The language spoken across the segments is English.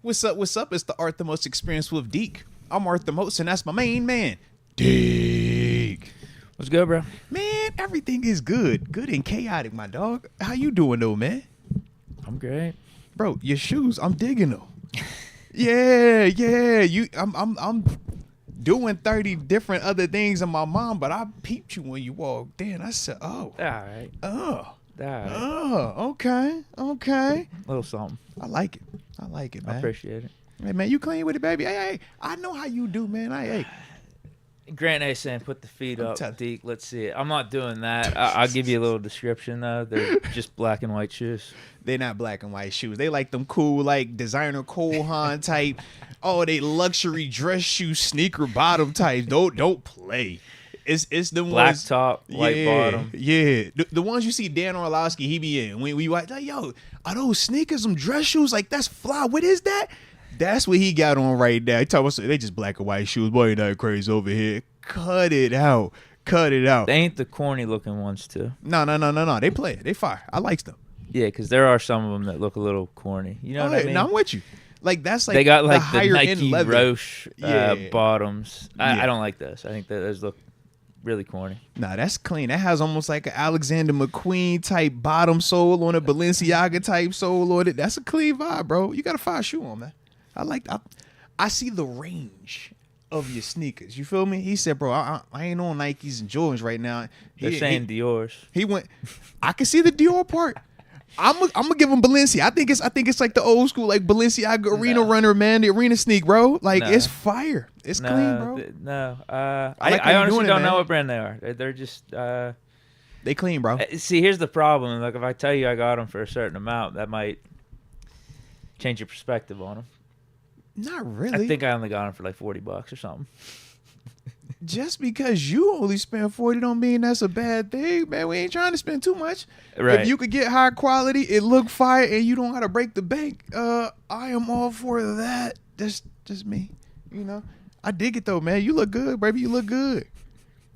What's up? What's up? It's the Art the Most Experience with Deke. I'm Art the Moats, and that's my main man, Deke. What's good, bro? Man, everything is good. Good and chaotic, my dog. How you doing, though, man? I'm great. Bro, your shoes, I'm digging them. Yeah. I'm doing 30 different other things in my mom, but I peeped you when you walked in. I said, oh. All right. Oh. All right. Oh, okay. A little something. I like it, man. I appreciate it. Hey, man, you clean with it, baby. Hey, I know how you do, man. Hey. Grant A saying, put the feet up, telling- Deke. Let's see it. I'm not doing that. I'll give you a little description, though. They're just black and white shoes. They're not black and white shoes. They like them cool, like designer Cole Haan type. Oh, they luxury dress shoe sneaker bottom types. Don't play. It's the Black ones. top, white bottom. Yeah, the ones you see Dan Orlowski, he be in. When we like, yo, are those sneakers, some dress shoes? Like, that's fly. What is that? That's what he got on right now. He talking about they just black and white shoes. Boy, you're not crazy over here. Cut it out. They ain't the corny looking ones, too. No. They play it. They fire. I like them. Yeah, because there are some of them that look a little corny. You know what I mean? No, I'm with you. Like, that's like they got like the higher Nike end leather. Roche bottoms. Yeah. I don't like those. I think that those look really corny. Nah, that's clean. That has almost like an Alexander McQueen type bottom sole on a Balenciaga type sole on it. That's a clean vibe, bro. You got a fire shoe on, man. I see the range of your sneakers. You feel me? He said, bro, I ain't on Nikes and Jordans right now. They're saying Dior's. He went. I can see the Dior part. I'm gonna give him Balenciaga. I think it's like the old school like Balenciaga arena runner, man. The arena sneak, bro. Like it's fire. It's clean, bro. I honestly don't know what brand they are. They're just they clean, bro. See, here's the problem. Like if I tell you I got them for a certain amount, that might change your perspective on them. Not really. I think I only got them for like $40 or something. Just because you only spend 40 don't mean that's a bad thing, man. We ain't trying to spend too much. Right. If you could get high quality, it look fire, and you don't gotta break the bank, I am all for that. That's just me, you know. I dig it though, man. You look good, baby. You look good.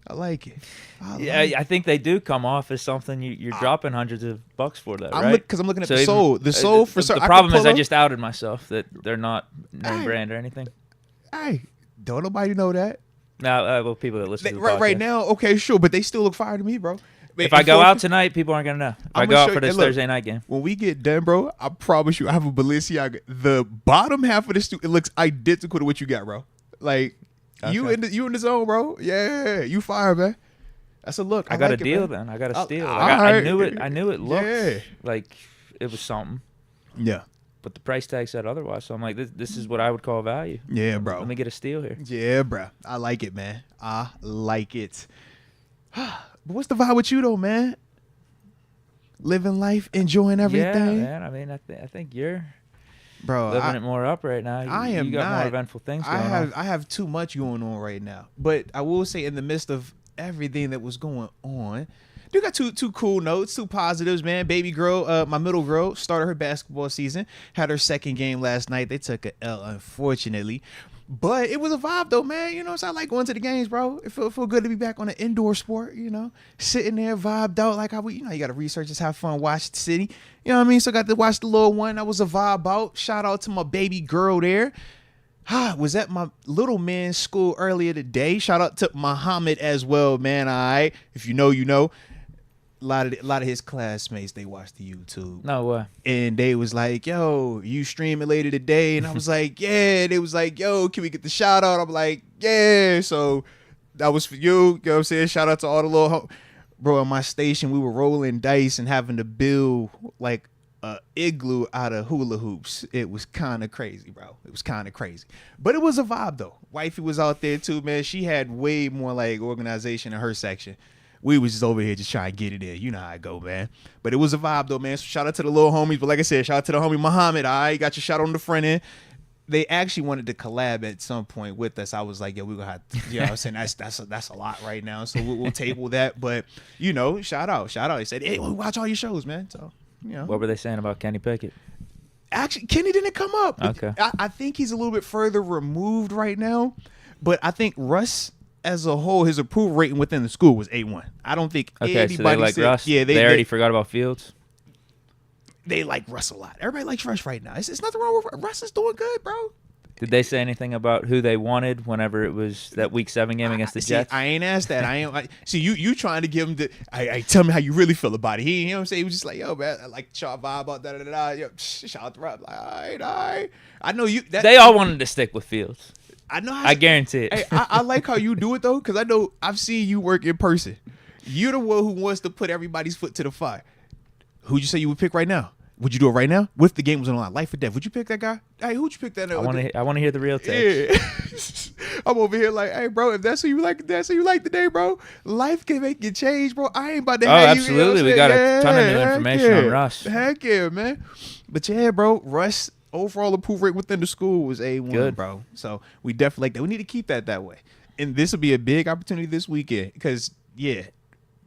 I like it. I think they do come off as something you're dropping hundreds of bucks for that, right? Because I'm looking at the sole. The sole for certain. The problem is I just outed myself that they're not name brand or anything. Hey, don't nobody know that. No, well, people that listen to the podcast. Right now, okay, sure, but they still look fire to me, bro. If I go out tonight, people aren't gonna know. If I go out for this Thursday night game, when we get done, bro, I promise you, I have a Balenciaga. The bottom half of the it looks identical to what you got, bro. Like you in the zone, bro. Yeah, you fire, man. That's a look. I got like a deal, man. then. I got a steal. I knew it. I knew it looked like it was something. Yeah. But the price tag said otherwise, so I'm like, this is what I would call value. Yeah, bro. Let me get a steal here. Yeah, bro. I like it, man. I like it. But what's the vibe with you, though, man? Living life, enjoying everything. Yeah, man. I mean, I think you're living it more up right now. You got more eventful things going on. I have too much going on right now. But I will say, in the midst of everything that was going on, you got two cool notes, two positives, man. Baby girl, my middle girl, started her basketball season. Had her second game last night. They took a L, unfortunately. But it was a vibe, though, man. You know, so I like going to the games, bro. It feel good to be back on an indoor sport, you know. Sitting there, vibed out. Like how you got to research, just have fun, watch the city. You know what I mean? So I got to watch the little one. That was a vibe out. Shout out to my baby girl there. Was at my little man's school earlier today. Shout out to Muhammad as well, man. All right. If you know, you know. A lot of his classmates, they watched the YouTube. No way. And they was like, yo, you streaming later today? And I was like, yeah. They was like, yo, can we get the shout out? I'm like, yeah. So that was for you. You know what I'm saying? Shout out to all the little bro, on my station, we were rolling dice and having to build like a igloo out of hula hoops. It was kind of crazy, bro. It was kind of crazy. But it was a vibe, though. Wifey was out there, too, man. She had way more like organization in her section. We was just over here just trying to get it in. You know how I go, man. But it was a vibe, though, man. So shout out to the little homies. But like I said, shout out to the homie Muhammad. All right, got your shot on the front end. They actually wanted to collab at some point with us. I was like, yeah, we're going to have to, you know what I'm saying? That's a lot right now. So we'll table that. But, you know, shout out. He said, hey, we watch all your shows, man. So, you know. What were they saying about Kenny Pickett? Actually, Kenny didn't come up. Okay. I think he's a little bit further removed right now. But I think Russ, as a whole, his approval rating within the school was A1. I don't think anybody so they like said, Russ. Yeah, they already forgot about Fields. they like Russ a lot. Everybody likes Russ right now. It's nothing wrong with Russ. Is doing good, bro. Did they say anything about who they wanted whenever it was that Week 7 game against the Jets? I ain't asked that. See, you trying to give him the. Tell me how you really feel about it. He, you know what I'm saying? He was just like, yo, man, I like the vibe about da. Yo, shout out to Rob. Like, all right. I know you. They all wanted to stick with Fields. I know. I guarantee it. Hey, I like how you do it though, because I know I've seen you work in person. You're the one who wants to put everybody's foot to the fire. Who'd you say you would pick right now? Would you do it right now? What if the game was on the line, life or death? Would you pick that guy? Hey, who'd you pick that? I want to hear the real take. Yeah. I'm over here like, hey, bro, if that's who you like, that's who you like today, bro. Life can make you change, bro. I ain't about to have you. Absolutely. We got a ton of new information on Russ. Heck yeah, man. But yeah, bro, Russ, overall approval rate within the school was A1, good, bro. So we definitely like that. We need to keep that way. And this will be a big opportunity this weekend because, yeah,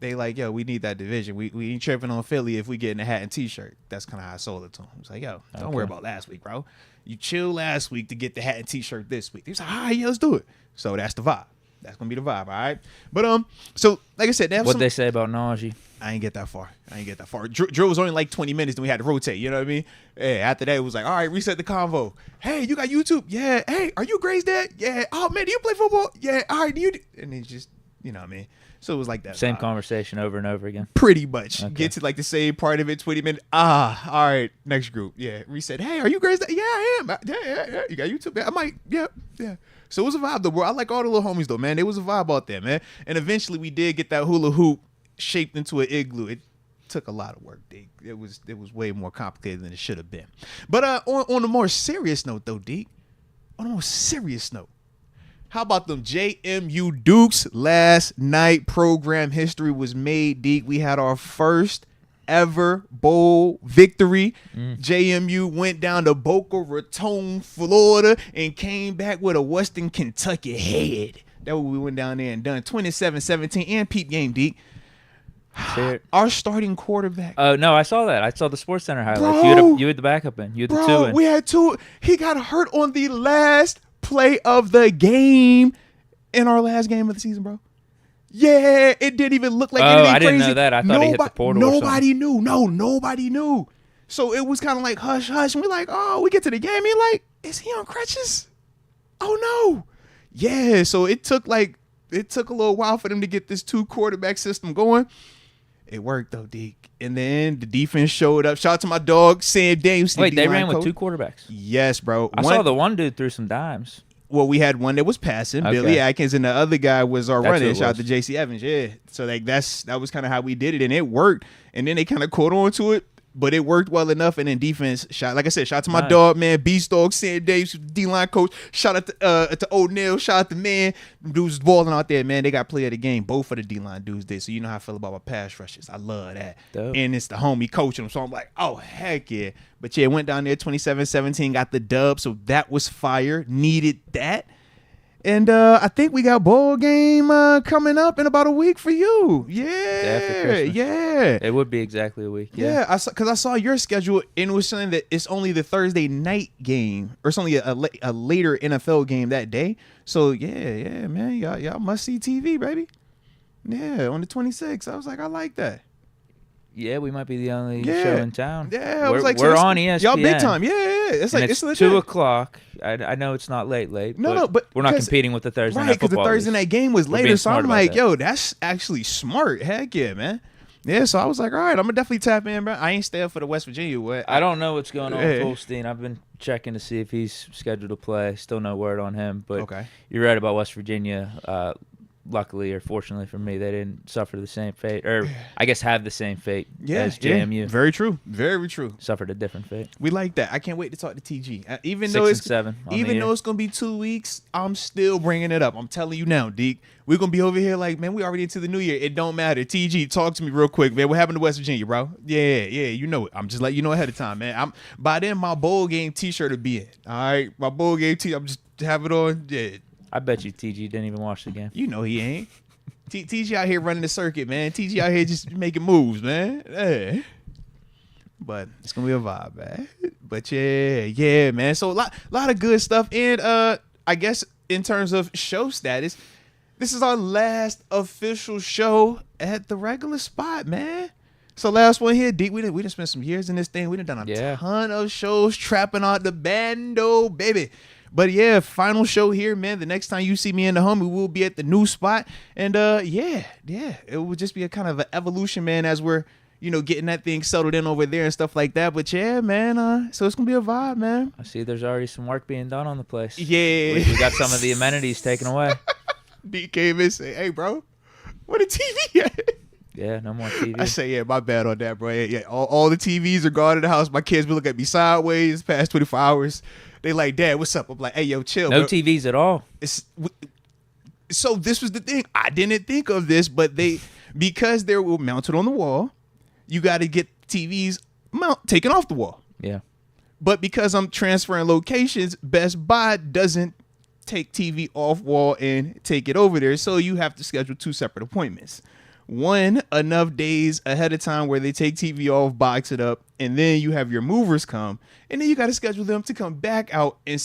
they like, yo, we need that division. We ain't tripping on Philly if we get in a hat and T-shirt. That's kind of how I sold it to him. I was like, yo, don't worry about last week, bro. You chill last week to get the hat and T-shirt this week. He was like, all right, yeah, let's do it. So that's the vibe. That's going to be the vibe, all right? But, so, like I said, what'd they say about Naji? I ain't get that far. Drill was only like 20 minutes, then we had to rotate. You know what I mean? Yeah, after that, it was like, all right, reset the convo. Hey, you got YouTube? Yeah. Hey, are you Gray's dad? Yeah. Oh, man, do you play football? Yeah. All right, and then just, you know what I mean? So it was like that. Same conversation over and over again. Pretty much. Okay. Get to like the same part of it, 20 minutes. All right, next group. Yeah. Reset. Hey, are you Gray's dad? Yeah, I am. Yeah. You got YouTube? Yeah, I might. Yeah. So it was a vibe, though, bro. I like all the little homies, though, man. There was a vibe out there, man. And eventually we did get that hula hoop shaped into an igloo. It took a lot of work, Deke. It was way more complicated than it should have been. But on a more serious note, though, Deke, on a more serious note, how about them JMU Dukes? Last night, program history was made, Deke. We had our first ever bowl victory. JMU went down to Boca Raton, Florida, and came back with a Western Kentucky head. That's what we went down there and done. 27-17 and peep game, Deke. Our starting quarterback. No, I saw that. I saw the Sports Center highlights. Bro, you had the backup in. You had the two in. We had two. He got hurt on the last play of the game in our last game of the season, bro. Yeah, it didn't even look like anything crazy. I didn't know that. I thought he hit the portal. Nobody knew. No, nobody knew. So it was kind of like hush, hush. And we're like, oh, we get to the game. He's like, is he on crutches? Oh, no. Yeah, so it took a little while for them to get this 2-quarterback system going. It worked, though, Deke. And then the defense showed up. Shout out to my dog, Sam Dames. Wait, they ran with 2 quarterbacks? Yes, bro. I saw the one dude threw some dimes. Well, we had one that was passing, Billy Atkins, and the other guy was our running. Shout out to JC Evans, yeah. So like that was kind of how we did it, and it worked. And then they kind of caught on to it, but it worked well enough. And then defense, like I said, shout out to my dog, man, Beast Dog, Sam Davis, D-line coach. Shout out to O'Neal. Shout out to man, dudes balling out there, man. They got play of the game. Both of the D-line dudes did. So you know how I feel about my pass rushes. I love that. Dope. And it's the homie coaching them. So I'm like, oh heck yeah. But yeah, went down there 27-17, got the dub. So that was fire. Needed that. And I think we got bowl game coming up in about a week for you. Yeah, yeah. It would be exactly a week. Yeah, because I saw your schedule and it was saying that it's only the Thursday night game, or it's only a later NFL game that day. So yeah, man, y'all must see TV, baby. Yeah, on the 26th. I was like, I like that. Yeah, we might be the only show in town. Yeah, I was like, we're on ESPN. Y'all big time. Yeah. It's like it's 2:00. I know it's not late. But we're not competing with the Thursday night football. Because the Thursday night game was later, so I'm like, yo, that's actually smart. Heck yeah, man. Yeah, so I was like, all right, I'm gonna definitely tap in, bro. I ain't stay up for the West Virginia. I don't know what's going on with Holstein. I've been checking to see if he's scheduled to play. Still no word on him. But you're right about West Virginia. Luckily or fortunately for me, they didn't suffer the same fate, or I guess have the same fate as JMU. Yeah. Very true. Very true. Suffered a different fate. We like that. I can't wait to talk to TG. Even 6 though it's and 7 even though it's gonna be 2 weeks, I'm still bringing it up. I'm telling you now, Deke. We're gonna be over here like, man, we already into the new year. It don't matter. TG, talk to me real quick, man. What happened to West Virginia, bro? Yeah, you know it. I'm just letting you know ahead of time, man. By then my bowl game T-shirt will be in. All right, my bowl game T. I'm just have it on. Yeah. I bet you TG didn't even watch the game. You know he ain't. TG out here running the circuit, man. TG out here just making moves, man. Yeah. But it's gonna be a vibe, man. But yeah, man. So a lot of good stuff. And I guess in terms of show status, this is our last official show at the regular spot, man. So last one here, Deke, we done spent some years in this thing. We done a ton of shows trapping out the bando, baby. But yeah, final show here, man. The next time you see me in the home, we will be at the new spot. And yeah, it will just be a kind of an evolution, man, as we're, getting that thing settled in over there and stuff like that. But yeah, man, so it's going to be a vibe, man. I see there's already some work being done on the place. Yeah. We got some of the amenities taken away. Deke came in and said, hey, bro, where the TV at? Yeah, no more TV. I say, yeah, my bad on that, bro. Yeah, all the TVs are gone in the house. My kids been looking at me sideways the past 24 hours. They like, Dad, what's up? I'm like, hey, yo, chill. No bro. TVs at all. So this was the thing. I didn't think of this, but because they were mounted on the wall, you got to get TVs taken off the wall. Yeah. But because I'm transferring locations, Best Buy doesn't take TV off wall and take it over there. So you have to schedule 2 separate appointments. One, enough days ahead of time where they take TV off, box it up, and then you have your movers come, and then you got to schedule them to come back out and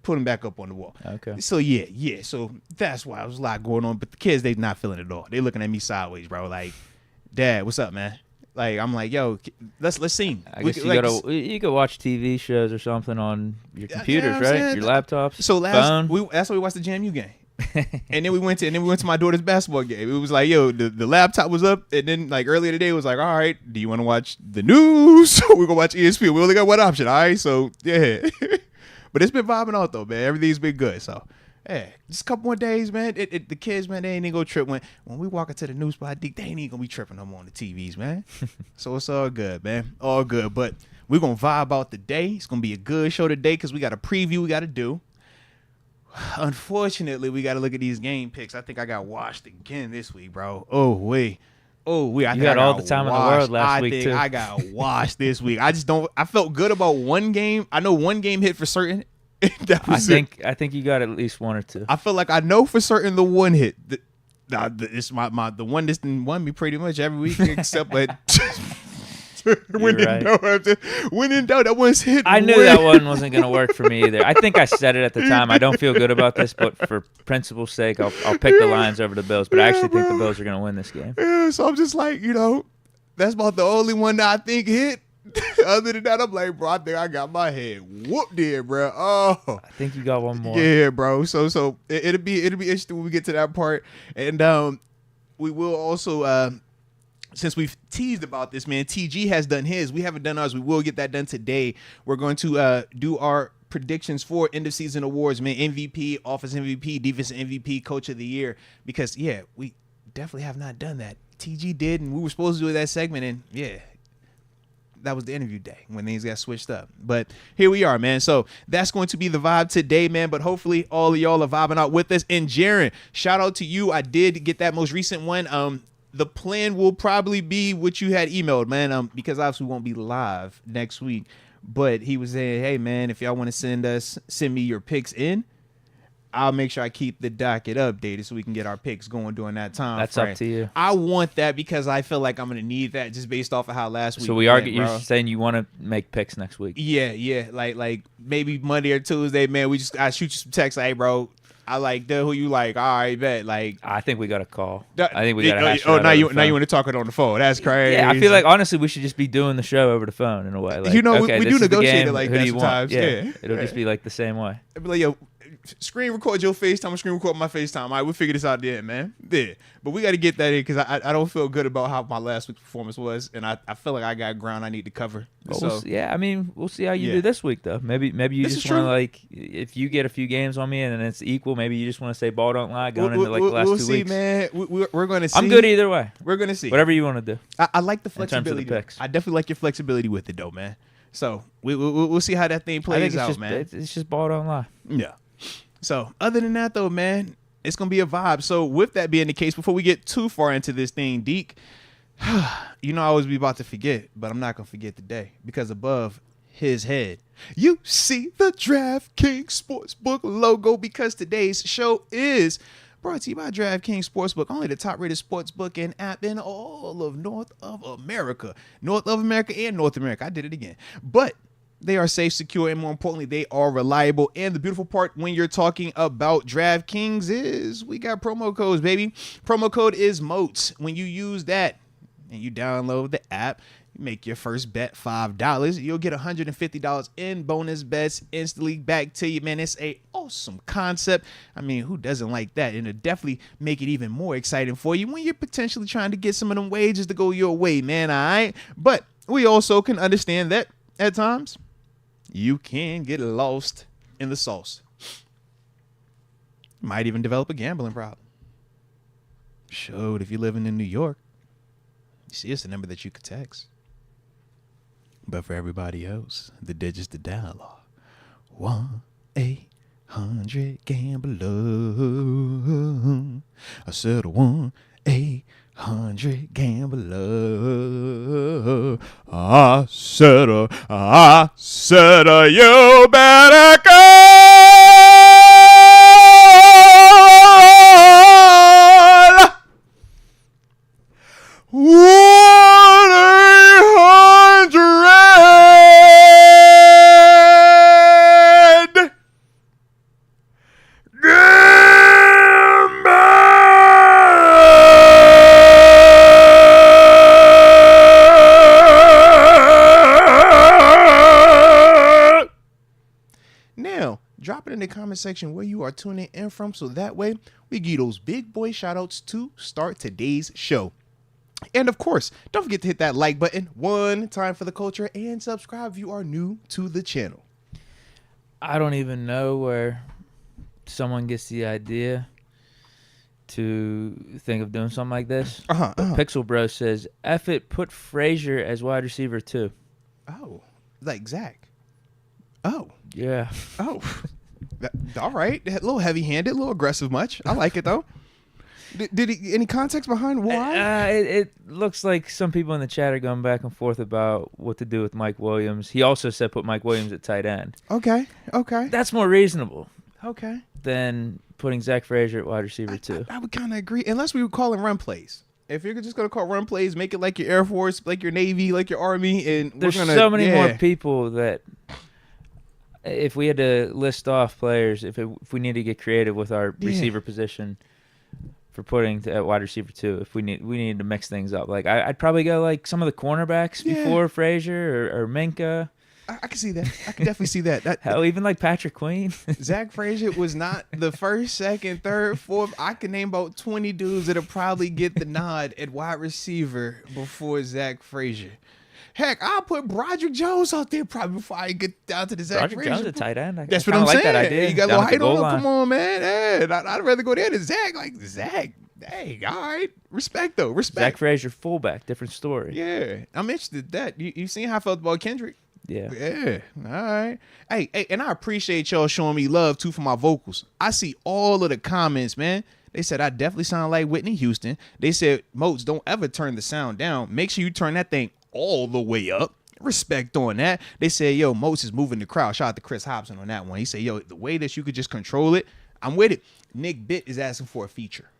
put them back up on the wall. Okay. So yeah. So that's why there was a lot going on. But the kids, they not feeling it at all. They looking at me sideways, bro. Like, Dad, what's up, man? Like, I'm like, yo, let's sing. I guess you could watch TV shows or something on your computers, right? Your laptops. So phone. That's why we watched the JMU game. and then we went to my daughter's basketball game. It was like, yo, the laptop was up, and then like earlier today it was like, all right, do you want to watch the news? We're gonna watch ESPN. We only got one option, all right? So yeah. But it's been vibing out though, man. Everything's been good. So yeah, just a couple more days, man. The kids, man, they ain't even gonna trip when we walk into the new spot. They ain't even gonna be tripping no more on the TVs, man. So it's all good, man. All good. But we're gonna vibe out the day. It's gonna be a good show today because we got a preview we got to do. Unfortunately, we got to look at these game picks. I think I got washed again this week, bro. Oh, wait. You had all the time in the world last week, too. I got washed this week. I felt good about one game. I know one game hit for certain. I think you got at least one or two. I feel like I know for certain the one hit. It's the one that's won me pretty much every week except but when in doubt, that one's hit. I knew that one wasn't going to work for me either. I think I said it at the time. I don't feel good about this, but for principle's sake, I'll pick the Lions over the Bills. But I actually think the Bills are going to win this game. Yeah, so I'm just like, that's about the only one that I think hit. Other than that, I'm like, bro, I think I got my head whooped there, bro. Oh, I think you got one more. Yeah, bro. So it'll be interesting when we get to that part, and we will also. Since we've teased about this, man, TG has done his. We haven't done ours. We will get that done today. We're going to do our predictions for end of season awards, man. MVP, offense MVP, defense MVP, coach of the year. Because, yeah, we definitely have not done that. TG did, and we were supposed to do that segment, and, yeah, that was the interview day when things got switched up. But here we are, man. So that's going to be the vibe today, man. But hopefully all of y'all are vibing out with us. And Jaron, shout out to you. I did get that most recent one. The plan will probably be what you had emailed, man, because obviously we won't be live next week. But he was saying, hey, man, if y'all want to send me your picks in, I'll make sure I keep the docket updated so we can get our picks going during that time. That's up to you. I want that because I feel like I'm going to need that just based off of how last week So you're saying you want to make picks next week? Yeah. Like maybe Monday or Tuesday, man, I shoot you some text like, hey, bro, I like who you like. All right, bet. Like, I think we got a call. I think we got to hash it out. Now you want to talk it on the phone. That's crazy. Yeah, I feel like honestly we should just be doing the show over the phone in a way. Like, we okay, do negotiate it like that sometimes. Yeah. It'll just be like the same way. It'll be like, yo, screen record your FaceTime, screen record my FaceTime. All right, we'll figure this out then, man. Yeah. But we got to get that in because I don't feel good about how my last week's performance was, and I feel like I got ground I need to cover. Well, we'll see how you do this week, though. Maybe you just want to, like, if you get a few games on me and then it's equal, maybe you just want to say ball don't lie going into, like, the last 2 weeks. We'll see, man. We're going to see. I'm good either way. We're going to see. Whatever you want to do. I like the flexibility. In terms of the picks. I definitely like your flexibility with it, though, man. So we'll see how that thing plays out, man. It's just ball don't lie. Yeah. So other than that, though, man, it's going to be a vibe. So with that being the case, before we get too far into this thing, Deke, I always be about to forget, but I'm not going to forget today because above his head, you see the DraftKings Sportsbook logo because today's show is brought to you by DraftKings Sportsbook, only the top-rated sportsbook and app in all of North America and North America. I did it again. But they are safe, secure, and more importantly, they are reliable. And the beautiful part when you're talking about DraftKings is we got promo codes, baby. Promo code is Moats. When you use that, and you download the app, you make your first bet $5, you'll get $150 in bonus bets instantly back to you, man. It's a awesome concept. I mean, who doesn't like that? And it'll definitely make it even more exciting for you when you're potentially trying to get some of them wages to go your way, man. All right. But we also can understand that at times you can get lost in the sauce. Might even develop a gambling problem. Showed if you're living in New York, you see it's the number that you could text. But for everybody else, the digits to dial are 1-800-GAMBLER. I said 1-800-GAMBLER. I said, you better call 1-800 Now, drop it in the comment section where you are tuning in from, so that way we give you those big boy shout outs to start today's show. And of course, don't forget to hit that like button one time for the culture and subscribe if you are new to the channel. I don't even know where someone gets the idea to think of doing something like this. Pixel Bro says, F it, put Frazier as wide receiver too. Oh, like Zach. Oh. Yeah. Oh. All right. A little heavy-handed, a little aggressive much. I like it, though. Did he, any context behind why? It looks like some people in the chat are going back and forth about what to do with Mike Williams. He also said put Mike Williams at tight end. Okay. That's more reasonable. Okay. Than putting Zach Frazier at wide receiver too. I would kind of agree, unless we were calling run plays. If you're just going to call run plays, make it like your Air Force, like your Navy, like your Army. And there's so many more people that... If we had to list off players, if we need to get creative with our receiver position for putting at wide receiver too, if we need to mix things up, like I'd probably go like some of the cornerbacks before Frazier or Minka. I can see that. I can definitely see that. Hell, even like Patrick Queen. Zach Frazier was not the first, second, third, fourth. I can name about 20 dudes that'll probably get the nod at wide receiver before Zach Frazier. Heck, I'll put Broderick Jones out there probably before I get down to the Zach Frazier. Broderick Jones a tight end. That's what I'm saying. That idea. You got a little height on him. Come on, man. Hey, I'd rather go there than Zach. Like, Zach, hey, all right. Respect, though. Respect. Zach Frazier, fullback. Different story. Yeah. I'm interested in that. You seen how I felt about Kendrick? Yeah. Yeah. All right. Hey, and I appreciate y'all showing me love, too, for my vocals. I see all of the comments, man. They said I definitely sound like Whitney Houston. They said, Moats, don't ever turn the sound down. Make sure you turn that thing all the way up. Respect on that. They said, yo, Moats is moving the crowd. Shout out to Chris Hobson on that one. He said, yo, the way that you could just control it, I'm with it. Nick Bitt is asking for a feature.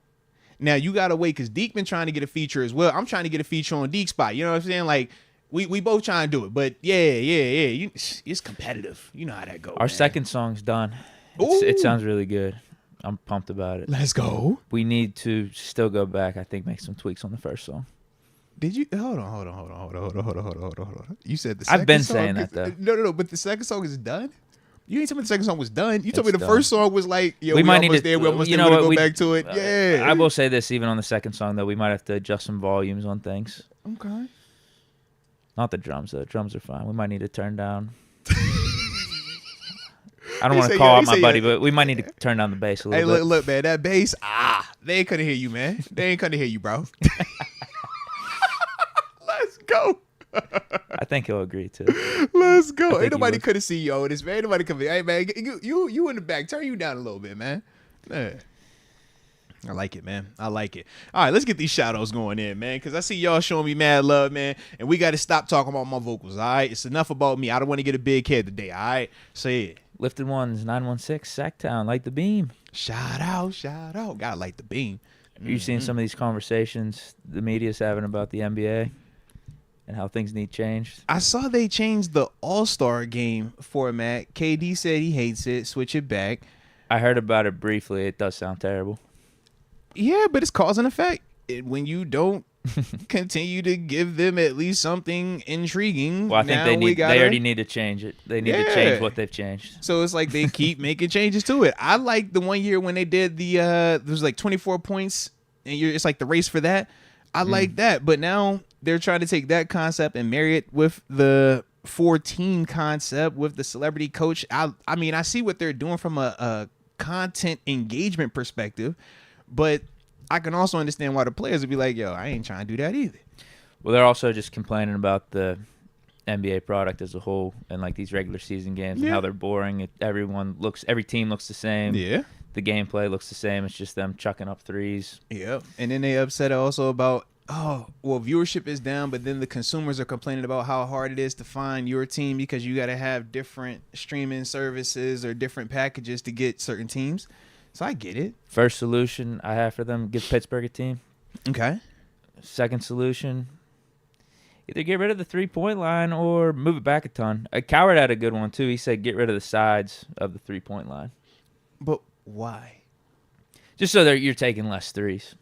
Now, you got to wait because Deke been trying to get a feature as well. I'm trying to get a feature on Deke's spot. You know what I'm saying? Like, we both trying to do it. But, yeah. It's competitive. You know how that goes. Our second song's done. It sounds really good. I'm pumped about it. Let's go. We need to still go back, I think, make some tweaks on the first song. Did you hold on? You said the second I've been song saying that though. No, but the second song is done. You ain't told me the second song was done. You told me the first song was like, yeah, we might almost there. We almost there. We're gonna go back to it. Yeah. I will say this, even on the second song though, we might have to adjust some volumes on things. Okay. Not the drums though. Drums are fine. We might need to turn down. I don't want to call out my buddy, but we might need to turn down the bass a little bit. Hey, look, man, that bass, they ain't couldn't hear you, man. They ain't couldn't hear you, bro. Let's go. I think he'll agree too. Let's go. Ain't nobody could have seen you over this, man. Ain't nobody could be. Hey, man, you in the back. Turn you down a little bit, man. I like it, man. I like it. All right, let's get these shout-outs going in, man, because I see y'all showing me mad love, man, and we got to stop talking about my vocals, all right? It's enough about me. I don't want to get a big head today, all right? Say it. Lifted Ones, 916, Sacktown, Light the Beam. Shout out. Gotta light the beam. Are you seeing some of these conversations the media's having about the NBA and how things need changed? I saw they changed the All-Star game format. KD said he hates it. Switch it back. I heard about it briefly. It does sound terrible. Yeah, but it's cause and effect. When you don't continue to give them at least something intriguing. Well, I think they already need to change it. They need to change what they've changed. So it's like they keep making changes to it. I like the one year when they did the there's like 24 points and it's like the race for that. I like that, but now they're trying to take that concept and marry it with the 4-team concept with the celebrity coach. I mean, I see what they're doing from a content engagement perspective, but I can also understand why the players would be like, yo, I ain't trying to do that either. Well, they're also just complaining about the NBA product as a whole and like these regular season games and how they're boring. Every team looks the same. Yeah. The gameplay looks the same. It's just them chucking up threes. Yeah. And then they upset also about, viewership is down, but then the consumers are complaining about how hard it is to find your team because you got to have different streaming services or different packages to get certain teams. So I get it. First solution I have for them, give Pittsburgh a team. Okay. Second solution, either get rid of the 3-point line or move it back a ton. Coward had a good one, too. He said get rid of the sides of the 3-point line. But why? Just so you're taking less threes.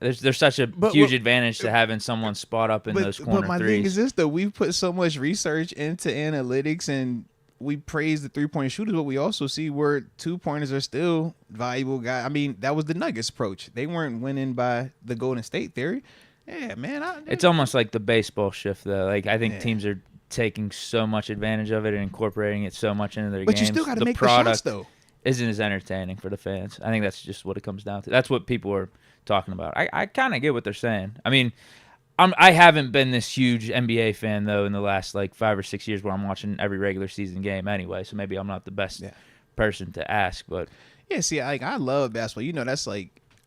There's such a huge advantage to having someone spot up in those corner threes. But my thing is this, though. We've put so much research into analytics and we praise the 3-point shooters, but we also see where 2-pointers are still valuable guys. I mean, that was the Nuggets approach. They weren't winning by the Golden State theory. Yeah, man. It's almost like the baseball shift, though. Like I think teams are taking so much advantage of it and incorporating it so much into their games. But you still got to make the shots, though. Isn't as entertaining for the fans. I think that's just what it comes down to. That's what people are talking about. I kind of get what they're saying. I mean, I haven't been this huge NBA fan, though, in the last, 5 or 6 years where I'm watching every regular season game anyway, so maybe I'm not the best person to ask. But yeah, see, I love basketball. You know, that's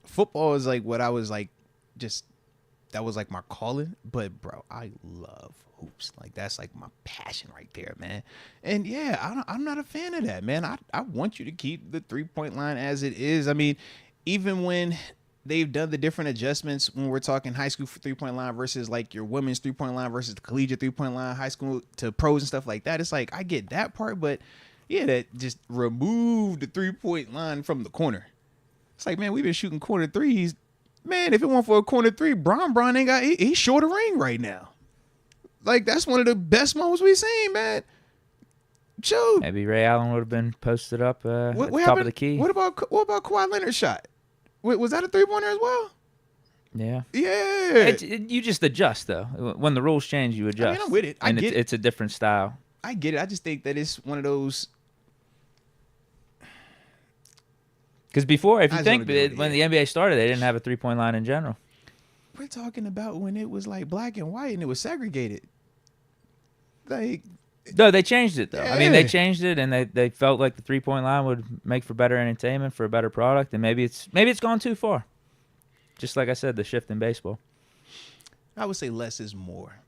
football is what I was that was my calling. But, bro, I love hoops. That's my passion right there, man. And, yeah, I'm not a fan of that, man. I want you to keep the 3-point line as it is. I mean, even when they've done the different adjustments when we're talking high school for 3-point line versus your women's 3-point line versus the collegiate 3-point line, high school to pros and stuff like that. It's I get that part, but yeah, that just remove the 3-point line from the corner. It's man, we've been shooting corner threes. Man, if it weren't for a corner three, Bron ain't got, he's short of ring right now. That's one of the best moments we've seen, man. Shoot. Maybe Ray Allen would have been posted up at the top of the key. What about Kawhi Leonard's shot? Was that a 3-pointer as well? Yeah. Yeah. You just adjust, though. When the rules change, you adjust. I mean, I'm with it. It's a different style. I get it. I just think that it's one of those. Because before, if you think, when the NBA started, they didn't have a 3-point line in general. We're talking about when it was black and white and it was segregated. No, they changed it, though. Yeah. I mean, they changed it, and they felt like the 3-point line would make for better entertainment, for a better product, and maybe it's gone too far. Just like I said, the shift in baseball. I would say less is more.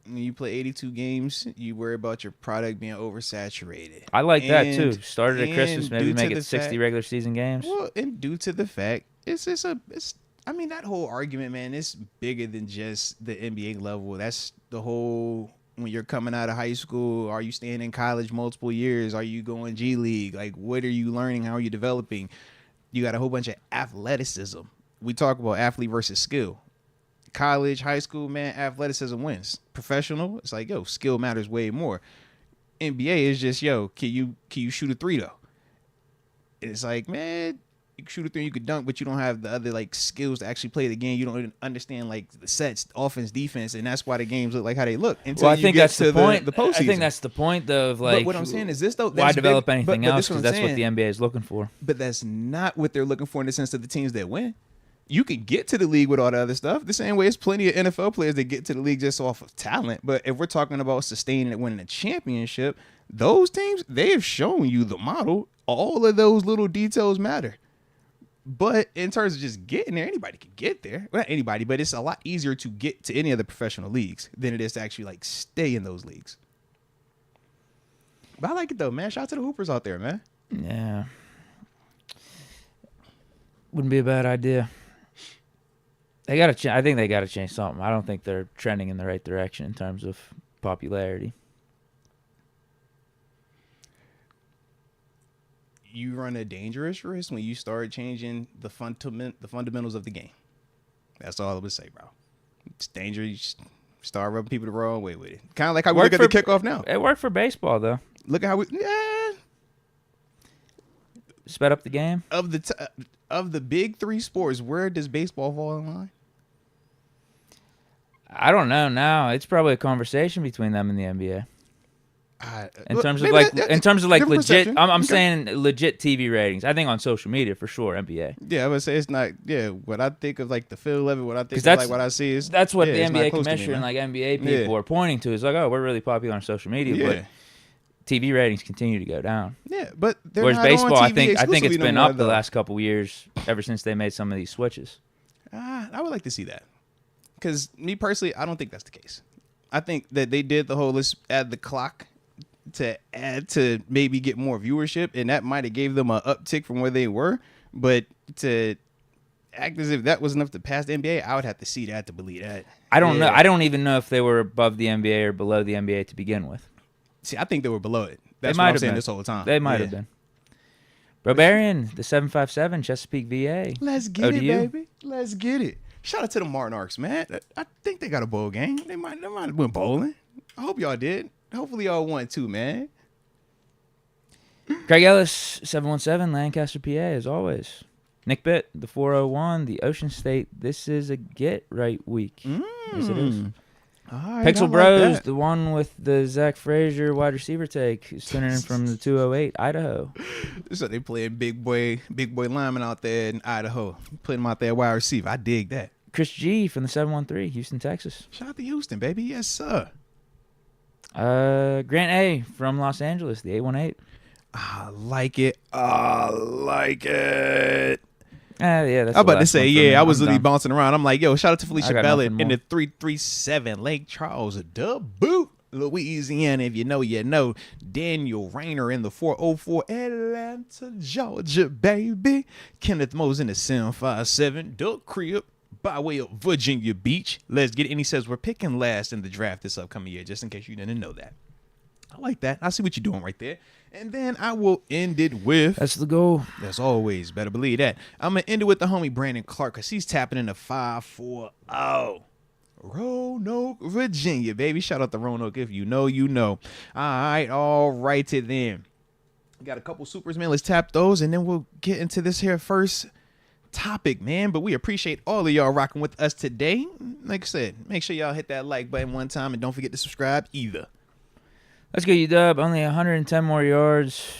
When you play 82 games, you worry about your product being oversaturated. I like that, too. Started at Christmas, maybe make it 60 regular season games. Well, and due to the fact, I mean, that whole argument, man, it's bigger than just the NBA level. That's the whole... When you're coming out of high school, are you staying in college multiple years? Are you going G League? What are you learning? How are you developing? You got a whole bunch of athleticism. We talk about athlete versus skill. College, high school, man, athleticism wins. Professional, it's skill matters way more. NBA is just, can you shoot a three, though? It's man, you can shoot a three, you can dunk, but you don't have the other skills to actually play the game. You don't understand the sets, offense, defense, and that's why the games look like how they look. Well, I think that's the point. The postseason. I think that's the point, though. Of but what I'm saying is this, though. Why develop anything else? Because that's what the NBA is looking for. But that's not what they're looking for in the sense of the teams that win. You can get to the league with all the other stuff. The same way as plenty of NFL players that get to the league just off of talent. But if we're talking about sustaining and winning a championship, those teams, they have shown you the model. All of those little details matter. But in terms of just getting there, anybody can get there. Well, not anybody, but it's a lot easier to get to any of the professional leagues than it is to actually stay in those leagues. But I like it though, man. Shout out to the Hoopers out there, man. Yeah. Wouldn't be a bad idea. They gotta. I think they gotta change something. I don't think they're trending in the right direction in terms of popularity. You run a dangerous risk when you start changing the fundamentals of the game. That's all I would say, bro. It's dangerous. You start rubbing people the wrong way with it. Kind of like how we look at the kickoff now. It worked for baseball, though. Look at how we sped up the game. Of the big three sports, where does baseball fall in line? I don't know now. It's probably a conversation between them and the NBA. In terms of like legit, I'm saying legit TV ratings. I think on social media for sure, NBA. Yeah, I would say it's not. Yeah, what I think of like the feel of it, what I think of like what I see is that's what the NBA commissioner and like NBA people are pointing to. Is like, oh, we're really popular on social media, but TV ratings continue to go down. Yeah, but whereas baseball, I think it's been up the last couple of years ever since they made some of these switches. I would like to see that, because me personally, I don't think that's the case. I think that they did the whole let's add the clock to add to maybe get more viewership, and that might have gave them an uptick from where they were, but to act as if that was enough to pass the NBA, I would have to see that to believe that. I don't know. I don't even know if they were above the NBA or below the NBA to begin with. See, I think they were below it. That's what I'm saying this whole time. They might have been. Robarian, the 757, Chesapeake, VA. Let's get it, baby. Let's get it. Shout out to the Monarchs, man. I think they got a bowl game. They might have went bowling. I hope y'all did. Hopefully y'all won too, man. Craig Ellis, 717, Lancaster, PA, as always. Nick Bitt, the 401, the Ocean State. This is a get right week. Yes, it is. Right, Pixel Bros, like the one with the Zach Frazier wide receiver take, is tuning in from the 208, Idaho. So they playing big boy lineman out there in Idaho. Putting him out there wide receiver. I dig that. Chris G from the 713, Houston, Texas. Shout out to Houston, baby. Yes, sir. Grant A from Los Angeles, the 818. I like it. Yeah, that's I'm about to say, I was literally done. bouncing around. I'm like, yo, shout out to Felicia Bellet in the 337 Lake Charles, Dubuque, Louisiana. If you know, you know. Daniel Rayner in the 404 Atlanta, Georgia, baby. Kenneth Mose in the 757 Duck Crib by way of Virginia Beach. Let's get it. And he says we're picking last in the draft this upcoming year, just in case you didn't know that. I like that. I see what you're doing right there. And then I will end it with... That's the goal. That's always. Better believe that. I'm going to end it with the homie Brandon Clark, because he's tapping into 540. Roanoke, Virginia, baby. Shout out to Roanoke. If you know, you know. All right to them. Got a couple supers, man. Let's tap those, and then we'll get into this here first topic, man. But we appreciate all of y'all rocking with us today. Like I said, make sure y'all hit that like button one time, and don't forget to subscribe either. Let's go, UW. Only 110 more yards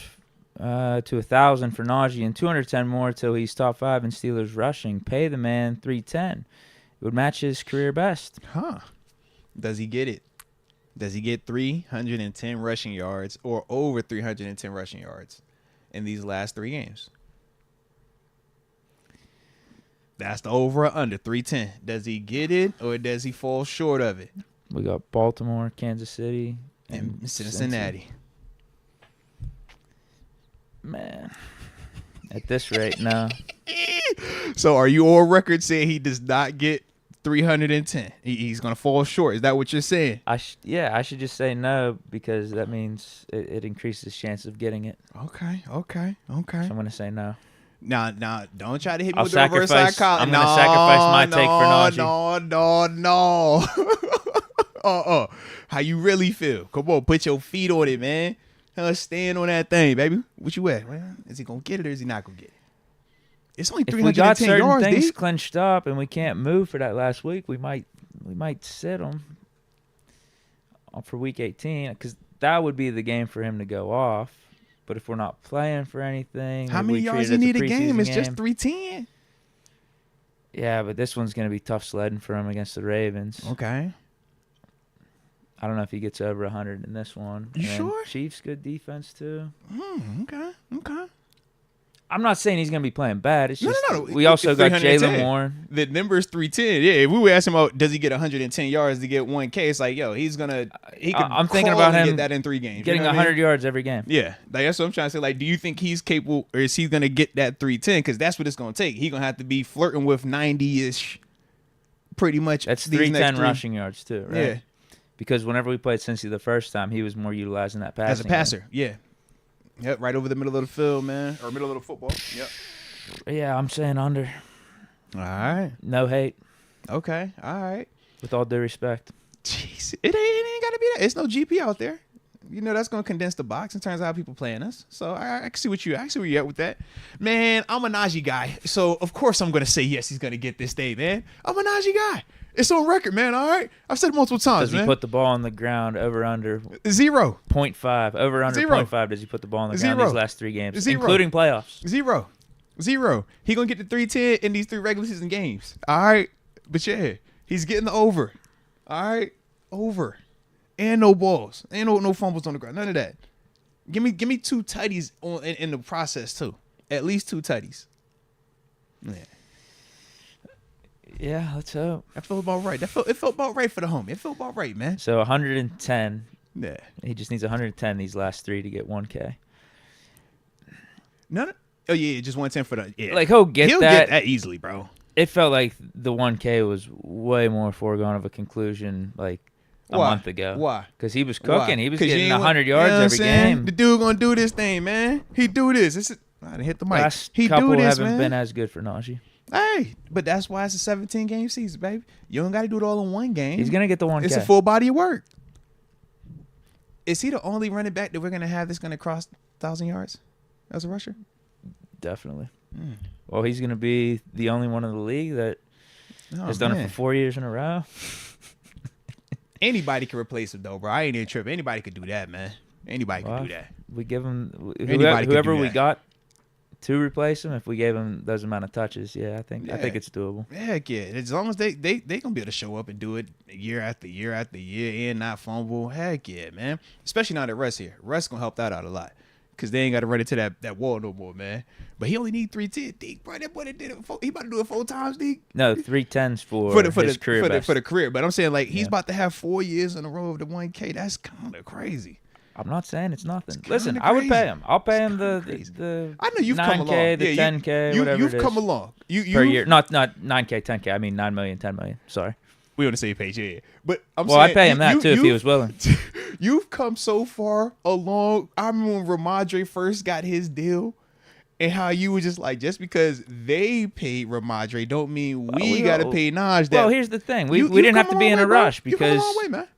to 1,000 for Naji, and 210 more till he's top 5 in Steelers rushing. Pay the man $310. It would match his career best. Huh. Does he get it? Does he get 310 rushing yards or over 310 rushing yards in these last 3 games? That's the over or under 310. Does he get it or does he fall short of it? We got Baltimore, Kansas City, and Cincinnati. Man, at this rate, no. So are you on record saying he does not get 310? He's going to fall short. Is that what you're saying? I should just say no, because that means it increases his chance of getting it. Okay. So I'm going to say no. Now, don't try to hit me with the reverse psychology. I'm going to sacrifice my take for Naji. No. How you really feel? Come on, put your feet on it, man. Stand on that thing, baby. What you at? Is he going to get it or is he not going to get it? It's only 310 yards, If we got certain things Deke. clinched up and we can't move for that last week, we might sit him for week 18, because that would be the game for him to go off. But if we're not playing for anything, how many yards you need a game? It's just 310. Yeah, but this one's going to be tough sledding for him against the Ravens. Okay. I don't know if he gets over 100 in this one. You sure? Chiefs, good defense, too. Okay. I'm not saying he's going to be playing bad. It's just no. We also got Jalen Warren. The number's 310. Yeah, if we were asking about does he get 110 yards to get 1K, it's like, yo, he's going to – I'm thinking about him get that in 3 games. Getting 100 yards every game. Yeah, that's what I'm trying to say. Like, do you think he's capable, or is he going to get that 310? Because that's what it's going to take. He's going to have to be flirting with 90-ish pretty much. That's 310 rushing yards, too, right? Yeah. Because whenever we played Cincy the first time, he was more utilizing that passing. As a passer, yeah. Yep, right over the middle of the field, man. Or middle of the football. Yep. Yeah, I'm saying under. All right. No hate. Okay. All right. With all due respect. Jeez, it ain't got to be that. It's no GP out there. You know, that's going to condense the box in terms of how people playing us. So I can see where you're at with that. Man, I'm a Naji guy. So, of course, I'm going to say yes, he's going to get this day, man. I'm a Naji guy. It's on record, man, all right? I've said it multiple times, man. Does he put the ball on the ground over under? 0. 0.5. Over under 0.5 does he put the ball on the ground these last 3 games? 0. Including playoffs. 0. He going to get the 310 in these 3 regular season games. All right? But, yeah, he's getting the over. All right? Over. And no balls. And no fumbles on the ground. None of that. Give me 2 tutties in the process, too. At least 2 tutties. Yeah. Yeah, let's hope. That felt about right. It felt about right for the homie. It felt about right, man. So 110. Yeah. He just needs 110 these last 3 to get 1K. No. Oh, yeah, just 110 for the... Yeah. Like, he'll get that easily, bro. It felt like the 1K was way more foregone of a conclusion, like, a month ago. Why? Because he was cooking. Why? He was getting 100 yards every game. The dude gonna do this thing, man. He do this. I didn't hit the mic. He couple do this, haven't man. been as good for Naji. Hey, but that's why it's a 17-game season, baby. You don't got to do it all in one game. He's gonna get the 1K. It's a full body of work. Is he the only running back that we're gonna have that's gonna cross 1,000 yards as a rusher? Definitely. Well, he's gonna be the only one in the league that has done it for 4 years in a row. Anybody can replace him, though, bro. I ain't even tripping. Anybody could do that, man. Anybody can do that. We give him whoever we got to replace him. If we gave him those amount of touches, I think it's doable. Heck yeah! As long as they gonna be able to show up and do it year after year after year and not fumble. Heck yeah, man. Especially now that Russ here. Russ gonna help that out a lot. Because they ain't got to run into that wall no more, man. But he only need 310. Deke, bro, that boy did it. He about to do it 4 times, Deke. No, 310s for his career best. For the career. But I'm saying, like, he's about to have 4 years in a row of the 1K. That's kind of crazy. I'm not saying it's nothing. Listen, I would pay him. I'll pay him the I know you've 9K, come along. the 10K, whatever you've come along. Per year. Not 9K, 10K. I mean 9 million, 10 million. Sorry. We on the same page, yeah. But I'm saying, I'd pay him that too if he was willing. You've come so far along. I remember when Ramondre first got his deal, and how you were just like, just because they paid Ramondre don't mean we got to pay Naj. Well, here's the thing: we didn't have to be in a rush because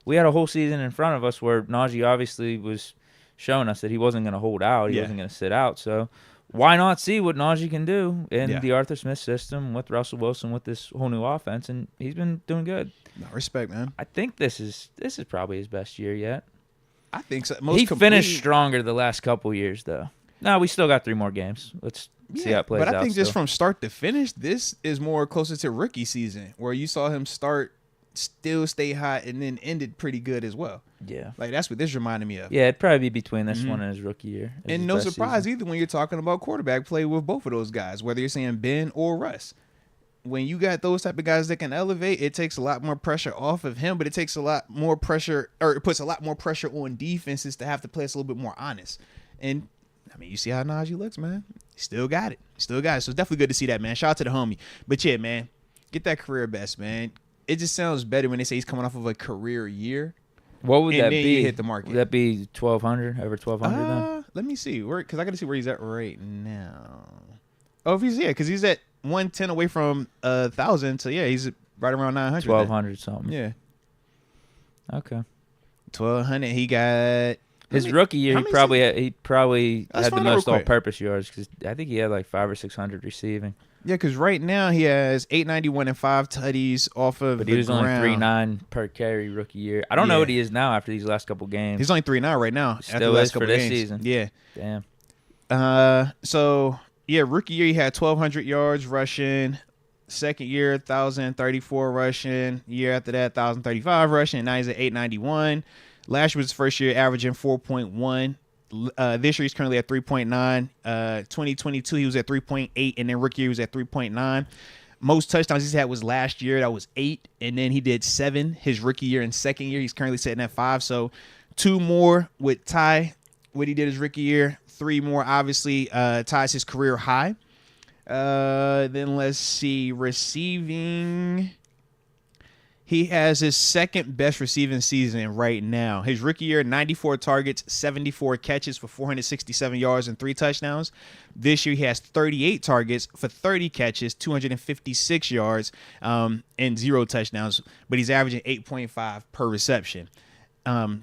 we had a whole season in front of us where Naji obviously was showing us that he wasn't going to hold out, he wasn't going to sit out. So why not see what Naji can do in the Arthur Smith system with Russell Wilson with this whole new offense, and he's been doing good. No, respect, man. I think this is probably his best year yet. I think so. He finished stronger the last couple years, though. No, we still got 3 more games. Let's see how it plays out. But I think just from start to finish, this is more closer to rookie season, where you saw him start, still stay hot, and then ended pretty good as well. Yeah. Like, that's what this reminded me of. Yeah, it'd probably be between this one and his rookie year. And no surprise either when you're talking about quarterback play with both of those guys, whether you're saying Ben or Russ. When you got those type of guys that can elevate, it takes a lot more pressure off of him, but it takes a lot more pressure, or it puts a lot more pressure on defenses to have to play us a little bit more honest. And, I mean, you see how Naji looks, man. He still got it. So it's definitely good to see that, man. Shout out to the homie. But, yeah, man, get that career best, man. It just sounds better when they say he's coming off of a career year. What would that be? You hit the market. Would that be 1,200, over 1,200 then? Let me see. Because I got to see where he's at right now. Oh, if because he's at 110 away from 1,000. So, yeah, he's right around 900. 1,200 something. Yeah. Okay. 1,200. He got... His rookie year, he probably had the most all-purpose yards because I think he had like 500 or 600 receiving. Yeah, because right now he has 891 and 5 tutties off of the ground. But he was only 3.9 per carry rookie year. I don't know what he is now after these last couple games. He's only 3.9 right now. Still after the last couple this season. Yeah. Damn. So, yeah, rookie year he had 1,200 yards rushing. Second year, 1,034 rushing. Year after that, 1,035 rushing. And now he's at 891. Last year was his first year averaging 4.1. This year he's currently at 3.9. 2022 he was at 3.8, and then rookie year he was at 3.9. Most touchdowns he's had was last year. That was 8, and then he did 7 his rookie year and second year. He's currently sitting at 5. So 2 more would tie what he did his rookie year. 3 more obviously ties his career high. Then let's see, receiving. He has his second best receiving season right now. His rookie year, 94 targets, 74 catches for 467 yards and 3 touchdowns. This year, he has 38 targets for 30 catches, 256 yards, and 0 touchdowns. But he's averaging 8.5 per reception.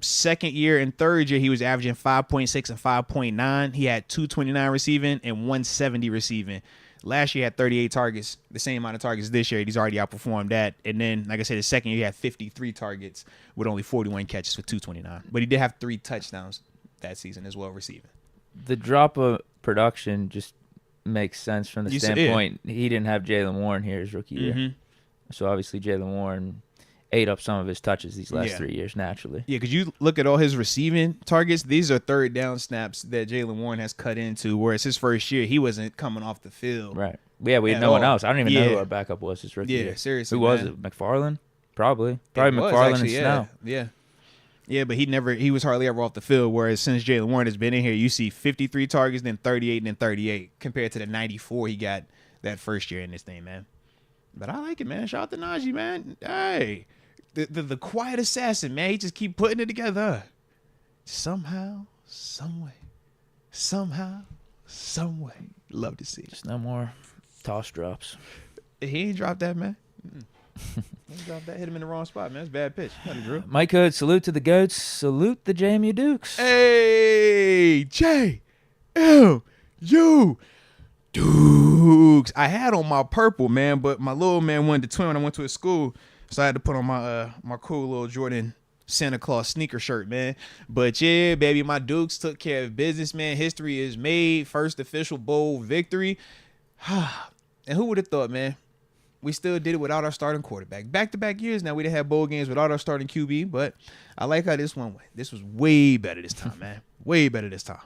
Second year and third year, he was averaging 5.6 and 5.9. He had 229 receiving and 170 receiving. Last year he had 38 targets, the same amount of targets this year. He's already outperformed that. And then, like I said, the second year he had 53 targets with only 41 catches for 229. But he did have 3 touchdowns that season as well receiving. The drop of production just makes sense from the standpoint he didn't have Jaylen Warren here his rookie year. So obviously Jaylen Warren ate up some of his touches these last 3 years naturally. Yeah, because you look at all his receiving targets, these are third down snaps that Jaylen Warren has cut into, whereas his first year, he wasn't coming off the field. Right. Yeah, we had no one else. I don't even know who our backup was his rookie year. Yeah, seriously. Who was it? McFarland? Probably McFarland and Snow. Yeah, but he was hardly ever off the field, whereas since Jaylen Warren has been in here, you see 53 targets, then 38, and then 38, compared to the 94 he got that first year in this thing, man. But I like it, man. Shout out to Naji, man. Hey. The quiet assassin, man. He just keep putting it together. Somehow, some way. Love to see it. Just no more toss drops. He ain't dropped that, man. He ain't dropped that. Hit him in the wrong spot, man. That's a bad pitch. Drew. Mike Hood, salute to the GOATs. Salute the JMU Dukes. Hey, J-M-U Dukes. I had on my purple, man, but my little man wanted to twin when I went to his school. So I had to put on my cool little Jordan Santa Claus sneaker shirt, man. But yeah, baby, my Dukes took care of business, man. History is made. First official bowl victory. And who would have thought, man? We still did it without our starting quarterback. Back-to-back years now, we didn't have bowl games without our starting QB. But I like how this one went. This was way better this time, man. Way better this time.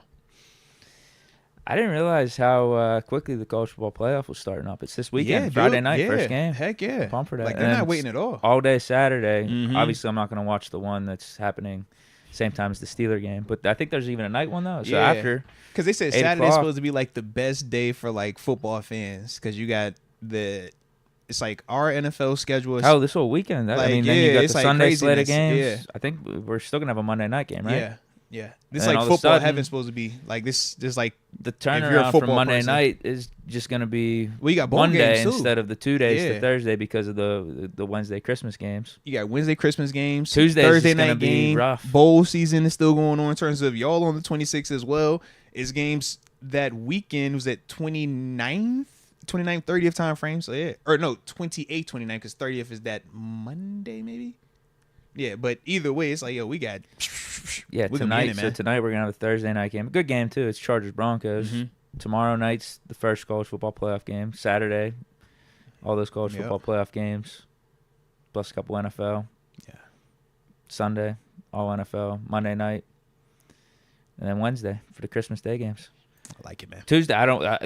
I didn't realize how quickly the college football playoff was starting up. It's this weekend, Friday night, first game. Heck yeah. Pump for that. Like, they're not waiting at all day Saturday. Obviously, I'm not going to watch the one that's happening same time as the Steeler game. But I think there's even a night one, though. So after. Because they said Saturday's supposed to be, like, the best day for, like, football fans. Because you got it's like our NFL schedule. Oh, this whole weekend. Like, I mean, then you got the Sunday slate of games. Yeah. I think we're still going to have a Monday night game, right? Yeah. This like football heaven's supposed to be like this. Just like the turnaround from Monday night is just going to be you got Monday instead of the 2 days to Thursday because of the Wednesday Christmas games. You got Wednesday Christmas games, Thursday night game. Rough. Bowl season is still going on in terms of y'all on the 26th as well. Is games that weekend was at 29th, 30th time frame. So yeah, or no 28th, 29th because 30th is that Monday maybe. Yeah, but either way, it's like, yo, we got... tonight. So tonight we're going to have a Thursday night game. A good game, too. It's Chargers-Broncos. Tomorrow night's the first college football playoff game. Saturday, all those college football playoff games, plus a couple NFL. Yeah. Sunday, all NFL. Monday night. And then Wednesday for the Christmas Day games. I like it, man. Tuesday,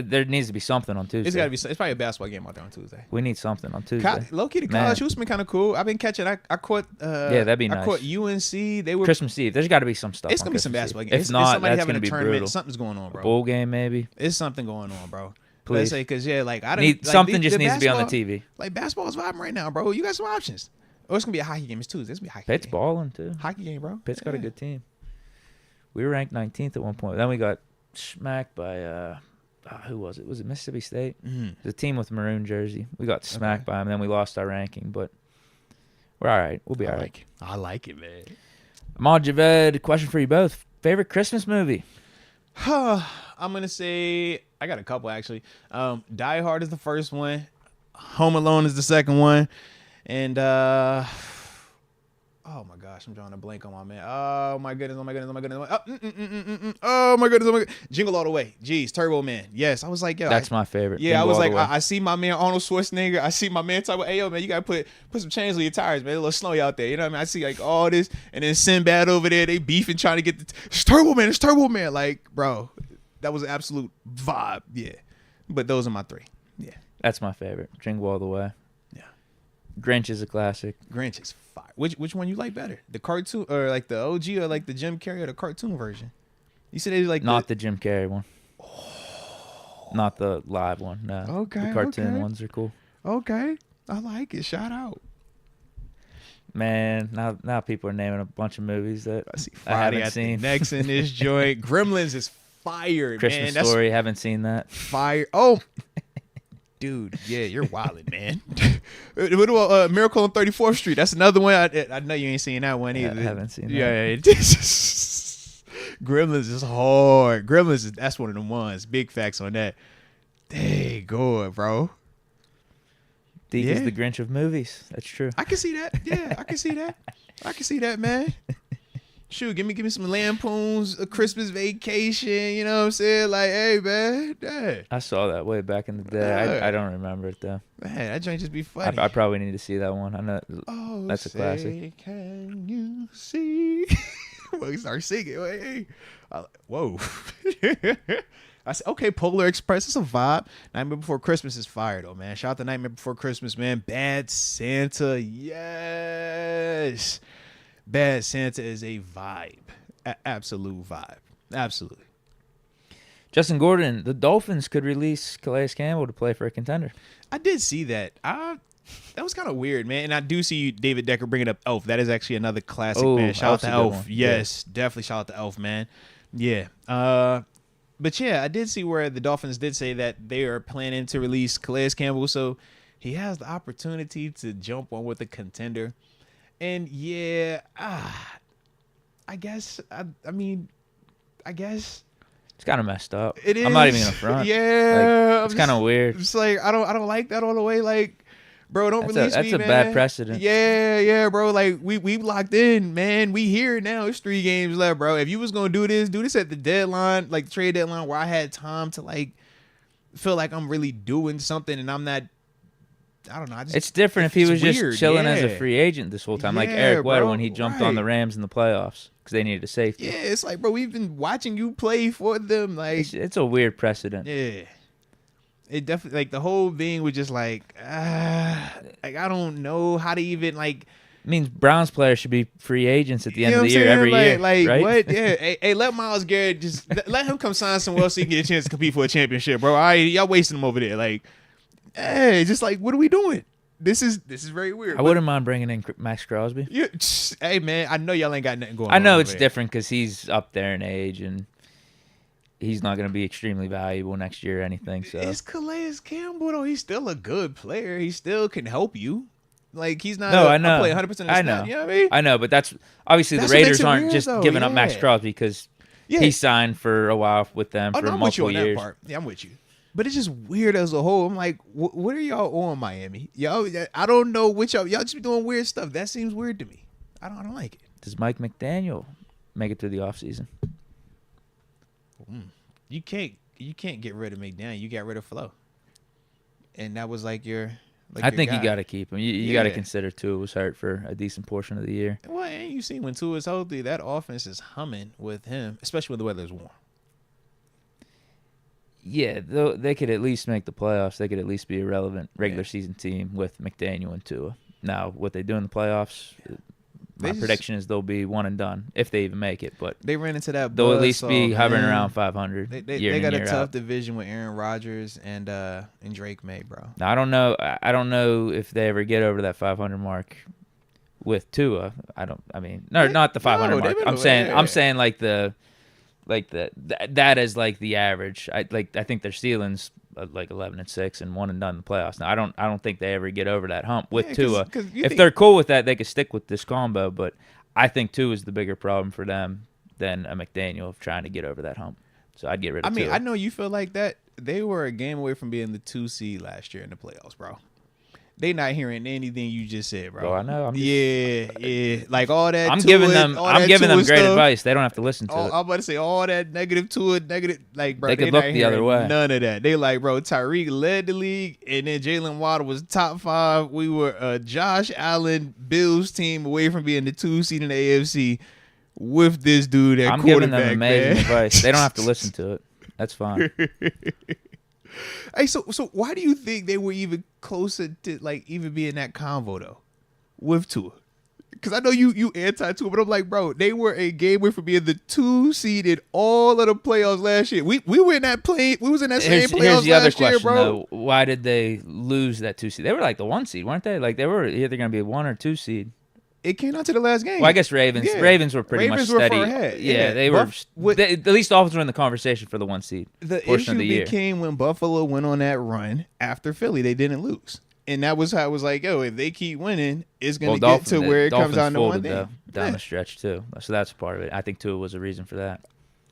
there needs to be something on Tuesday. It's got to be. It's probably a basketball game out there on Tuesday. We need something on Tuesday. Low-key, the college hoops been kind of cool. I've been catching. I caught. That'd be nice. I caught UNC. They were Christmas Eve. There's got to be some stuff. It's gonna be some basketball games. If not, somebody that's having gonna a be tournament. brutal. Something's going on, bro. A bowl game, maybe. It's something going on, bro. Please, because like something just needs to be on the TV. Like basketball is vibing right now, bro. You got some options. Oh, it's gonna be a hockey game. It's Tuesday. It's gonna be a hockey. Pitt's game. balling too. Hockey game, bro. Pitt's got a good team. We were ranked 19th at one point. Then we got smacked by who was it? Was it Mississippi State? The team with maroon jersey. We got smacked by them, and then we lost our ranking. But we're all right. We'll be all right. I like it, man. Ahmad Javed, question for you both. Favorite Christmas movie? I'm gonna say I got a couple actually. Die Hard is the first one. Home Alone is the second one, and oh my gosh, I'm drawing a blank on my man. Oh my goodness. Oh my goodness. Jingle All the Way. Jeez, Turbo Man. Yes, I was like, yo, that's my favorite. Yeah, Jingle I was like, I see my man Arnold Schwarzenegger. I see my man talk about, hey yo, man, you gotta put some chains on your tires, man. A little snowy out there. You know what I mean? I see like all this, and then Sinbad over there, they beefing trying to get it's Turbo Man. It's Turbo Man. Like, bro, that was an absolute vibe. Yeah, but those are my three. Yeah, that's my favorite. Jingle All the Way. Yeah, Grinch is a classic. Grinch is fire. Which one you like better? The cartoon or like the OG or like the Jim Carrey or the cartoon version? You said they like not the Jim Carrey one. Oh. Not the live one. No. Okay. The cartoon ones are cool. Okay. I like it. Shout out. Man, now people are naming a bunch of movies that I haven't seen. Next in this joint, Gremlins is fire, Christmas man. Story, haven't seen that. Fire. Oh, dude, yeah, you're wildin', man. What about Miracle on 34th Street? That's another one. I know you ain't seen that one either. I haven't seen that. Yeah. Gremlins is hard. That's one of them ones. Big facts on that. Dang, good, bro. Deke is the Grinch of movies. That's true. I can see that. Yeah, I can see that. I can see that, man. Shoot, give me some Lampoons, A Christmas Vacation. You know what I'm saying? Like, hey, man. Yeah. I saw that way back in the day. I don't remember it though. Man, that joint just be funny. I probably need to see that one. I know that's a classic. Can you see? Well, he started singing. Hey. Whoa. I said, okay, Polar Express, it's a vibe. Nightmare Before Christmas is fire, though, man. Shout out to Nightmare Before Christmas, man. Bad Santa, yes. Bad Santa is a vibe. Absolute vibe. Absolutely. Justin Gordon, the Dolphins could release Calais Campbell to play for a contender. I did see that. That was kind of weird, man. And I do see David Decker bringing up Elf. That is actually another classic, man. Shout out to Elf. Yes, definitely shout out to Elf, man. Yeah. But yeah, I did see where the Dolphins did say that they are planning to release Calais Campbell, so he has the opportunity to jump on with a contender. And yeah, I guess it's kind of messed up. It is. I'm not even gonna front. Yeah, it's kind of weird. It's like I don't like that all the way. Like, bro, don't release me, man. That's a bad precedent. Yeah, bro. Like we locked in, man. We here now. It's 3 games left, bro. If you was gonna do this at the deadline, like the trade deadline, where I had time to like feel like I'm really doing something, and I'm not. I don't know. It's different if he was just chilling as a free agent this whole time, like Eric Weddle when he jumped on the Rams in the playoffs because they needed a safety. Yeah, it's like, bro, we've been watching you play for them. Like, it's a weird precedent. Yeah, it definitely, like, the whole thing was just like I don't know how to even like. It means Browns players should be free agents at the end of the year every year. Like right? What? Yeah. Hey, let Myles Garrett just let him come sign somewhere else so he can get a chance to compete for a championship, bro. All right, y'all wasting him over there. Like, hey, just like, what are we doing? This is very weird. I wouldn't mind bringing in Max Crosby. Yeah, hey, man, I know y'all ain't got nothing going on. I know it's different because he's up there in age and he's not going to be extremely valuable next year or anything. So it's Calais Campbell, though. He's still a good player. He still can help you. Like, he's not. No, I know. I play 100% of the snap, you know what I mean? I know, but that's obviously the Raiders aren't just giving up Max Crosby because he signed for a while with them for multiple years. That part. Yeah, I'm with you. But it's just weird as a whole. I'm like, what are y'all on, Miami? Y'all, I don't know which y'all just be doing weird stuff. That seems weird to me. I don't like it. Does Mike McDaniel make it through the offseason? You can't get rid of McDaniel. You got rid of Flo, and that was like your. I think you got to keep him. You got to consider Tua was hurt for a decent portion of the year. Well, and you see when Tua is healthy, that offense is humming with him, especially when the weather's warm. Yeah, they could at least make the playoffs. They could at least be a relevant regular season team with McDaniel and Tua. Now, what they do in the playoffs, my prediction is they'll be one and done if they even make it. But they ran into that. They'll at least be hovering around 500. They got a tough division with Aaron Rodgers and Drake May, bro. Now, I don't know if they ever get over that 500 mark with Tua. Not the 500 mark. I'm saying like the. Like that is like the average. I think their ceiling's like 11-6 and one and done in the playoffs. Now I don't think they ever get over that hump with Tua. If they're cool with that, they could stick with this combo. But I think Tua is the bigger problem for them than a McDaniel of trying to get over that hump. So I'd get rid of Tua. I know you feel like that. They were a game away from being the 2 seed last year in the playoffs, bro. They not hearing anything you just said, bro. Oh, I know. Yeah. Like all that. I'm giving them great advice. They don't have to listen to it. I'm about to say all that negative to it, negative. Like, bro, they could look the other way. None of that. They like, bro, Tyreek led the league, and then Jalen Waddle was top 5. We were a Josh Allen Bills team away from being the 2 seed in the AFC with this dude at quarterback. I'm giving them amazing advice. They don't have to listen to it. That's fine. Hey, so why do you think they were even closer to like even being that convo though with Tua? Because I know you anti-Tua, but I'm like, bro, they were a game away from being the 2 seed in all of the playoffs last year. We were in that we was in that same playoffs here's the other last question, year, bro. Though. Why did they lose that 2 seed? They were like the 1 seed, weren't they? Like they were either going to be a 1 or 2 seed. It came down to the last game. Well, I guess Ravens. Yeah. Ravens were pretty much steady. Yeah, they were. At least Dolphins were in the conversation for the 1 seed. The portion of the year became when Buffalo went on that run after Philly. They didn't lose, and that was how it was like, yo, if they keep winning, it's going to get to where it comes down to one thing. Down the stretch too. So that's part of it. I think Tua was a reason for that.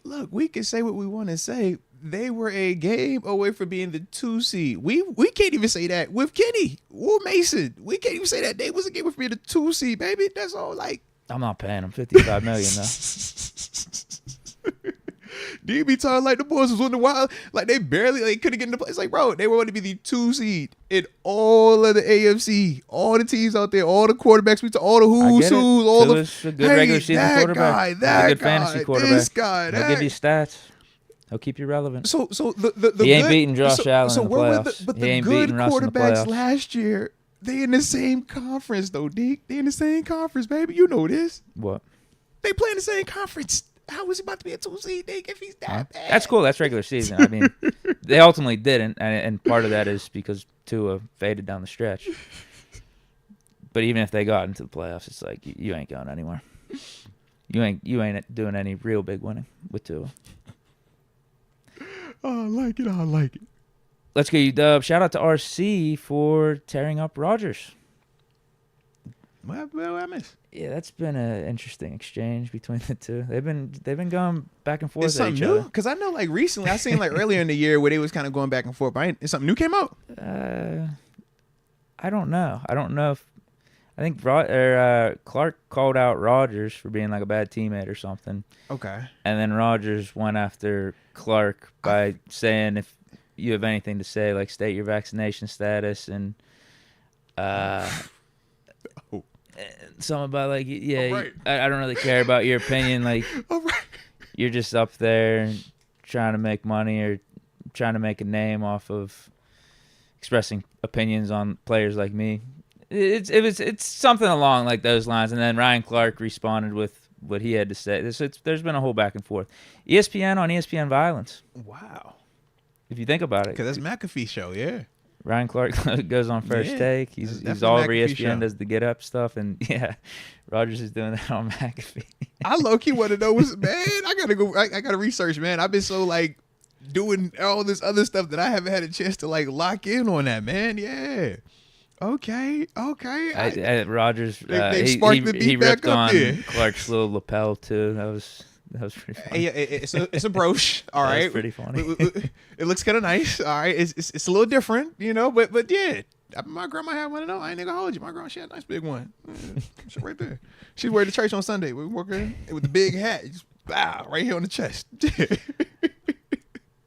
Look, we can say what we want to say. They were a game away from being the 2 seed. We can't even say that with Kenny or Mason. We can't even say that they was a game away from being the 2 seed, baby. That's all. Like, I'm not paying them $55 million though. Do you be talking like the boys was on the wild? Like they barely couldn't get in the place. Like, bro, they were going to be the 2 seed in all of the AFC. All the teams out there, all the quarterbacks, all the who's, all the a good regular season quarterback. That a good guy, fantasy quarterback. This guy, he'll give you stats. He'll keep you relevant. So the he ain't beating Josh Allen in the playoffs. But the good quarterbacks last year, they in the same conference though, Deke. They in the same conference, baby. You know this. What? They play in the same conference. How is he about to be a 2 seed, Deke, if he's that bad? That's cool. That's regular season. I mean, they ultimately didn't, and part of that is because Tua faded down the stretch. But even if they got into the playoffs, it's like you ain't going anywhere. You ain't doing any real big winning with Tua. Oh, I like it. I like it. Let's go, UW. Shout out to RC for tearing up Rodgers. What I miss? Yeah, that's been an interesting exchange between the two. They've been going back and forth. Is something new? Because I know, like recently, I seen like earlier in the year where they was kind of going back and forth. But is something new came out? I don't know. I think Clark called out Rodgers for being like a bad teammate or something. Okay. And then Rodgers went after Clark by saying, if you have anything to say, like state your vaccination status and something about like, yeah, right. I don't really care about your opinion. Like, right. You're just up there trying to make money or trying to make a name off of expressing opinions on players like me. It's something along like those lines, and then Ryan Clark responded with what he had to say. There's been a whole back and forth. ESPN on ESPN Violence. Wow. If you think about it, because that's McAfee show, yeah. Ryan Clark goes on First Take. He's all over ESPN, show. Does the Get Up stuff, and yeah, Rodgers is doing that on McAfee. I low key want to know what's man. I gotta go. I gotta research, man. I've been so like doing all this other stuff that I haven't had a chance to like lock in on that, man. Yeah. Okay. Rodgers, he ripped on Clark's little lapel too. That was pretty funny. Yeah, it's a brooch. All right, that's pretty funny. It looks kind of nice. All right, it's a little different, you know. But yeah, my grandma had one of those. I ain't gonna hold you. My grandma, she had a nice big one. She's right there. She's wearing to church on Sunday. We working with the big hat, just bow right here on the chest.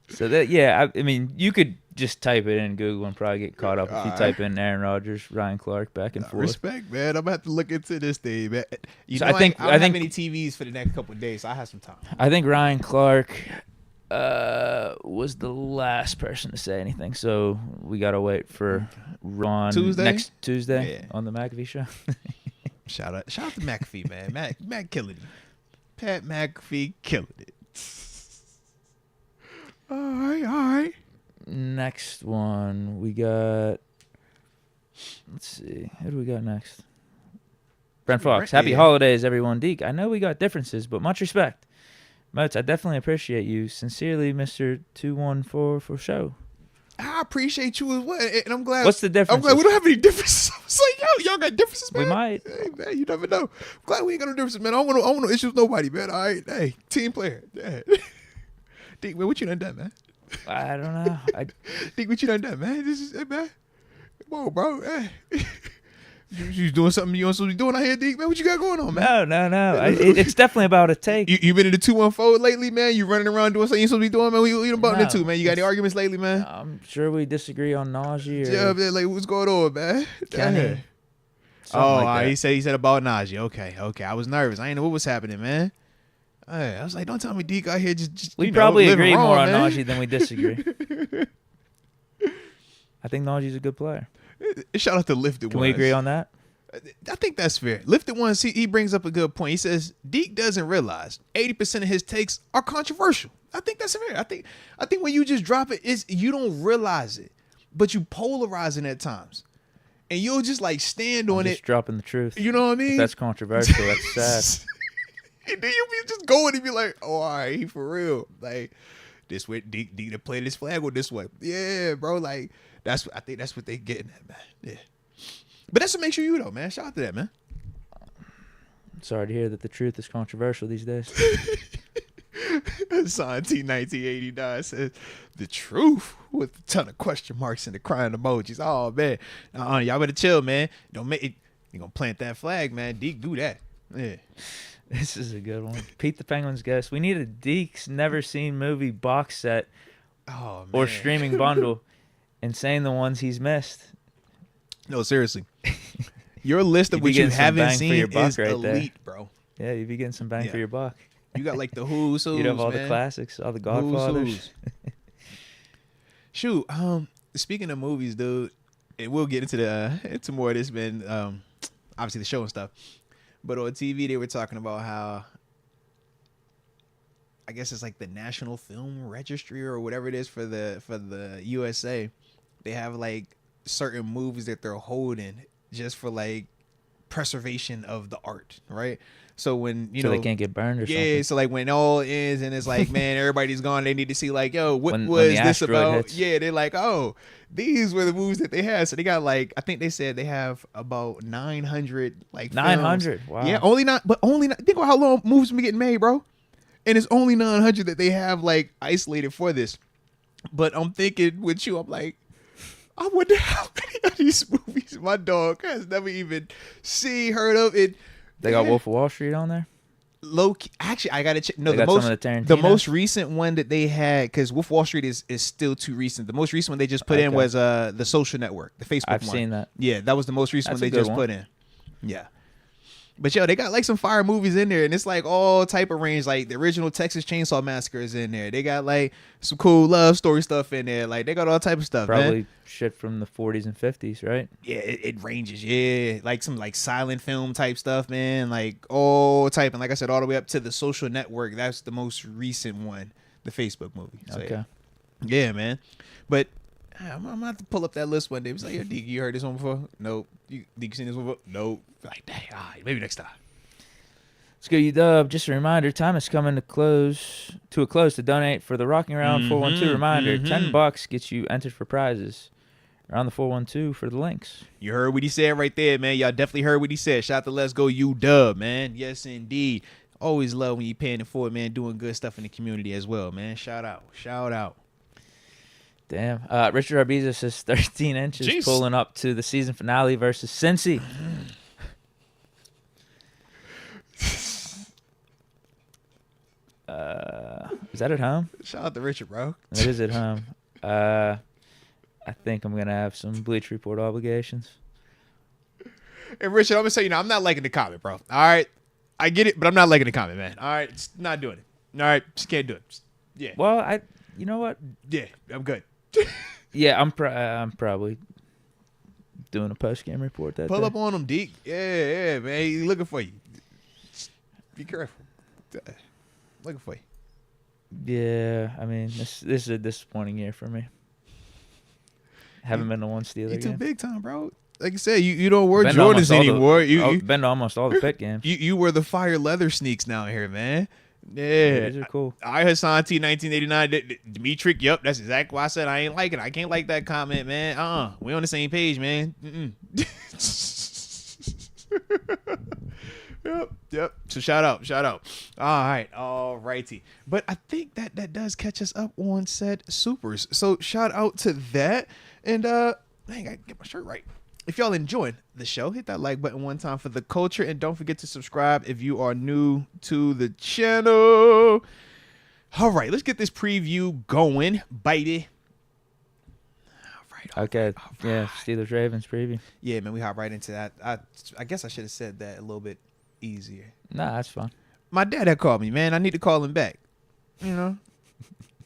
So that I mean, you could just type it in Google and probably get caught up if you type in Aaron Rodgers, Ryan Clark, back and forth. Respect, man. I'm gonna have to look into this thing, man. I don't have any TVs for the next couple of days, so I have some time. I think Ryan Clark was the last person to say anything, so we gotta wait for Ron next Tuesday on the McAfee show. Shout out to McAfee, man. Mac killing it. Pat McAfee killing it. All right. Next one, we got. Let's see. Who do we got next? Brent Fox. Happy holidays, everyone. Deke, I know we got differences, but much respect. Moats, I definitely appreciate you. Sincerely, Mr. 214 for show. I appreciate you as well, and I'm glad. What's the difference? I'm glad we don't have any differences. I was like, yo, y'all got differences, man. We might. Hey, man, you never know. I'm glad we ain't got no differences, man. I don't want no issues with nobody, man. All right, hey, team player. Yeah. Deke, man, what you done, man? I don't know. Deke, what you done, man? This is it, man. Come on, bro. Hey. You doing something you ain't supposed to be doing out here, Deke, man? What you got going on, man? No. It's definitely about a take. You been in the 214 lately, man? You running around doing something you ain't supposed to be doing, man? What you butting into, man? You got any arguments lately, man? I'm sure we disagree on Naji. Yeah, man, like what's going on, man? Kenny. He said about Naji. Okay. I was nervous. I ain't know what was happening, man. I was like, don't tell me Deke out here just we probably agree more on Naji than we disagree. I think Naji's a good player. Shout out to Lifted Ones. Can we agree on that? I think that's fair. Lifted Ones, he brings up a good point. He says Deke doesn't realize 80% of his takes are controversial. I think that's fair. I think when you just drop it, you don't realize it, but you polarizing at times. and you'll just like stand on just it. Dropping the truth. You know what I mean? If that's controversial. That's sad. And then you'll be just going and be like, oh, all right, he for real. Like, this way, Deke to play this flag with this way. Yeah, bro. Like, I think that's what they getting at, man. Yeah. But that's what makes you though, man. Shout out to that, man. Sorry to hear that the truth is controversial these days. Son T 1989 says the truth with a ton of question marks and the crying emojis. Oh man, y'all better chill, man. Don't make it. You gonna plant that flag, man? Deke do that. Yeah. This is a good one. Pete the Penguin's guest. We need a Deke's Never Seen Movie box set or streaming bundle, and saying the ones he's missed. No, seriously. Your list of what you haven't seen is right elite, there. Bro. Yeah, you'd be getting some bang for your buck. You got like the Who's, you'd have all the classics, all the Godfathers. Shoot, speaking of movies, dude, and we'll get into more of this, man. Obviously the show and stuff, but on TV they were talking about how I guess it's like the National Film Registry or whatever it is for the USA. They have like certain movies that they're holding just for like preservation of the art, right? So when you know they can't get burned or something. Yeah, so like when it all ends and it's like, man, everybody's gone, they need to see like, yo, what was this about? Hits. Yeah, they're like, oh, these were the movies that they had. So they got like, I think they said they have about 900 like 900. films. Wow. Yeah, only not. Think about how long movies been getting made, bro. And it's only 900 that they have like isolated for this. But I'm thinking with you, I'm like, I wonder how many of these movies my dog has never even seen, heard of it. They got Wolf of Wall Street on there? Low key, actually, I gotta check. No, the most recent one that they had, because Wolf of Wall Street is still too recent. The most recent one they just put in was the Social Network, the Facebook one. I've seen that. Yeah, that was the most recent one they just put in. Yeah. But yo, they got like some fire movies in there, and it's like all type of range. Like the original Texas Chainsaw Massacre is in there. They got like some cool love story stuff in there. Like they got all type of stuff. Probably man. Shit from the 40s and 50s, right? Yeah, it ranges. Yeah, like some like silent film type stuff, man. Like all type, and like I said, all the way up to the Social Network. That's the most recent one, the Facebook movie. So, okay. Yeah, man. But I'm gonna have to pull up that list one day. It's like, yo, Deke, you heard this one before? Nope. Deke, seen this one before? Nope. Like, dang, all right, maybe next time. Let's go, UW. Just a reminder, time is coming to a close to donate for the Rocking Around 412 reminder. $10 gets you entered for prizes. Around the 412 for the links. You heard what he said right there, man. Y'all definitely heard what he said. Shout out to Let's Go UW, man. Yes, indeed. Always love when you paying it forward, man. Doing good stuff in the community as well, man. Shout out. Shout out. Damn. Richard Arbiza says 13 inches. Jeez. Pulling up to the season finale versus Cincy. Is that at home? Shout out to Richard, bro. It is at home. I think I'm going to have some Bleach Report obligations. And Richard, I'm going to say, I'm not liking the comment, bro. All right. I get it, but I'm not liking the comment, man. All right. Just not doing it. All right. Just can't do it. Yeah. Well, you know what? Yeah, I'm good. Yeah, I'm probably doing a post-game report that Pull day. up on him, Deke. Yeah, man. He's looking for you. Be careful. Looking for you. Yeah, I mean, this is a disappointing year for me. Haven't been to one Steeler game. You too big time, bro. Like I said, you don't wear Jordans anymore. You've been to almost all the Pitt games. You wear the fire leather sneaks now here, man. Yeah. These are cool. I Hassan T 1989. Dimitri, yep, that's exactly why I said I ain't like it. I can't like that comment, man. We on the same page, man. Yep. So shout out. All righty. But I think that does catch us up on said supers. So shout out to that. And dang, I gotta get my shirt right. If y'all enjoying the show, hit that like button one time for the culture, and don't forget to subscribe if you are new to the channel. All right, let's get this preview going, baby. All right. Okay. Yeah, Steelers Ravens preview. Yeah, man, we hop right into that. I guess I should have said that a little bit easier. Nah, that's fine. My dad had called me, man. I need to call him back. You know,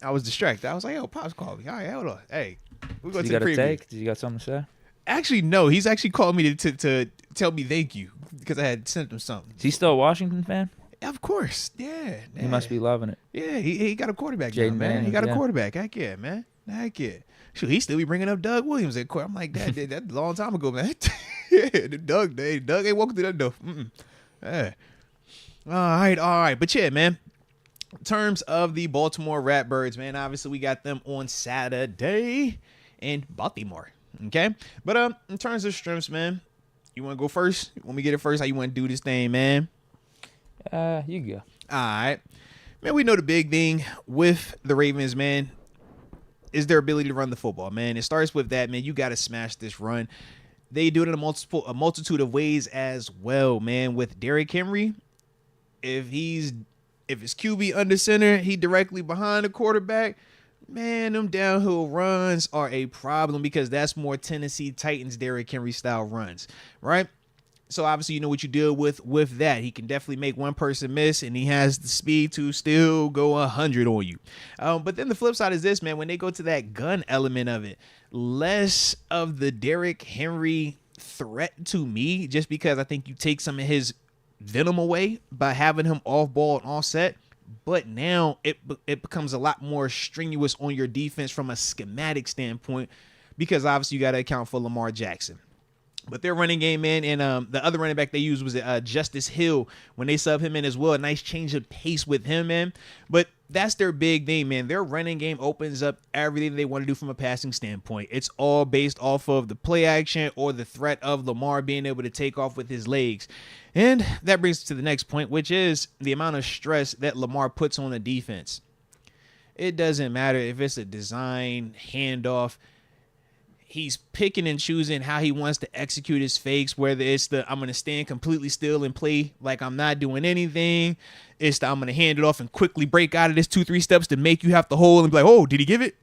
I was distracted. I was like, yo, Pops called me. All right, hold on. Hey, we go to the preview. Did you got something to say? Actually, no. He's actually called me to tell me thank you because I had sent him something. Is he still a Washington fan? Of course. Yeah. He must be loving it. Yeah, he got a quarterback now, man. He got a quarterback. Heck yeah, man. That kid. Shoot, he still be bringing up Doug Williams at court. I'm like, that's a long time ago, man. Yeah, Doug ain't walking through that door. Yeah. All right. But yeah, man. In terms of the Baltimore Ratbirds, man, obviously we got them on Saturday in Baltimore. Okay? But in terms of strengths, man, you want to go first? You want me to get it first? How you want to do this thing, man? You go. All right. Man, we know the big thing with the Ravens, man, is their ability to run the football, man. It starts with that, man. You got to smash this run. They do it in a multitude of ways as well, man. With Derrick Henry, if his QB under center, he directly behind the quarterback, man, them downhill runs are a problem because that's more Tennessee Titans Derrick Henry style runs, right? So obviously you know what you deal with that. He can definitely make one person miss, and he has the speed to still go 100 on you. But then the flip side is this, man. When they go to that gun element of it, less of the Derrick Henry threat to me, just because I think you take some of his venom away by having him off ball and all set. But now it becomes a lot more strenuous on your defense from a schematic standpoint, because obviously you got to account for Lamar Jackson. But their running game, man, and the other running back they used was Justice Hill when they sub him in as well. A nice change of pace with him, man. But that's their big thing, man. Their running game opens up everything they want to do from a passing standpoint. It's all based off of the play action or the threat of Lamar being able to take off with his legs. And that brings us to the next point, which is the amount of stress that Lamar puts on the defense. It doesn't matter if it's a design handoff. He's picking and choosing how he wants to execute his fakes, whether it's I'm going to stand completely still and play like I'm not doing anything. It's I'm going to hand it off and quickly break out of this 2-3 steps to make you have to hold and be like, oh, did he give it?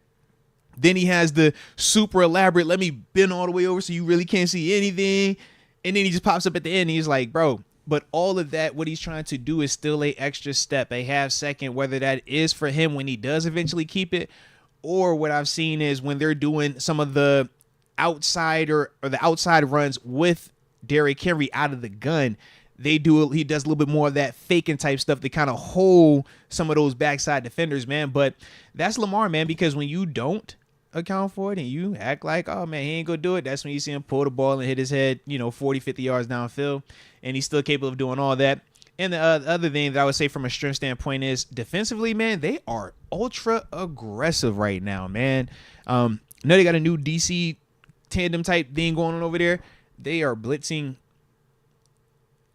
Then he has the super elaborate, let me bend all the way over so you really can't see anything. And then he just pops up at the end and he's like, bro, but all of that, what he's trying to do is still a extra step, a half second, whether that is for him when he does eventually keep it, or what I've seen is when they're doing some of the outside or the outside runs with Derrick Henry out of the gun, he does a little bit more of that faking type stuff to kind of hold some of those backside defenders, man. But that's Lamar, man, because when you don't account for it and you act like, oh man, he ain't gonna do it, that's when you see him pull the ball and hit his head 40-50 yards downfield, and he's still capable of doing all that. And the other thing that I would say from a strength standpoint is defensively, man, they are ultra aggressive right now, man. Know they got a new DC tandem type thing going on over there. They are blitzing.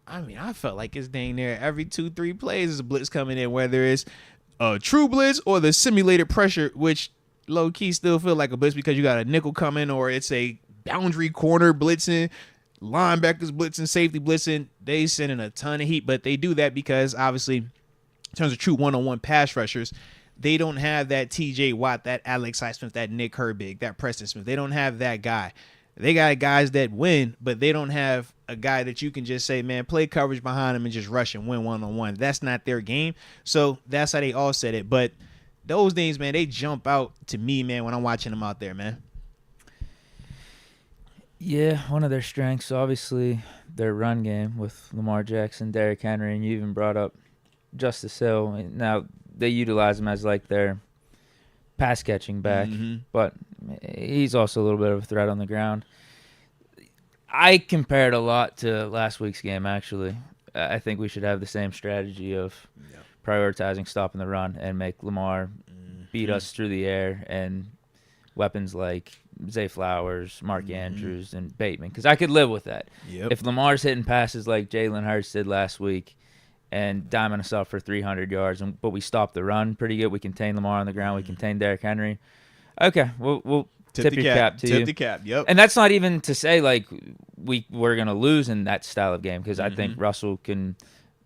I mean, I felt like it's dang near every 2-3 plays is a blitz coming in, whether it's a true blitz or the simulated pressure, which low key still feel like a blitz because you got a nickel coming, or it's a boundary corner blitzing, linebackers blitzing, safety blitzing. They sending a ton of heat, but they do that because obviously in terms of true one-on-one pass rushers, they don't have that TJ Watt, that Alex Highsmith, that Nick Herbig, that Preston Smith. They don't have that guy. They got guys that win, but they don't have a guy that you can just say, man, play coverage behind him and just rush and win one-on-one. That's not their game. So that's how they all said it. But those things, man, they jump out to me, man, when I'm watching them out there, man. Yeah, one of their strengths, obviously, their run game with Lamar Jackson, Derrick Henry, and you even brought up Justice Hill. Now, they utilize him as like their pass catching back, but he's also a little bit of a threat on the ground. I compared a lot to last week's game, actually. I think we should have the same strategy of prioritizing stopping the run and make Lamar beat us through the air, and weapons like Zay Flowers, Mark Andrews, and Bateman, because I could live with that. If Lamar's hitting passes like Jalen Hurts did last week and diming us up for 300 yards, but we stopped the run pretty good. We contained Lamar on the ground. We contained Derrick Henry. Okay, we'll tip your cap to you. Tip the cap, yep. And that's not even to say like we're going to lose in that style of game, because I think Russell can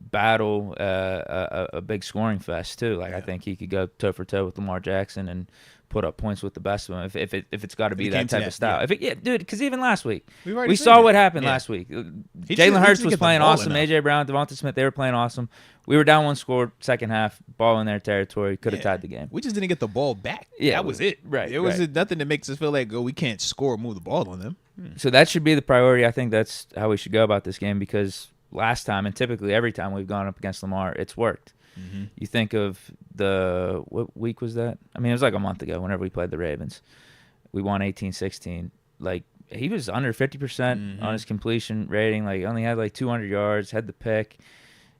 battle a big scoring fest too. Like I think he could go toe for toe with Lamar Jackson and put up points with the best of them if it's got to be that type of style. Dude, because even last week we saw what happened last week. Jalen Hurts was playing awesome. AJ Brown, Devonta Smith, they were playing awesome. We were down one score, second half, ball in their territory, could have tied the game. We just didn't get the ball back. That was it. Right. It was nothing that makes us feel like we can't score or move the ball on them. So that should be the priority. I think that's how we should go about this game, because last time, and typically every time we've gone up against Lamar, it's worked. Mm-hmm. You think of what week was that? I mean, it was like a month ago whenever we played the Ravens. We won 18-16. Like, he was under 50% on his completion rating. Like, only had like 200 yards, had the pick.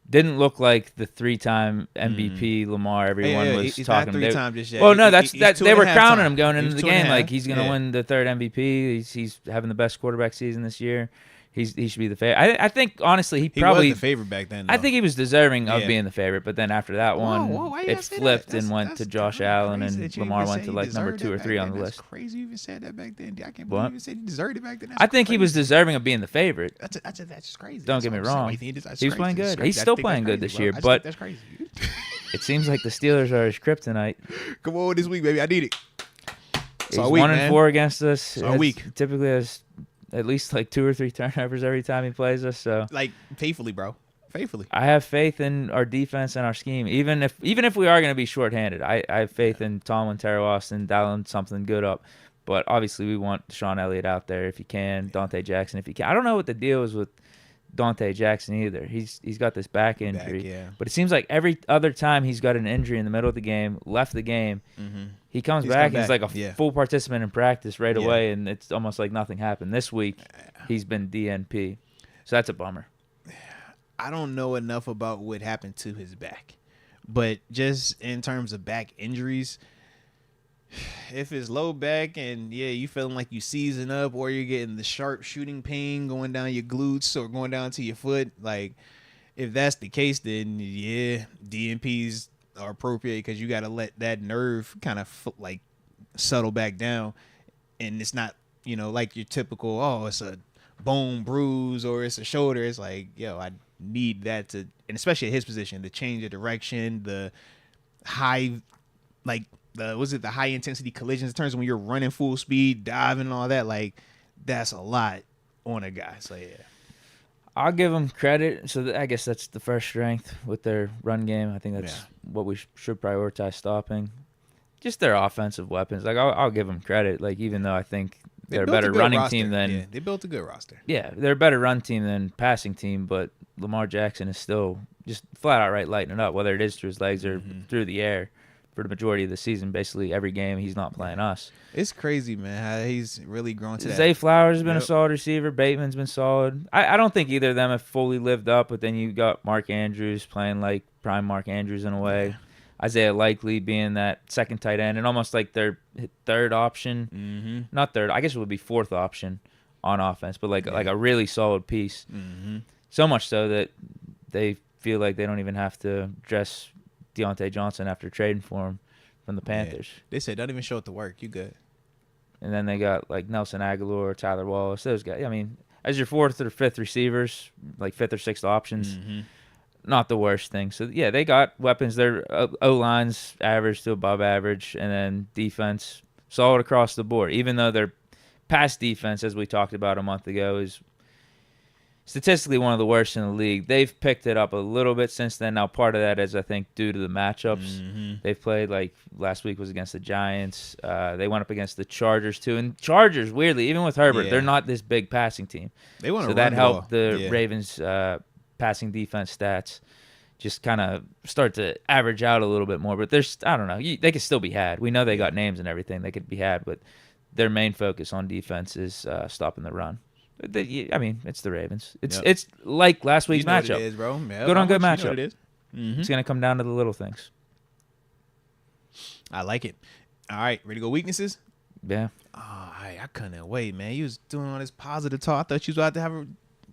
Didn't look like the 3-time MVP Lamar everyone was he's talking about. 3 times just yet. Well, no, he's they were crowning him going into the game. Like, he's going to Yeah. win the 3rd MVP. He's having the best quarterback season this year. He should be the favorite. I think, honestly, he probably was the favorite back then, though. I think he was deserving of being the favorite, but then after that one, why you it gotta say flipped that? and went to Josh Allen, and Lamar went to like number 2 or 3 on the list. That's crazy you even said that back then. I can't believe you even said he deserved it back then. I think he was deserving of being the favorite. That's just crazy. Don't get me wrong. He was playing good. He's still playing good this year, but that's crazy. It seems like the Steelers are his kryptonite. Come on this week, baby. I need it. He's 1-4 against us. It's our week. Typically has at least like 2 or 3 turnovers every time he plays us. So like faithfully, bro. Faithfully. I have faith in our defense and our scheme. Even if we are going to be shorthanded, I have faith in Tomlin, Terry Austin, dialing something good up. But obviously we want Sean Elliott out there if he can, Dante Jackson if he can. I don't know what the deal is with Dante Jackson either. He's got this back injury. But it seems like every other time he's got an injury in the middle of the game, left the game, he comes back and he's like a full participant in practice right away, and it's almost like nothing happened. This week, he's been DNP. So that's a bummer. I don't know enough about what happened to his back. But just in terms of back injuries, if it's low back and you feeling like you season up, or you're getting the sharp shooting pain going down your glutes or going down to your foot, like if that's the case, then DNPs are appropriate, because you got to let that nerve kind of like settle back down, and it's not like your typical it's a bone bruise or it's a shoulder. It's like I need that to, and especially at his position, the change of direction, the high the high intensity collisions in terms of when you're running full speed, diving and all that, like that's a lot on a guy. So I'll give them credit. So I guess that's the first strength with their run game. I think that's what we should prioritize stopping. Just their offensive weapons. Like I'll give them credit. Like even though I think they're a better running team than they built a good roster. Yeah, they're a better run team than passing team, but Lamar Jackson is still just flat out lighting it up, whether it is through his legs or through the air. For the majority of the season, basically every game he's not playing us. It's crazy, man, how he's really grown to that. Zay Flowers has been a solid receiver. Bateman's been solid. I don't think either of them have fully lived up, but then you got Mark Andrews playing like prime Mark Andrews in a way. Yeah. Isaiah Likely being that second tight end and almost like their third option. Not third. I guess it would be fourth option on offense, but like a really solid piece. So much so that they feel like they don't even have to dress Deontay Johnson after trading for him from the Panthers. They said, don't even show up to work. You good. And then they got like Nelson Aguilar, Tyler Wallace, those guys. I mean, as your 4th or 5th receivers, like 5th or 6th options, not the worst thing. So, they got weapons. Their O-line's average to above average, and then defense solid across the board. Even though their pass defense, as we talked about a month ago, is statistically one of the worst in the league. They've picked it up a little bit since then. Now, part of that is, I think, due to the matchups. They've played, like, last week was against the Giants. They went up against the Chargers, too. And Chargers, weirdly, even with Herbert, they're not this big passing team. They want to so that helped the Ravens' passing defense stats just kind of start to average out a little bit more. But there's, I don't know, they could still be had. We know they got names and everything. They could be had, but their main focus on defense is stopping the run. I mean, it's the Ravens. It's like last week's matchup. It is, bro. Good on good matchup. It is. It's going to come down to the little things. I like it. All right, ready to go weaknesses? Yeah. I couldn't wait, man. You was doing all this positive talk. I thought you was about to have a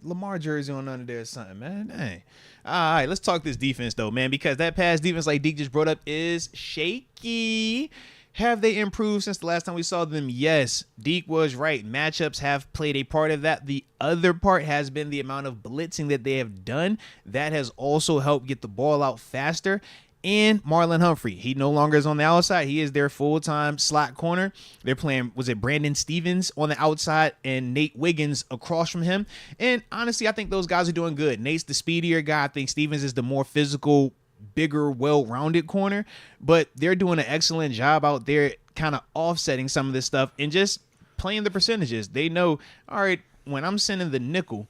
Lamar jersey on under there or something, man. Dang. All right, let's talk this defense, though, man, because that pass defense, like Deke just brought up, is shaky. Have they improved since the last time we saw them? Yes, Deke was right. Matchups have played a part of that. The other part has been the amount of blitzing that they have done. That has also helped get the ball out faster. And Marlon Humphrey, he no longer is on the outside. He is their full-time slot corner. They're playing, was it Brandon Stevens on the outside and Nate Wiggins across from him? And honestly, I think those guys are doing good. Nate's the speedier guy. I think Stevens is the more physical, bigger, well-rounded corner, but they're doing an excellent job out there kind of offsetting some of this stuff and just playing the percentages. They know, all right, when I'm sending the nickel,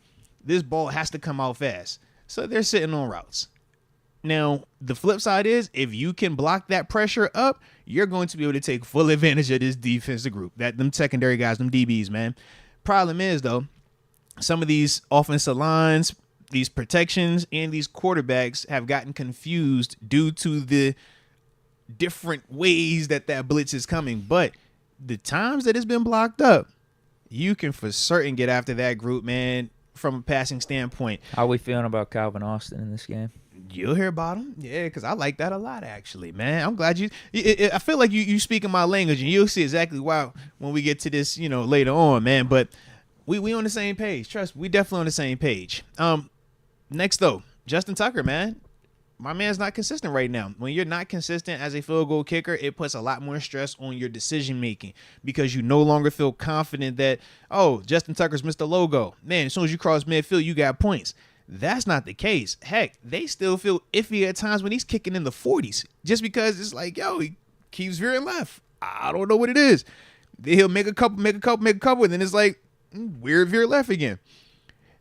this ball has to come out fast. So they're sitting on routes. Now, the flip side is if you can block that pressure up, you're going to be able to take full advantage of this defensive group. Them secondary guys, them DBs, man. Problem is, though, some of these offensive lines, these protections, and these quarterbacks have gotten confused due to the different ways that blitz is coming. But the times that it's been blocked up, you can for certain get after that group, man, from a passing standpoint. How are we feeling about Calvin Austin in this game? You'll hear about him. Yeah, because I like that a lot, actually, man. I'm glad I feel like you speaking my language, and you'll see exactly why when we get to this, later on, man. But we on the same page. Trust me, we definitely on the same page. Next, though, Justin Tucker, man. My man's not consistent right now. When you're not consistent as a field goal kicker, it puts a lot more stress on your decision making because you no longer feel confident that, oh, Justin Tucker's Mr. Logo. Man, as soon as you cross midfield, you got points. That's not the case. Heck, they still feel iffy at times when he's kicking in the 40s just because it's like, yo, he keeps veering left. I don't know what it is. He'll make a couple, and then it's like, weird veer left again.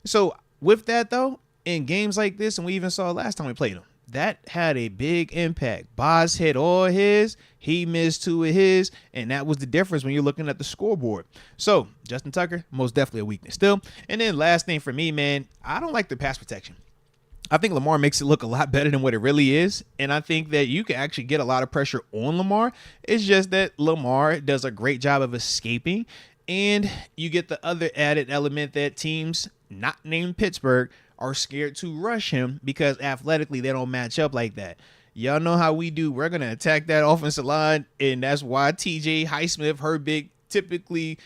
So with that, though, in games like this, and we even saw last time we played him, that had a big impact. Boz hit all his, he missed 2 of his, and that was the difference when you're looking at the scoreboard. So, Justin Tucker, most definitely a weakness still. And then last thing for me, man, I don't like the pass protection. I think Lamar makes it look a lot better than what it really is, and I think that you can actually get a lot of pressure on Lamar. It's just that Lamar does a great job of escaping, and you get the other added element that teams not named Pittsburgh are scared to rush him because athletically they don't match up like that. Y'all know how we do. We're going to attack that offensive line, and that's why TJ Highsmith, Herbig, typically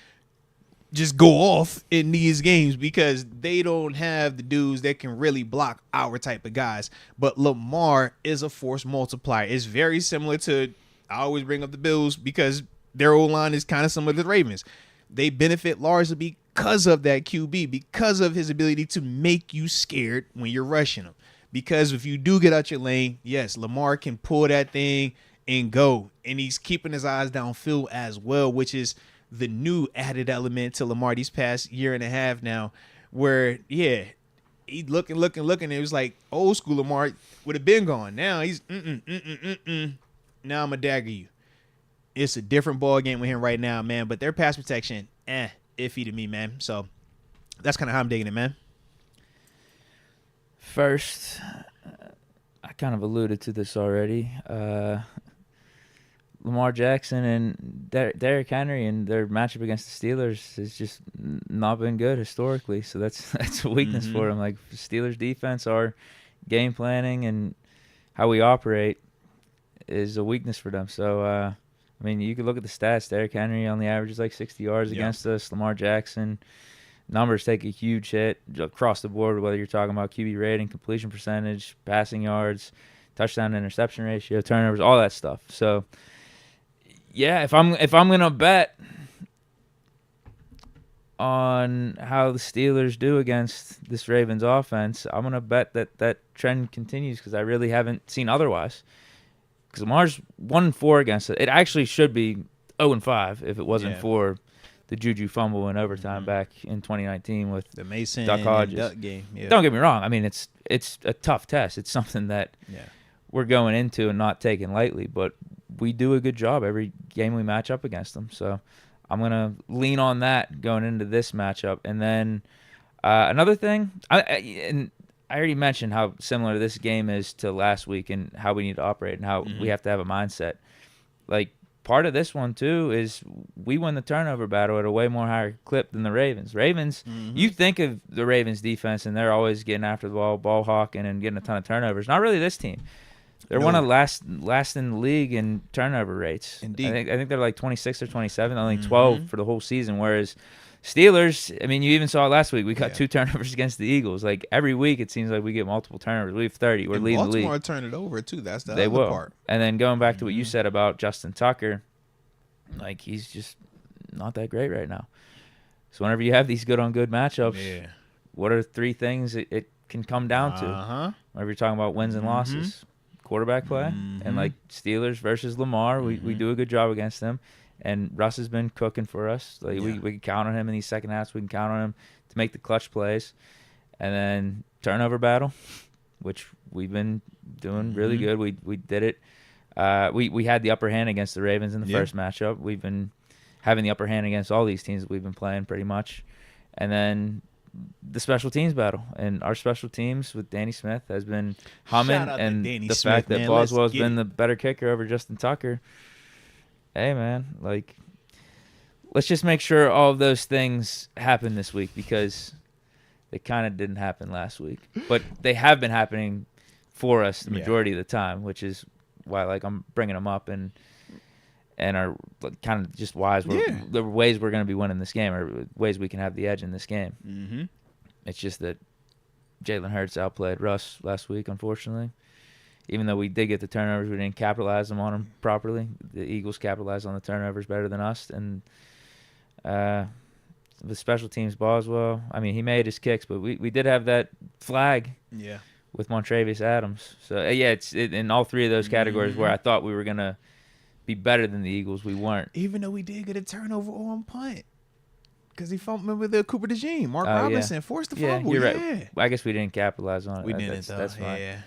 just go off in these games because they don't have the dudes that can really block our type of guys. But Lamar is a force multiplier. It's very similar to, I always bring up the Bills because their O-line is kind of similar to the Ravens. They benefit largely because of that QB, because of his ability to make you scared when you're rushing him. Because if you do get out your lane, yes, Lamar can pull that thing and go. And he's keeping his eyes downfield as well, which is the new added element to Lamar these past year and a half now, where, yeah, he looking. It was like old school Lamar would have been gone. Now he's, now I'm going to dagger you. It's a different ball game with him right now, man. But their pass protection, iffy to me, man. So that's kind of how I'm digging it, man. First, I kind of alluded to this already. Lamar Jackson and Derrick Henry and their matchup against the Steelers has just not been good historically. So that's a weakness for them. Like Steelers defense, our game planning and how we operate is a weakness for them. So, I mean, you could look at the stats. Derrick Henry only averages like 60 yards against us. Lamar Jackson, numbers take a huge hit across the board, whether you're talking about QB rating, completion percentage, passing yards, touchdown to interception ratio, turnovers, all that stuff. So, yeah, if I'm gonna bet on how the Steelers do against this Ravens offense, I'm gonna bet that trend continues because I really haven't seen otherwise. Because Lamar's 1-4 against it. It actually should be 0-5 if it wasn't for the Juju fumble in overtime back in 2019 with the Mason Duck Hodges. Duck game. Yeah. Don't get me wrong. I mean, it's a tough test. It's something that we're going into and not taking lightly. But we do a good job every game we match up against them. So I'm going to lean on that going into this matchup. And then another thing, I already mentioned how similar this game is to last week and how we need to operate and how we have to have a mindset. Like, part of this one, too, is we win the turnover battle at a way more higher clip than the Ravens. You think of the Ravens defense, and they're always getting after the ball hawking and getting a ton of turnovers. Not really this team. They're one of last in the league in turnover rates. Indeed. I think they're like 26 or 27, only 12 for the whole season, whereas Steelers, I mean, you even saw it last week. We got 2 turnovers against the Eagles. Like, every week it seems like we get multiple turnovers. We have 30. We're leading the league. Baltimore turn it over, too. That's the other part. And then going back to what you said about Justin Tucker, like, he's just not that great right now. So whenever you have these good-on-good matchups, what are 3 things it can come down to? Whenever you're talking about wins and losses, quarterback play, and, like, Steelers versus Lamar, we do a good job against them. And Russ has been cooking for us. Like we can count on him in these second halves. We can count on him to make the clutch plays. And then turnover battle, which we've been doing really good. We did it. We had the upper hand against the Ravens in the first matchup. We've been having the upper hand against all these teams that we've been playing pretty much. And then the special teams battle. And our special teams with Danny Smith has been humming. And the fact that Boswell's been the better kicker over Justin Tucker. Hey, man, like, let's just make sure all of those things happen this week because they kind of didn't happen last week. But they have been happening for us the majority of the time, which is why, like, I'm bringing them up and are kind of just wise. The ways we're going to be winning this game or ways we can have the edge in this game. Mm-hmm. It's just that Jalen Hurts outplayed Russ last week, unfortunately. Even though we did get the turnovers, we didn't capitalize on them properly. The Eagles capitalized on the turnovers better than us. And the special teams, Boswell, I mean, he made his kicks, but we did have that flag with Montravius Adams. So, it's in all three of those categories where I thought we were going to be better than the Eagles, we weren't. Even though we did get a turnover on punt. Because he fumbled with the Cooper DeJean. Mark Robinson forced the fumble. You're right. I guess we didn't capitalize on it. We didn't, though. That's fine. Yeah.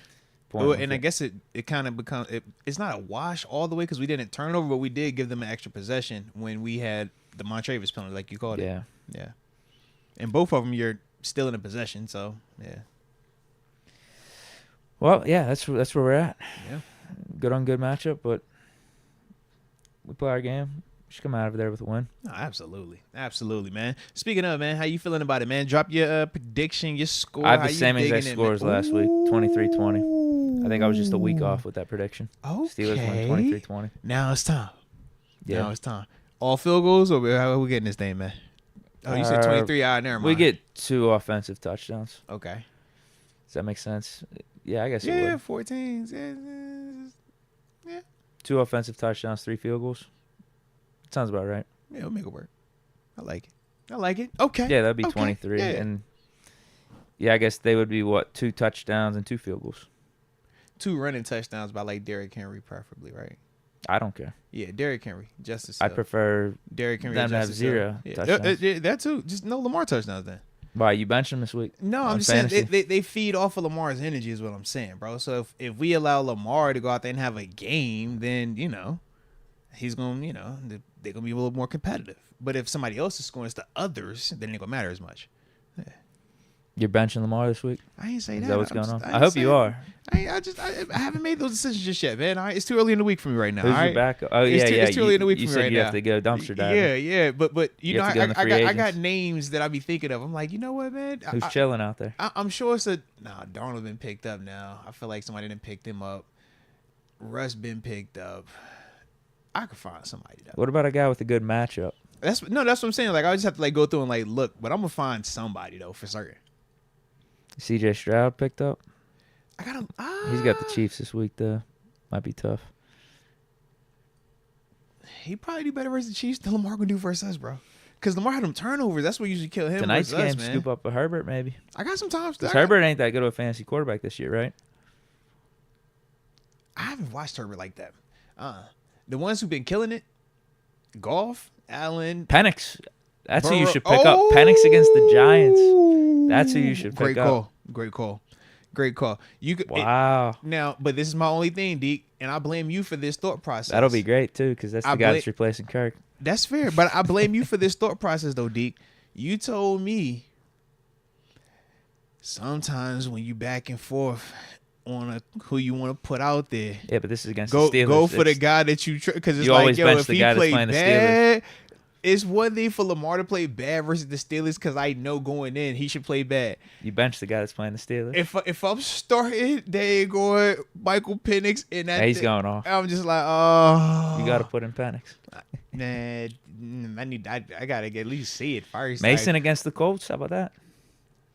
Well, and I guess it kind of becomes it's not a wash all the way because we didn't turn over, but we did give them an extra possession when we had the Montravius penalty, like you called it. Yeah. And both of them, you're still in a possession, so yeah. Well, yeah, that's where we're at. Yeah. Good on good matchup, but we play our game. We should come out of there with a win. No, absolutely, man. Speaking of, man, how you feeling about it, man? Drop your prediction, your score. I have the same exact scores last week, 23-20. I think I was just a week off with that prediction. Okay. Steelers won 23-20. Now it's time. Now it's time. All field goals, or how are we getting this thing, man? Oh, you said 23. Never mind. We get 2 offensive touchdowns. Okay. Does that make sense? Yeah, I guess it would. Yeah, 14. Yeah. 2 offensive touchdowns, 3 field goals. Sounds about right. Yeah, we'll make it work. I like it. Okay. Yeah, that'd be 23. Yeah. And I guess they would be 2 touchdowns and 2 field goals. 2 running touchdowns by like Derrick Henry, preferably, right? I don't care. Yeah, Derrick Henry, Justice. I prefer Derrick Henry them to have 0 touchdowns. That too. Just no Lamar touchdowns then. Why, you bench him this week? No, I'm just saying they feed off of Lamar's energy is what I'm saying, bro. So if we allow Lamar to go out there and have a game, then, he's going to, they're going to be a little more competitive. But if somebody else is scoring, it's the others, then it ain't going to matter as much. Yeah. You're benching Lamar this week? I ain't say that. Is that what's going on? I hope you are. I haven't made those decisions just yet, man. All right, it's too early in the week for me right now. Who's your backup? Oh, yeah. It's too early in the week for me right now. You said you have to go dumpster diving. Yeah. But you know, I got names that I be thinking of. I'm like, you know what, man? Who's chilling out there? I'm sure it's Darnold been picked up now. I feel like somebody didn't pick him up. Russ been picked up. I could find somebody though. What about a guy with a good matchup? That's what I'm saying. Like, I just have to go through and look, but I'm gonna find somebody though for certain. CJ Stroud picked up. I got him. He's got the Chiefs this week though. Might be tough. He probably do better versus the Chiefs than Lamar gonna do versus us, bro. Because Lamar had them turnovers. That's what usually kill him. Tonight's game, us, man. Scoop up a Herbert maybe. I got some time. Because Herbert ain't that good of a fantasy quarterback this year, right? I haven't watched Herbert like that. The ones who've been killing it, Goff, Allen, Penix. That's who you should pick up. Penix against the Giants. That's who you should pick up. Great call. You could, wow. Now, but this is my only thing, Deke, and I blame you for this thought process. That'll be great too, because that's the guy that's replacing Kirk. That's fair, but I blame you for this thought process, though, Deke. You told me sometimes when you back and forth on who you want to put out there. Yeah, but this is against the Steelers. Go for the guy that you because it's you like, yo, if the he guy played that's bad, it's one thing for Lamar to play bad versus the Steelers because I know going in he should play bad. You bench the guy that's playing the Steelers. If I'm starting, they going Michael Penix and that. He's going off. I'm just like, oh. You got to put in Penix. Man, I gotta at least see it first. Mason against the Colts. How about that?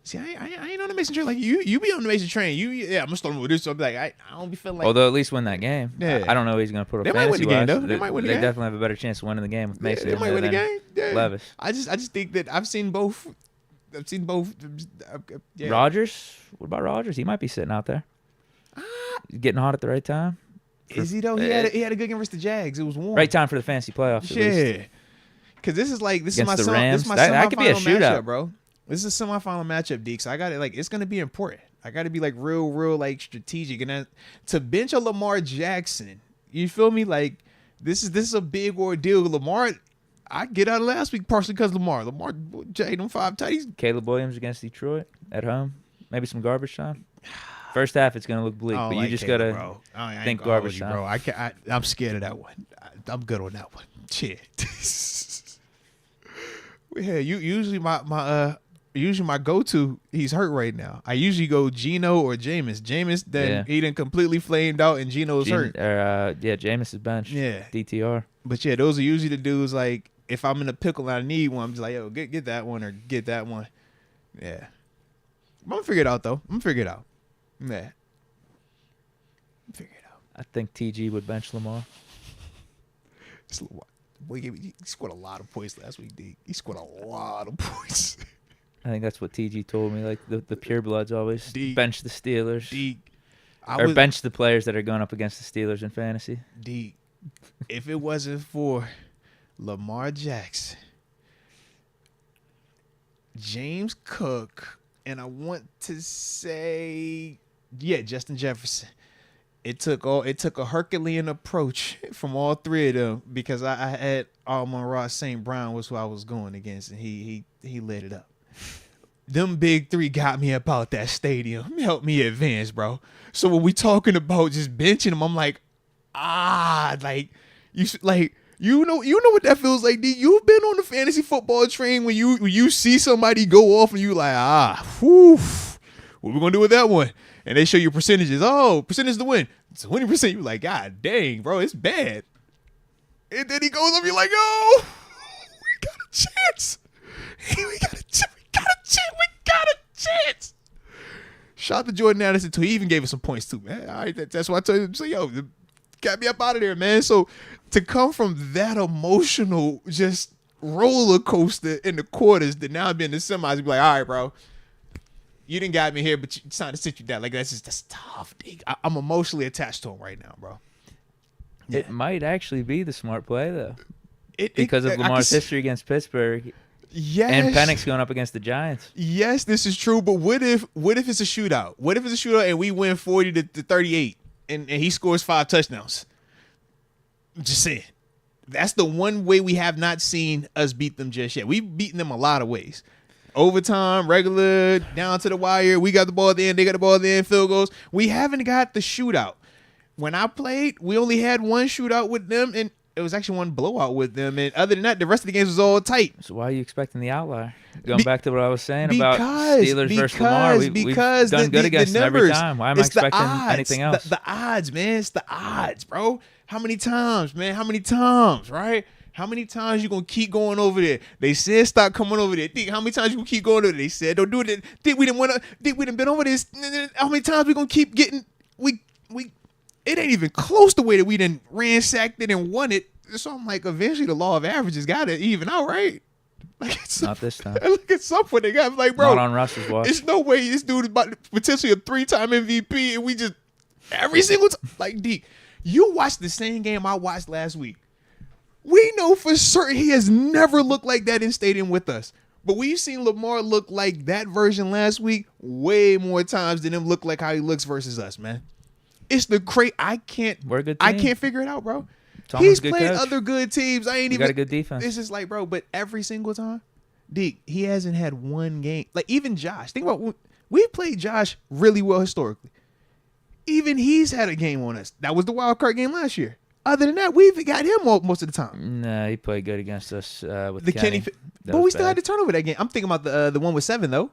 See, I ain't on the Mason train like you be on the Mason train. I'm gonna start with this. So I'm like, I don't be feeling like. Although at least win that game. Yeah. I don't know if he's gonna put a. They might win the game though. They might win the game. They definitely have a better chance of winning the game with Mason. They might win the game. Yeah. Levis. I just think that I've seen both. Yeah. Rodgers. What about Rodgers? He might be sitting out there. He's getting hot at the right time. Is he though? He had a good game versus the Jags. It was warm. Right time for the fantasy playoffs. Yeah. Because this is my the son. Rams. This is my that could be a shootout, matchup, bro. This is a semifinal matchup, Deke. So I got it. Like, it's gonna be important. I got to be like real, like strategic. And then to bench a Lamar Jackson, you feel me? Like, this is a big ordeal. Lamar, I get out of last week partially because Lamar J, them 5 tighties. Caleb Williams against Detroit at home. Maybe some garbage time. First half, it's gonna look bleak, but you just Caleb, gotta think garbage time. Bro, I'm scared of that one. I'm good on that one. Shit. Yeah, usually my go-to, he's hurt right now. I usually go Geno or Jameis. He done completely flamed out, and Geno's hurt. Jameis is benched. Yeah. DTR. But yeah, those are usually the dudes, like, if I'm in a pickle and I need one, I'm just like, yo, get that one or get that one. Yeah. I'm going to figure it out, though. Yeah. Figure it out. I think TG would bench Lamar. Boy, he scored a lot of points last week, Deke. He scored a lot of points. I think that's what TG told me. Like, the purebloods always bench the Steelers. Bench the players that are going up against the Steelers in fantasy. If it wasn't for Lamar Jackson, James Cook, and I want to say, Justin Jefferson. It took a Herculean approach from all 3 of them because I had Amon-Ra St. Brown was who I was going against, and he lit it up. Them big 3 got me up out that stadium, helped me advance, bro. So when we talking about just benching them, I'm like, you know what that feels like, D. You've been on the fantasy football train when you see somebody go off and you like, what we gonna do with that one? And they show you percentages. Oh, percentage to win. It's 20%. You're like, God dang, bro, it's bad. And then he goes up, you're like, oh, we got a chance. We got a chance. Shout out to Jordan Addison, too. He even gave us some points, too, man. All right, that's why I told him, so, yo, got me up out of there, man. So to come from that emotional just roller coaster in the quarters to now be in the semis, be like, all right, bro. You didn't got me here, but it's time to sit you down. Like, that's tough, Deke. I'm emotionally attached to him right now, bro. Yeah. It might actually be the smart play, though. Because of Lamar's history against Pittsburgh. Yes. And Penix going up against the Giants. Yes, this is true, but what if it's a shootout? What if it's a shootout and we win 40-38 and he scores 5 touchdowns? I'm just saying. That's the one way we have not seen us beat them just yet. We've beaten them a lot of ways. Overtime, regular, down to the wire. We got the ball at the end. They got the ball at the end. Field goals. We haven't got the shootout. When I played, we only had one shootout with them, and it was actually one blowout with them. And other than that, the rest of the games was all tight. So why are you expecting the outlier? Going back to what I was saying about Steelers versus Lamar, we've done good against them every time. Why am I expecting anything else? The odds, man. It's the odds, bro. How many times, man? How many times, right? How many times you gonna keep going over there? They said stop coming over there. Think how many times you gonna keep going over there? They said don't do it. Think we didn't wanna. Think we done been over this. How many times we gonna keep getting? We. It ain't even close the way that we done ransacked it and won it. So I'm like, eventually the law of averages got to even out, right? Like not this time. Look at some point they got like, bro. Not on Russ's watch. There's no way this dude is about to potentially a 3-time MVP, and we just every single time like Deke. You watched the same game I watched last week. We know for certain he has never looked like that in stadium with us. But we've seen Lamar look like that version last week way more times than him look like how he looks versus us, man. It's the I can't figure it out, bro. He's played other good teams. I ain't even got a good defense. It's just like, bro, but every single time, Deke, he hasn't had one game. Like even Josh. Think about we played Josh really well historically. Even he's had a game on us. That was the wild card game last year. Other than that, we've got him most of the time. Nah, he played good against us with the Kenny. But we still had to turnover that game. I'm thinking about the one with 7 though.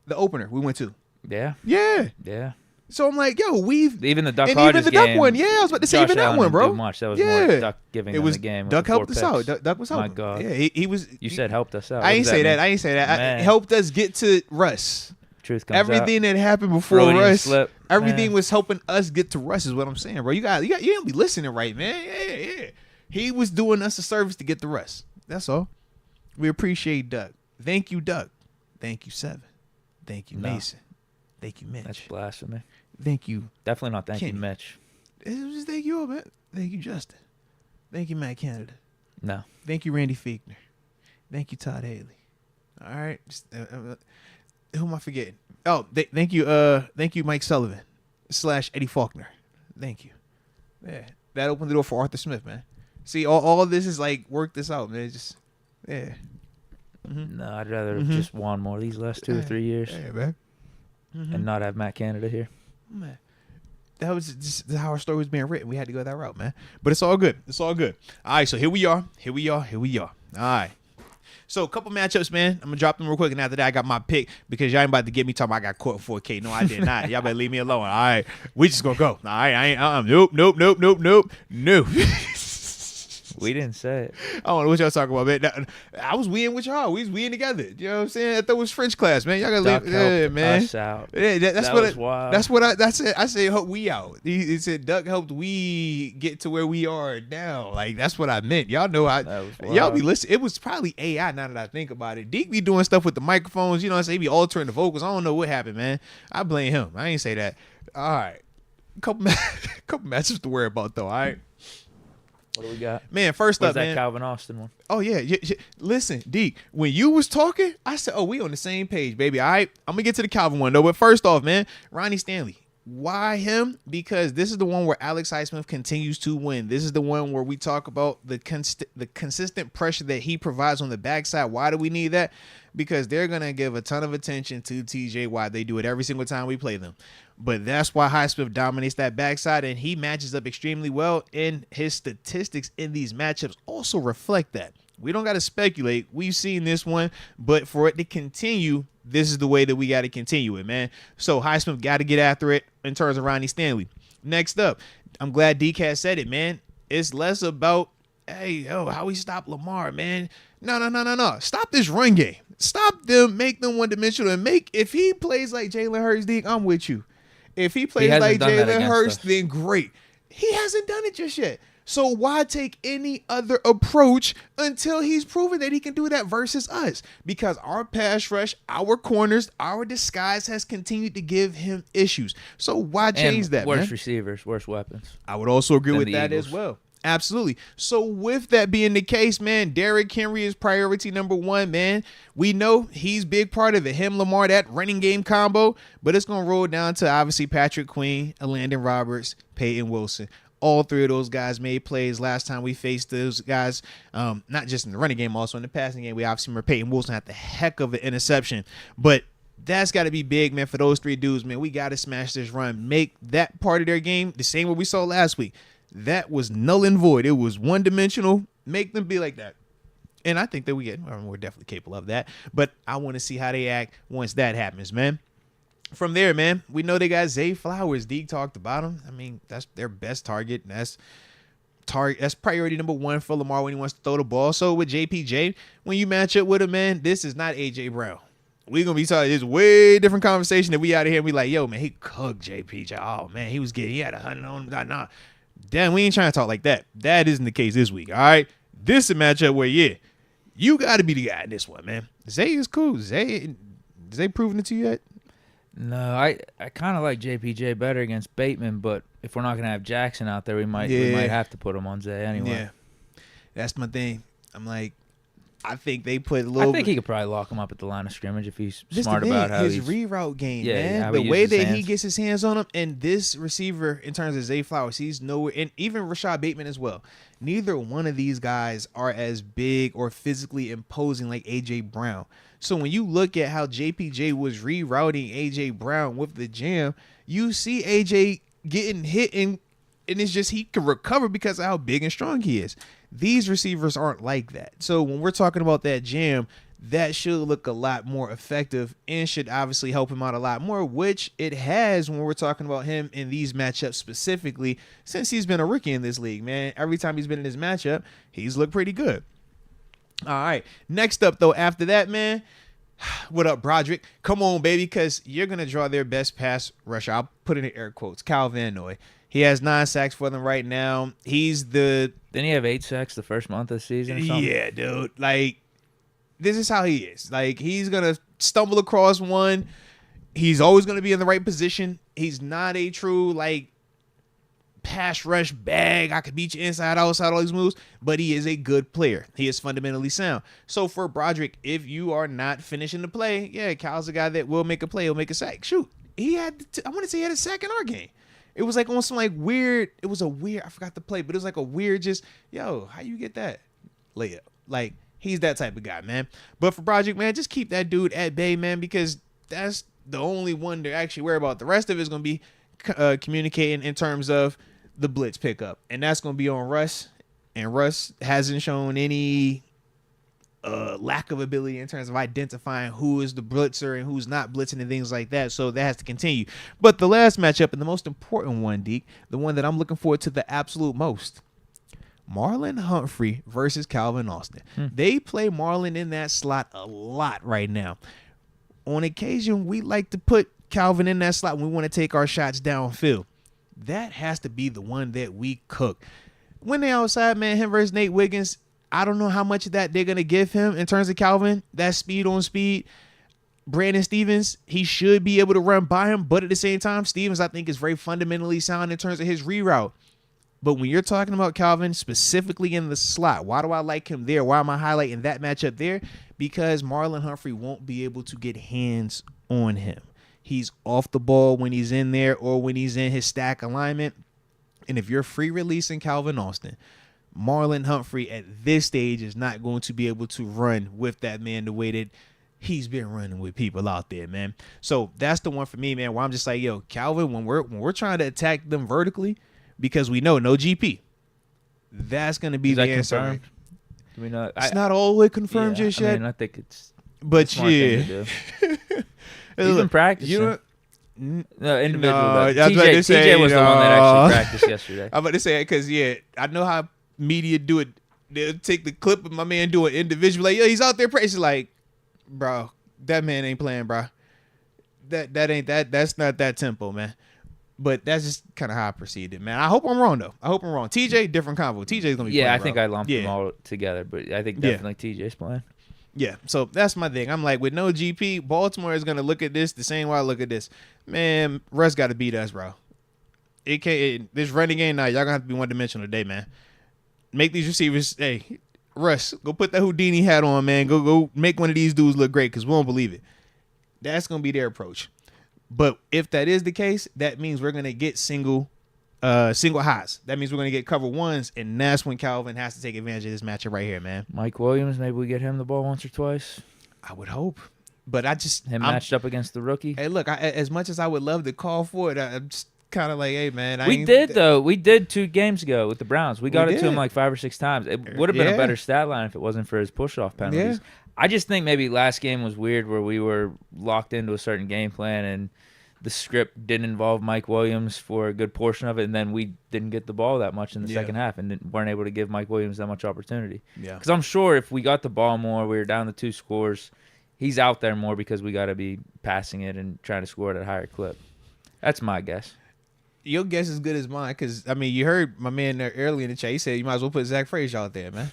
The opener we went to. Yeah. Yeah. So I'm like, yo, even the Duck and Hodges even the game, Duck one. Yeah, I was about to say Josh even Allen that one, bro. Didn't do much. That was more Duck giving them the game. Duck helped us out. Duck was My helping. God. Yeah, he was. You said helped us out. I ain't say that. I helped us get to Russ. Truth comes Everything out. that happened before Russ, everything was helping us get to Russ. Is what I'm saying, bro. You don't be listening right, man. Yeah. He was doing us a service to get to Russ. That's all. We appreciate Duck. Thank you, Duck. Thank you, 7. Thank you, Mason. Thank you, Mitch. That's blasphemy. Thank you. Definitely not thank Kenny. you, Mitch. It was just thank you all, man. Thank you, Justin. Thank you, Matt Canada. No. Thank you, Randy Fiegner. Thank you, Todd Haley. All right. Who am I forgetting? Oh, thank you, Mike Sullivan / Eddie Faulkner. Thank you. Yeah, that opened the door for Arthur Smith, man. See, all of this is like work this out, man. Just yeah. Mm-hmm. No, I'd rather have just won more these last 2 or 3 years. Yeah, man. And not have Matt Canada here. Man. That was just how our story was being written. We had to go that route, man. But it's all good. It's all good. All right, so here we are. All right. So a couple matchups, man. I'm going to drop them real quick. And after that, I got my pick because y'all ain't about to get me talking about I got caught 4K. No, I did not. Y'all better leave me alone. All right. We just going to go. All right. I ain't. Nope. We didn't say it. I don't know what y'all talking about, man. I was weeing with y'all. We was weeing together. You know what I'm saying? I thought it was French class, man. Y'all gotta leave. Yeah, man. Us out. Yeah, that's that what. Was wild. That's what I said. I said help we out. He said Duck helped we get to where we are now. Like that's what I meant. Y'all know y'all be listening. It was probably AI. Now that I think about it, Deke be doing stuff with the microphones. You know what I'm saying? He be altering the vocals. I don't know what happened, man. I blame him. I ain't say that. All right, couple matches to worry about though. All right. What do we got? Man, first Where's up, that man. Calvin Austin one? Oh, yeah. Listen, Deke, when you was talking, I said, we on the same page, baby. All right, I'm going to get to the Calvin one, though. But first off, man, Ronnie Stanley. Why him? Because this is the one where Alex Highsmith continues to win. This is the one where we talk about the consistent pressure that he provides on the backside. Why do we need that? Because they're going to give a ton of attention to TJ Watt. They do it every single time we play them. But that's why Highsmith dominates that backside, and he matches up extremely well, and his statistics in these matchups also reflect that. We don't got to speculate. We've seen this one, but for it to continue, this is the way that we got to continue it, man. So Highsmith got to get after it in terms of Ronnie Stanley. Next up, I'm glad Deke has said it, man. It's less about, how we stop Lamar, man. No. Stop this run game. Stop them, make them one-dimensional, and if he plays like Jalen Hurts, Deke, I'm with you. If he plays like Jalen Hurts, then great. He hasn't done it just yet. So why take any other approach until he's proven that he can do that versus us? Because our pass rush, our corners, our disguise has continued to give him issues. So why change that, man? Worse receivers, worse weapons. I would also agree with that as well. Absolutely. So with that being the case, man, Derrick Henry is priority number one, man. We know he's big part of it. Him, Lamar, that running game combo. But it's going to roll down to obviously Patrick Queen, Landon Roberts, Peyton Wilson. All three of those guys made plays last time we faced those guys, not just in the running game, also in the passing game. We obviously remember Peyton Wilson had the heck of an interception. But that's got to be big, man, for those three dudes, man. We got to smash this run. Make that part of their game the same way we saw last week. That was null and void. It was one-dimensional. Make them be like that. And I think that we're definitely capable of that. But I want to see how they act once that happens, man. From there, man, we know they got Zay Flowers. Deke talked about him. I mean, that's their best target. That's priority number one for Lamar when he wants to throw the ball. So with JPJ, when you match up with him, man, this is not A.J. Brown. We're going to be talking this way different conversation that we out of here and we like, yo, man, he cooked JPJ. Oh, man, he had 100 on him. Nah. Damn, we ain't trying to talk like that. That isn't the case this week, all right? This is a matchup where, you got to be the guy in this one, man. Zay is cool. Zay proven it to you yet? No, I kind of like JPJ better against Bateman, but if we're not going to have Jackson out there, we might have to put him on Zay anyway. Yeah, that's my thing. I'm like, I think they put a little. I think he could probably lock him up at the line of scrimmage if he's smart about how his reroute game, man. Yeah, the way that he gets his hands on him, and this receiver in terms of Zay Flowers, he's nowhere, and even Rashad Bateman as well. Neither one of these guys are as big or physically imposing like A.J. Brown. So when you look at how JPJ was rerouting A.J. Brown with the jam, you see A.J. getting hit, and it's just he can recover because of how big and strong he is. These receivers aren't like that. So when we're talking about that jam, that should look a lot more effective and should obviously help him out a lot more, which it has when we're talking about him in these matchups specifically since he's been a rookie in this league, man. Every time he's been in this matchup, he's looked pretty good. All right. Next up, though, after that, man, what up, Broderick? Come on, baby, because you're going to draw their best pass rusher. I'll put it in air quotes. Kyle Van Noy. He has 9 sacks for them right now. Didn't he have 8 sacks the first month of the season or something? Yeah, dude. Like, this is how he is. Like, he's going to stumble across one. He's always going to be in the right position. He's not a true, like, pass rush bag. I could beat you inside, outside, all these moves. But he is a good player. He is fundamentally sound. So for Broderick, if you are not finishing the play, yeah, Cal's a guy that will make a play. He'll make a sack. Shoot, he had. I want to say he had a sack in our game. It was like on some like weird. It was a weird. I forgot the play, but it was like a weird. Just how you get that layup? Like he's that type of guy, man. But for Broderick, man, just keep that dude at bay, man, because that's the only one to actually worry about. The rest of it is going to be communicating in terms of the blitz pickup, and that's going to be on Russ. And Russ hasn't shown any lack of ability in terms of identifying who is the blitzer and who's not blitzing and things like that. So that has to continue. But the last matchup and the most important one, Deke, the one that I'm looking forward to the absolute most, Marlon Humphrey versus Calvin Austin. They play Marlon in that slot a lot right now. On occasion, we like to put Calvin in that slot when we want to take our shots downfield. That has to be the one that we cook. When they outside, man, him versus Nate Wiggins, I don't know how much of that they're going to give him in terms of Calvin. That speed on speed. Brandon Stevens, he should be able to run by him, but at the same time, Stevens, I think, is very fundamentally sound in terms of his reroute. But when you're talking about Calvin specifically in the slot, why do I like him there? Why am I highlighting that matchup there? Because Marlon Humphrey won't be able to get hands on him. He's off the ball when he's in there or when he's in his stack alignment. And if you're free releasing Calvin Austin, Marlon Humphrey at this stage is not going to be able to run with that man the way that he's been running with people out there, man. So that's the one for me, man, where I'm just like, Calvin, when we're trying to attack them vertically, because we know no GP, that's going to be the answer. Confirmed? Do we know? It's not all the way confirmed just yet. I think it's but yeah. He's been practicing. No, individual. No, TJ was the one that actually practiced yesterday. I'm about to say it because, I know how media do it. They'll take the clip of my man doing individual. Like, he's out there practicing. Like, bro, that man ain't playing, bro. That's not that tempo, man. But that's just kind of how I perceived it, man. I hope I'm wrong, though. TJ, different convo. TJ's going to be playing, I think I lumped them all together, but I think definitely TJ's playing. Yeah, so that's my thing. I'm like, with no GP, Baltimore is going to look at this the same way I look at this. Man, Russ got to beat us, bro. This running game now, y'all going to have to be one-dimensional today, man. Make these receivers, hey, Russ, go put that Houdini hat on, man. Go make one of these dudes look great because we won't believe it. That's going to be their approach. But if that is the case, that means we're going to get single highs. That means we're going to get cover ones, and that's when Calvin has to take advantage of this matchup right here, man. Mike Williams, maybe we get him the ball once or twice. I would hope. But I'm matched up against the rookie. Hey, look, as much as I would love to call for it, I'm just kind of like, hey, man. We did 2 games ago with the Browns. We got it to him like 5 or 6 times. It would have been a better stat line if it wasn't for his push-off penalties. Yeah. I just think maybe last game was weird where we were locked into a certain game plan and the script didn't involve Mike Williams for a good portion of it, and then we didn't get the ball that much in the second half and weren't able to give Mike Williams that much opportunity. Yeah. Because I'm sure if we got the ball more, we were down to 2 scores, he's out there more because we got to be passing it and trying to score at a higher clip. That's my guess. Your guess is good as mine because, you heard my man there early in the chat. He said you might as well put Zach Frazier out there, man.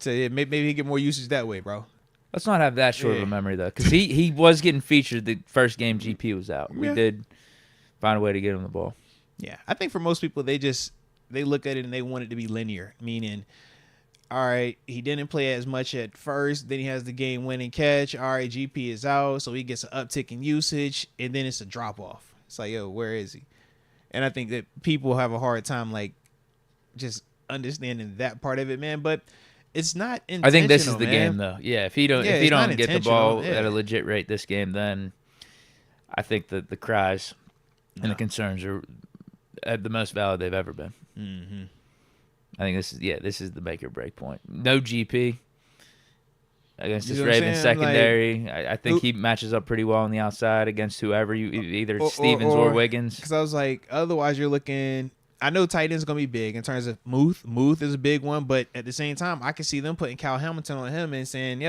So maybe he get more usage that way, bro. Let's not have that short of a memory, though, because he was getting featured the first game GP was out. We did find a way to get him the ball. Yeah, I think for most people, they look at it and they want it to be linear, meaning, all right, he didn't play as much at first, then he has the game-winning catch. All right, GP is out, so he gets an uptick in usage, and then it's a drop-off. It's like, where is he? And I think that people have a hard time, like, just understanding that part of it, man, but it's not intentional. I think this is the game, though. Yeah, if he don't get the ball at a legit rate this game, then I think that the cries and the concerns are at the most valid they've ever been. Mm-hmm. I think this is the make or break point. No GP against this Ravens secondary. Like, I think he matches up pretty well on the outside against whoever either Stevens or Wiggins. Because I was like, otherwise you're looking. I know tight end's going to be big in terms of Muth. Muth is a big one, but at the same time, I can see them putting Cal Hamilton on him and saying,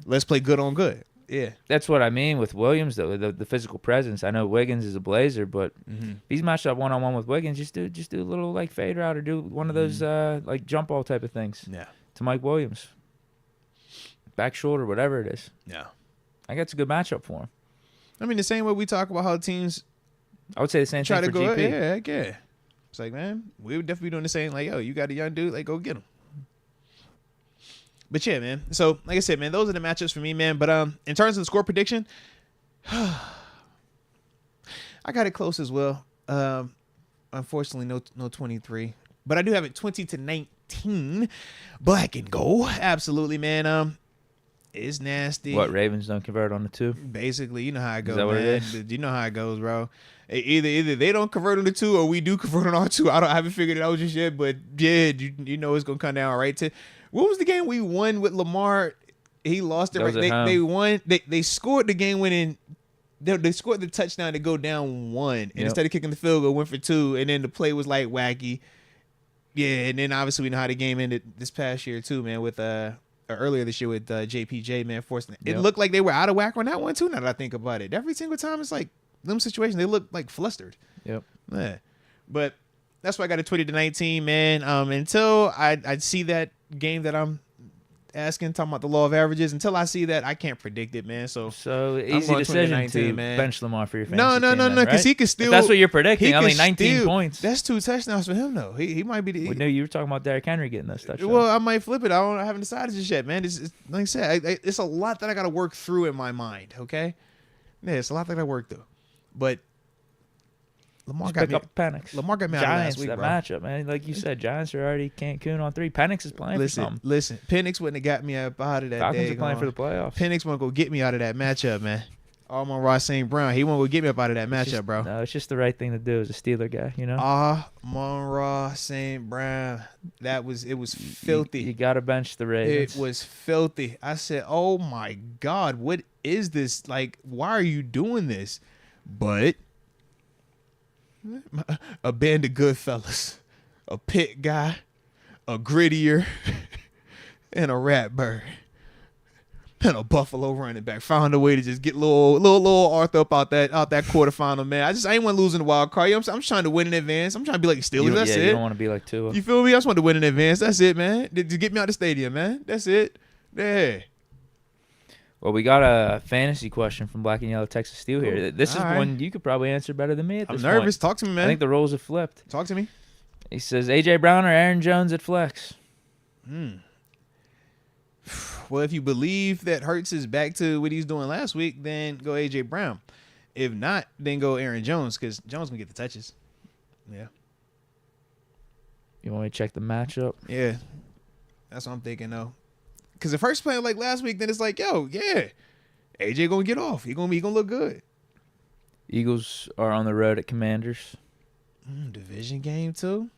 let's play good on good. Yeah. That's what I mean with Williams, though, the physical presence. I know Wiggins is a blazer, but if he's matched up one-on-one with Wiggins, just do a little, like, fade route or do one of those, like, jump ball type of things to Mike Williams. Back shoulder, whatever it is. Yeah. I think it's a good matchup for him. The same way we talk about how teams I would say the same try thing to for go GP. Yeah. It's like, man, we would definitely be doing the same. Like, yo, you got a young dude, like, go get him. But yeah, man. So, like I said, man, those are the matchups for me, man. But in terms of the score prediction, I got it close as well. Unfortunately, no 23. But I do have it 20-19. Black and gold. Absolutely, man. It's nasty. What, Ravens don't convert on the 2? Basically, you know how it goes, Is that what man. it is? You know how it goes, bro. Either they don't convert on the 2 or we do convert on our 2. I haven't figured it out just yet, but yeah, you know it's gonna come down right to. What was the game we won with Lamar? He lost it. Right. They won. They scored the game winning. They scored the touchdown to go down 1, and instead of kicking the field goal, went for 2, and then the play was like wacky. Yeah, and then obviously we know how the game ended this past year too, man. With earlier this year with JPJ, man, forcing it. It looked like they were out of whack on that one too. Now that I think about it, every single time it's like them situations, they look like flustered. Yep. Yeah, but that's why I got a 20-19, man. Until I see that game that I'm asking, talking about the law of averages, until I see that, I can't predict it, man. So easy decision to man. bench Lamar for your fantasy No, team, because he could still. If that's what you're predicting. 19 points. That's 2 touchdowns for him, though. He might be. We knew you were talking about Derrick Henry getting those touchdowns. Well, I might flip it. I haven't decided just yet, man. It's like I said, it's a lot that I got to work through in my mind. Okay, yeah, it's a lot that I got to work through, but. Lamar got me out of last week, that bro. matchup, man. Like you said, Giants are already Cancun on 3. Penix is playing for something. Listen, Penix wouldn't have got me out of that. Falcons are playing for the playoffs. Penix won't go get me out of that matchup, man. Amon-Ra St. Brown, he won't go get me up out of that matchup, bro. No, it's just the right thing to do as a Steeler guy, you know? Amon-Ra St. Brown, it was filthy. You got to bench the Ravens. It was filthy. I said, oh, my God, what is this? Like, why are you doing this? But a band of good fellas, a pit guy, a grittier, and a rat bird, and a Buffalo running back found a way to just get little Arthur up out that quarterfinal, man. I ain't want to lose in the wild card. I'm just trying to win in advance. I'm trying to be like the Steelers. That's it. You don't want to be like Tua. You feel me? I just want to win in advance. That's it, man. Just get me out the stadium, man. That's it. Yeah. Well, we got a fantasy question from Black and Yellow Texas Steel here. This is one you could probably answer better than me at this point. I'm nervous. Talk to me, man. I think the roles have flipped. Talk to me. He says, A.J. Brown or Aaron Jones at flex? Well, if you believe that Hurts is back to what he's doing last week, then go A.J. Brown. If not, then go Aaron Jones, because Jones going to get the touches. Yeah. You want me to check the matchup? Yeah. That's what I'm thinking, though. Because if Hurts playing like last week, then it's like, yo, yeah, AJ gonna get off. He gonna look good. Eagles are on the road at Commanders. Division game too.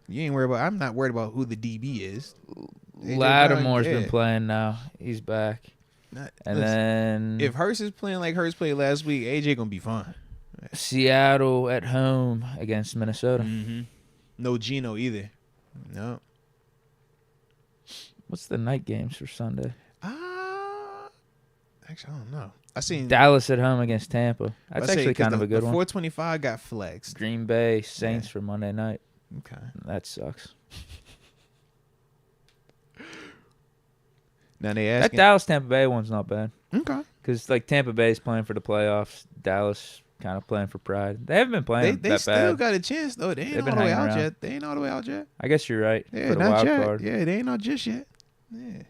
You ain't worried about. I'm not worried about who the DB is. Lattimore's been playing now. He's back. Then if Hurts is playing like Hurts played last week, AJ gonna be fine. Seattle at home against Minnesota. Mm-hmm. No Geno either. No. What's the night games for Sunday? Actually, I don't know. I seen Dallas at home against Tampa. That's actually kind of a good one. 425 got flexed. Green Bay Saints for Monday night. Okay. That sucks. Now they asking. That Dallas Tampa Bay one's not bad. Okay. Because like Tampa Bay's playing for the playoffs, Dallas kind of playing for pride. They haven't been playing they that still bad. got a chance though. They ain't all the way out yet. They ain't all the way out yet. I guess you're right. Yeah, for the not wild yet. card. Yeah, they ain't out just yet. Yeah.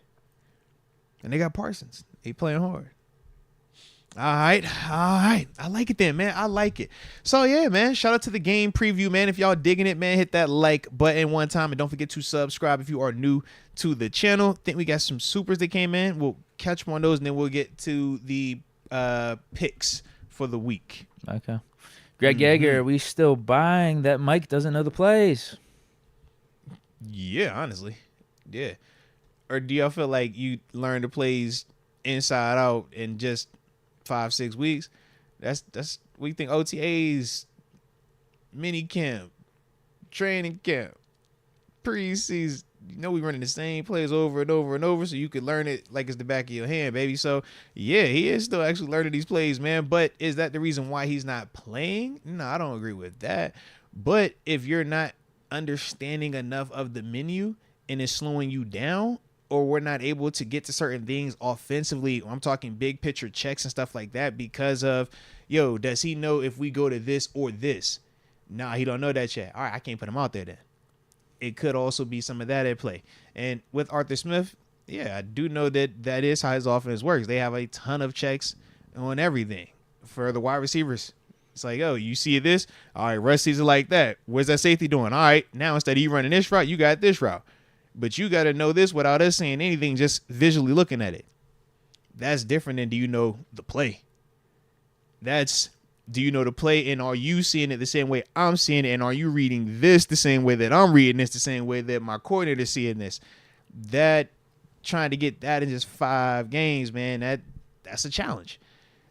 And they got Parsons. He playing hard. All right. I like it then, man. I like it. So, yeah, man, shout out to the game preview, man. If y'all digging it, man, hit that like button one time. And don't forget to subscribe if you are new to the channel. Think we got some supers that came in. We'll catch them on those, and then we'll get to the picks for the week. Okay. Greg Yeager, are we still buying that Mike doesn't know the plays? Yeah, honestly. Yeah. Or do y'all feel like you learned the plays inside out in just 5-6 weeks? That's what you think. OTAs, mini camp, training camp, preseason. You know we running the same plays over and over and over, so you could learn it like it's the back of your hand, baby. So yeah, he is still actually learning these plays, man. But is that the reason why he's not playing? No, I don't agree with that. But if you're not understanding enough of the menu and it's slowing you down, or we're not able to get to certain things offensively, I'm talking big picture checks and stuff like that, because of, does he know if we go to this or this? Nah, he don't know that yet. All right, I can't put him out there then. It could also be some of that at play. And with Arthur Smith, yeah, I do know that is how his offense works. They have a ton of checks on everything for the wide receivers. It's like, oh, you see this? All right, Russ sees it like that. Where's that safety doing? All right, now instead of you running this route, you got this route. But you got to know this without us saying anything, just visually looking at it. That's different than do you know the play? That's do you know the play, and are you seeing it the same way I'm seeing it, and are you reading this the same way that I'm reading this, the same way that my coordinator is seeing this? That trying to get that in just 5 games, man, that's a challenge.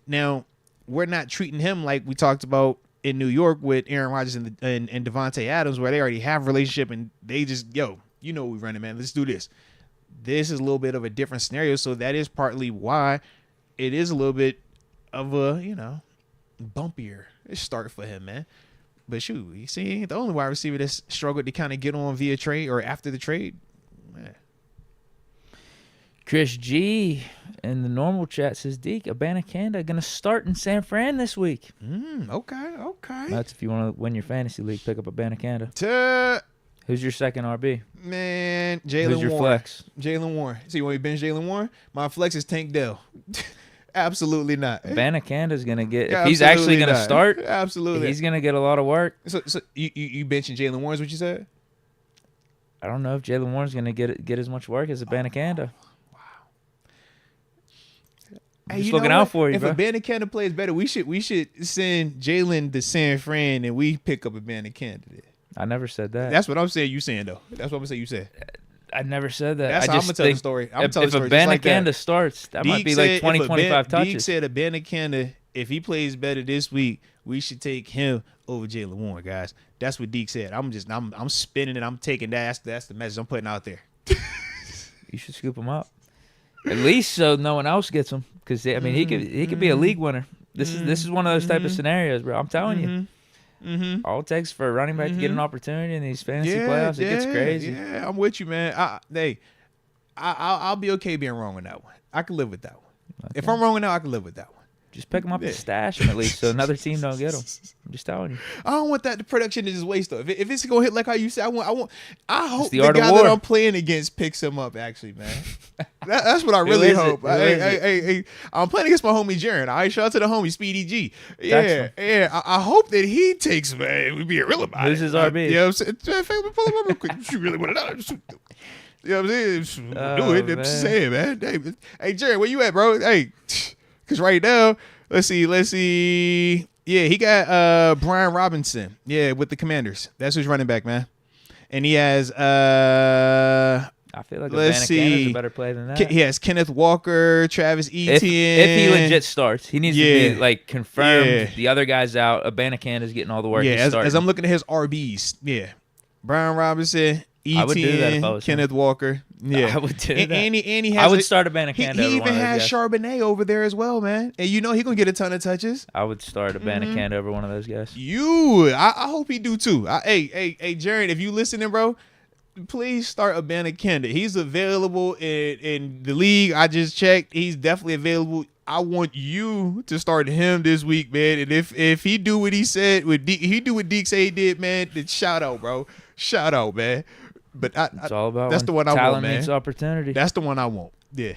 Now, we're not treating him like we talked about in New York with Aaron Rodgers and Devontae Adams, where they already have a relationship and they just, yo, you know we're running, man. Let's do this. This is a little bit of a different scenario, so that is partly why it is a little bit of a, bumpier start for him, man. But shoot, you see, he ain't the only wide receiver that's struggled to kind of get on via trade or after the trade, man. Chris G in the normal chat says, Deke, Abanikanda going to start in San Fran this week. Okay. That's if you want to win your fantasy league, pick up Abanikanda. Who's your second RB? Man, Jalen Warren. Who's your flex? Jalen Warren. So you want me to bench Jalen Warren? My flex is Tank Dell. Absolutely not. Abanikanda's going to get, if he's actually going to start, absolutely, he's going to get a lot of work. So you benching Jalen Warren is what you said? I don't know if Jalen Warren's going to get as much work as Abanikanda. Hey, just looking out for you, if bro. If Abanikanda plays better, we should send Jalen to San Fran and we pick up Abanikanda. I never said that. That's what I'm saying. You saying though? That's what I'm saying. You said. I never said that. That's how I'm gonna tell the story. I'm if Abanikanda starts, that might be like 20, 25 touches. Deke said Abanikanda, if he plays better this week, we should take him over Jalen Warren, guys. That's what Deke said. I'm spinning it. I'm taking that. That's the message I'm putting out there. You should scoop him up. At least so no one else gets him, because he could be a league winner. This is one of those type of scenarios, bro. I'm telling you. All it takes for a running back to get an opportunity in these fantasy playoffs, it gets crazy. Yeah, I'm with you, man. I'll be okay being wrong on that one. I can live with that one. Okay. If I'm wrong on that, I can live with that one. Just pick him up and stash him at least, so another team don't get him. I'm just telling you. I don't want that production to just waste though. If it's gonna hit like how you said, I hope the guy that I'm playing against picks him up. Actually, man, that's what I really hope. Hey, I'm playing against my homie Jaren. All right, shout out to the homie Speedy G. Yeah. I hope that he takes, man. We be real about Who's it. Who's his RB? Yeah, I'm saying, pull him up real quick. You really want to know? You know what I'm saying? Do it. I'm just saying, man. Hey, Jaren, where you at, bro? Hey, because right now. Let's see. Yeah, he got Brian Robinson. Yeah, with the Commanders. That's who's running back, man. And he has I feel like Abanikanda is a better play than that. He has Kenneth Walker, Travis Etienne. If he legit starts, he needs to be like confirmed. Yeah. The other guy's out. Abanikanda is getting all the work. Yeah, as I'm looking at his RBs. Yeah, Brian Robinson, Etienne, Kenneth Walker. Yeah, I would do that. And he has I would start Abanikanda. He even has Charbonnet over there as well, man. And he gonna get a ton of touches. I would start Abanikanda over one of those guys. I hope he do too. Hey, Jared, if you listening, bro, please start Abanikanda. He's available in the league. I just checked. He's definitely available. I want you to start him this week, man. And if he do what he said, he do what Deke said he did, man, then shout out, bro. Shout out, man. But it's all about that's the one I want, man. Talent meets opportunity. That's the one I want. Yeah.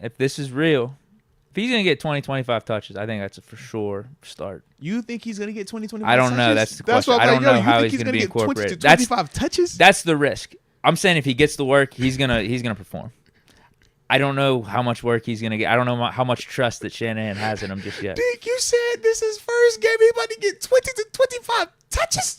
If this is real, if he's going to get 20, 25 touches, I think that's a for sure start. You think he's going to get 20, 25 touches? I don't know. That's the question. I don't know how he's going to be incorporated. 25 touches? That's the risk. I'm saying if he gets the work, he's gonna perform. I don't know how much work he's going to get. I don't know how much trust that Shanahan has in him just yet. Deke, you said this is first game. He's about to get 20 to 25 touches.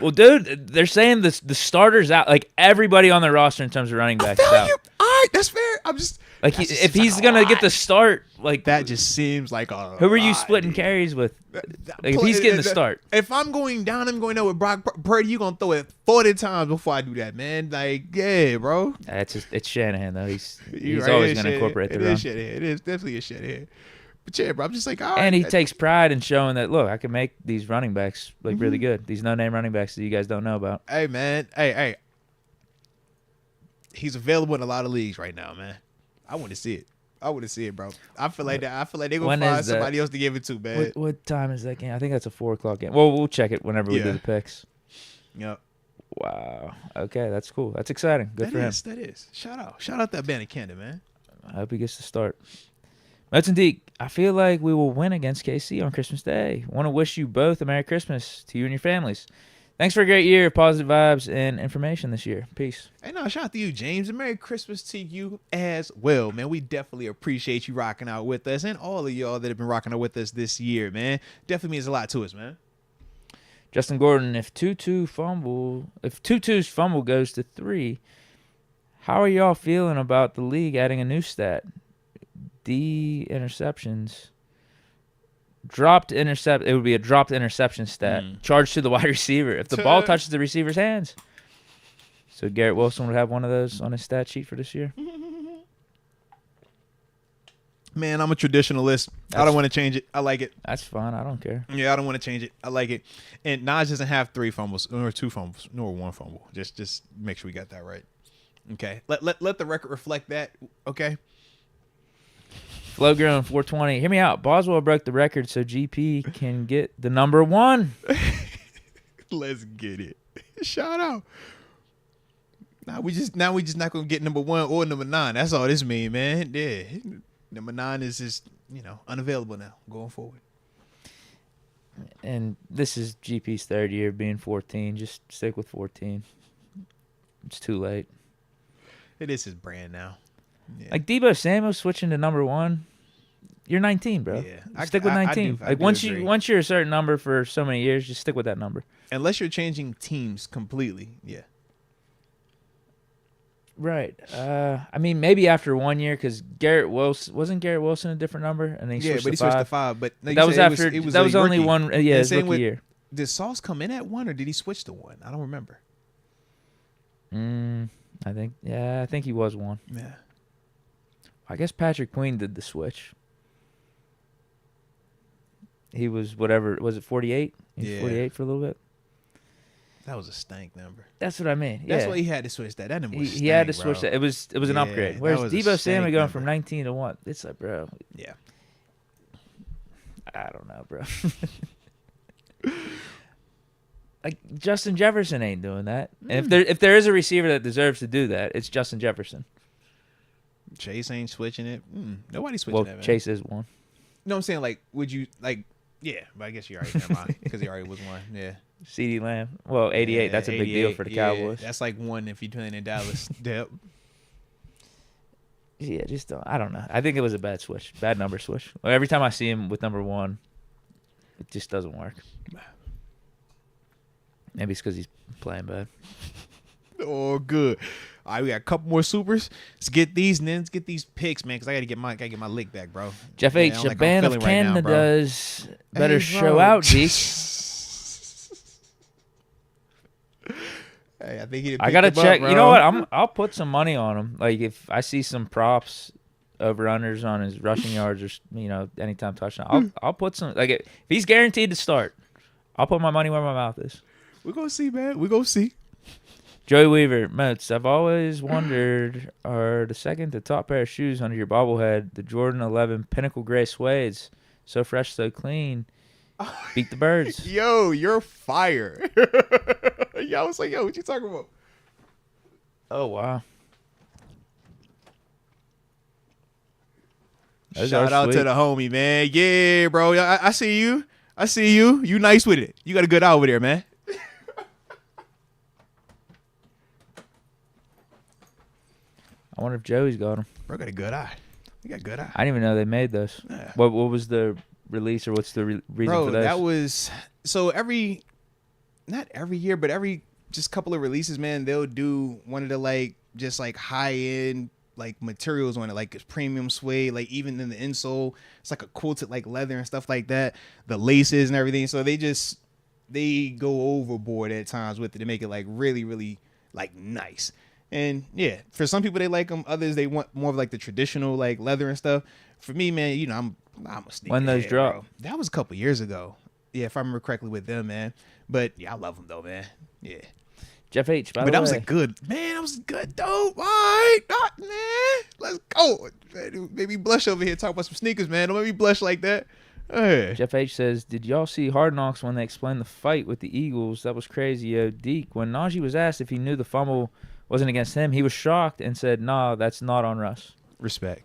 Well, dude, they're saying the starters out, like everybody on their roster in terms of running backs. I feel you. All right, that's fair. I'm just like if he's gonna get the start, like that just seems like a. Who are you splitting carries with? Like if he's getting the start. If I'm going down, I'm going down with Brock Purdy. You gonna throw it 40 times before I do that, man? Like, yeah, bro. It's Shanahan though. He's always gonna incorporate the run. It is definitely a Shanahan. But yeah, bro, I'm just like, all right. And he takes pride in showing that, look, I can make these running backs like really good. These no-name running backs that you guys don't know about. Hey, man. Hey. He's available in a lot of leagues right now, man. I want to see it. I want to see it, bro. I feel like they're gonna find somebody else to give it to, man. What time is that game? I think that's a 4:00 game. Well, we'll check it whenever we do the picks. Yep. Wow. Okay, that's cool. That's exciting. Good for him. That is. Shout out that band in Canada, man. I hope he gets to start. Moats and Deke, I feel like we will win against KC on Christmas Day. Want to wish you both a Merry Christmas to you and your families. Thanks for a great year of positive vibes and information this year. Peace. Hey, no, shout out to you, James, and Merry Christmas to you as well, man. We definitely appreciate you rocking out with us and all of y'all that have been rocking out with us this year, man. Definitely means a lot to us, man. Justin Gordon, if Tutu's fumble goes to 3, how are y'all feeling about the league adding a new stat? D interceptions. It would be a dropped interception stat. Charged to the wide receiver if the ball touches the receiver's hands. So Garrett Wilson would have one of those on his stat sheet for this year. Man, I'm a traditionalist. I don't want to change it. I like it. That's fine. I don't care. Yeah, I don't want to change it. I like it. And Naji doesn't have 3 fumbles, nor 2 fumbles, nor 1 fumble. Just make sure we got that right. Okay. Let the record reflect that. Okay. Flowgrown 420. Hear me out. Boswell broke the record so GP can get the number 1. Let's get it. Shout out. Now we just not gonna get number 1 or number 9. That's all this mean, man. Yeah. Number 9 is just, unavailable now going forward. And this is GP's 3rd year being 14. Just stick with 14. It's too late. It is his brand now. Yeah. Like Deebo Samuel switching to number 1, you're 19, bro. Yeah, stick with 19. I do once you're a certain number for so many years, just stick with that number. Unless you're changing teams completely, yeah. Right. I mean, maybe after 1 year, because Garrett Wilson a different number, and then he switched to 5. But that was after. That was only one. Yeah, his rookie year. Did Sauce come in at 1 or did he switch to 1? I don't remember. I think he was 1. Yeah. I guess Patrick Queen did the switch. He was whatever. Was it 48? He was 48 for a little bit. That was a stank number. That's what I mean. That's why he had to switch that. That number was stank, he had to switch that. It was an upgrade. Whereas Deebo Samuel going from 19 to 1, it's like, bro. Yeah. I don't know, bro. Like Justin Jefferson ain't doing that. And if there is a receiver that deserves to do that, it's Justin Jefferson. Chase ain't switching it. Nobody's switching that, man. Chase is 1. No, I'm saying, like, would you, like, yeah, but I guess you're right. Never mind, because he already was 1. Yeah. CeeDee Lamb. Well, 88. That's a big deal for the Cowboys. That's like 1 if you're playing in Dallas. Yep. Yeah, I don't know. I think it was a bad number switch. Every time I see him with number 1, it just doesn't work. Maybe it's because he's playing bad. Oh, good. All right, we got a couple more supers. Let's get these, and then let's get these picks, man, because I gotta get my lick back, bro. Jeff H, a band of Canada's better show out, Deke. Hey, I think I gotta check. You know what? I'll put some money on him. Like if I see some props over unders on his rushing yards or anytime touchdown, I'll put some. Like if he's guaranteed to start, I'll put my money where my mouth is. We're gonna see, man. We're gonna see. Joey Weaver, Moats, I've always wondered, are the second to top pair of shoes under your bobblehead the Jordan 11 Pinnacle Gray Suedes? So fresh, so clean. Beat the birds. Yo, you're fire. Yeah, I was like, yo, what you talking about? Oh, wow. Shout out to the homie, man. Yeah, bro. I see you. You nice with it. You got a good eye over there, man. I wonder if Joey's got them. Bro got a good eye. You got a good eye. I didn't even know they made those. Yeah. What was the release or what's the reason for those? Bro, that was... So not every year, but every just couple of releases, man, they'll do one of the just high-end materials on it, like it's premium suede, like even in the insole, it's like a quilted leather and stuff like that, the laces and everything. So they go overboard at times with it to make it really, really nice. And yeah, for some people they like them, others they want more of the traditional leather and stuff. For me, man, I'm a sneaker. When those drop? Bro. That was a couple years ago. Yeah, if I remember correctly with them, man. But yeah, I love them though, man. Yeah. Jeff H. But that was a good, man. That was a good dope. All right, man. Let's go. Maybe blush over here talking about some sneakers, man. Don't make me blush like that. Hey. Jeff H says, did y'all see Hard Knocks when they explained the fight with the Eagles? That was crazy, yo. Deke, when Naji was asked if he knew the fumble wasn't against him, he was shocked and said, nah, that's not on Russ. Respect.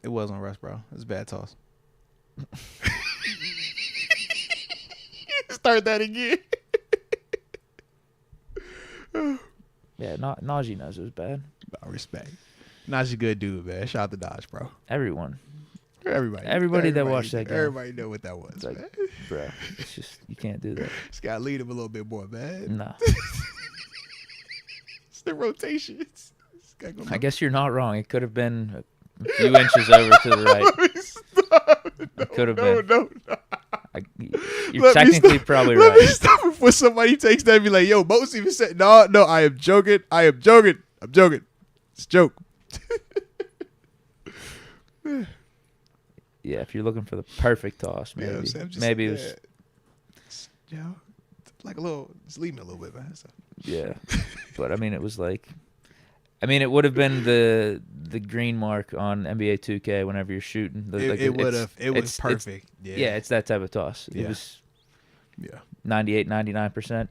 It was on Russ, bro. It was a bad toss. Start that again. Yeah, Naji knows it was bad. No, respect. Naji good dude, man. Shout out to Dodge, bro. Everybody that watched that game. Everybody know what that was, like, man. Bro, it's just, you can't do that. Just got to lead him a little bit more, man. No. It's the rotations. I guess you're not wrong. It could have been a few inches over to the right. Could have been. No. You're technically probably Let right. me stop before somebody takes that and be like, yo, Moats even said, no, I am joking. I'm joking. It's a joke. Yeah, if you're looking for the perfect toss, maybe. Maybe it was. Yo, like a little, just leave me a little bit, man. So. Yeah. But, I mean, it was like. I mean, it would have been the green mark on NBA 2K whenever you're shooting. It would have. It was perfect. Yeah, it's that type of toss. It was 98, 99%.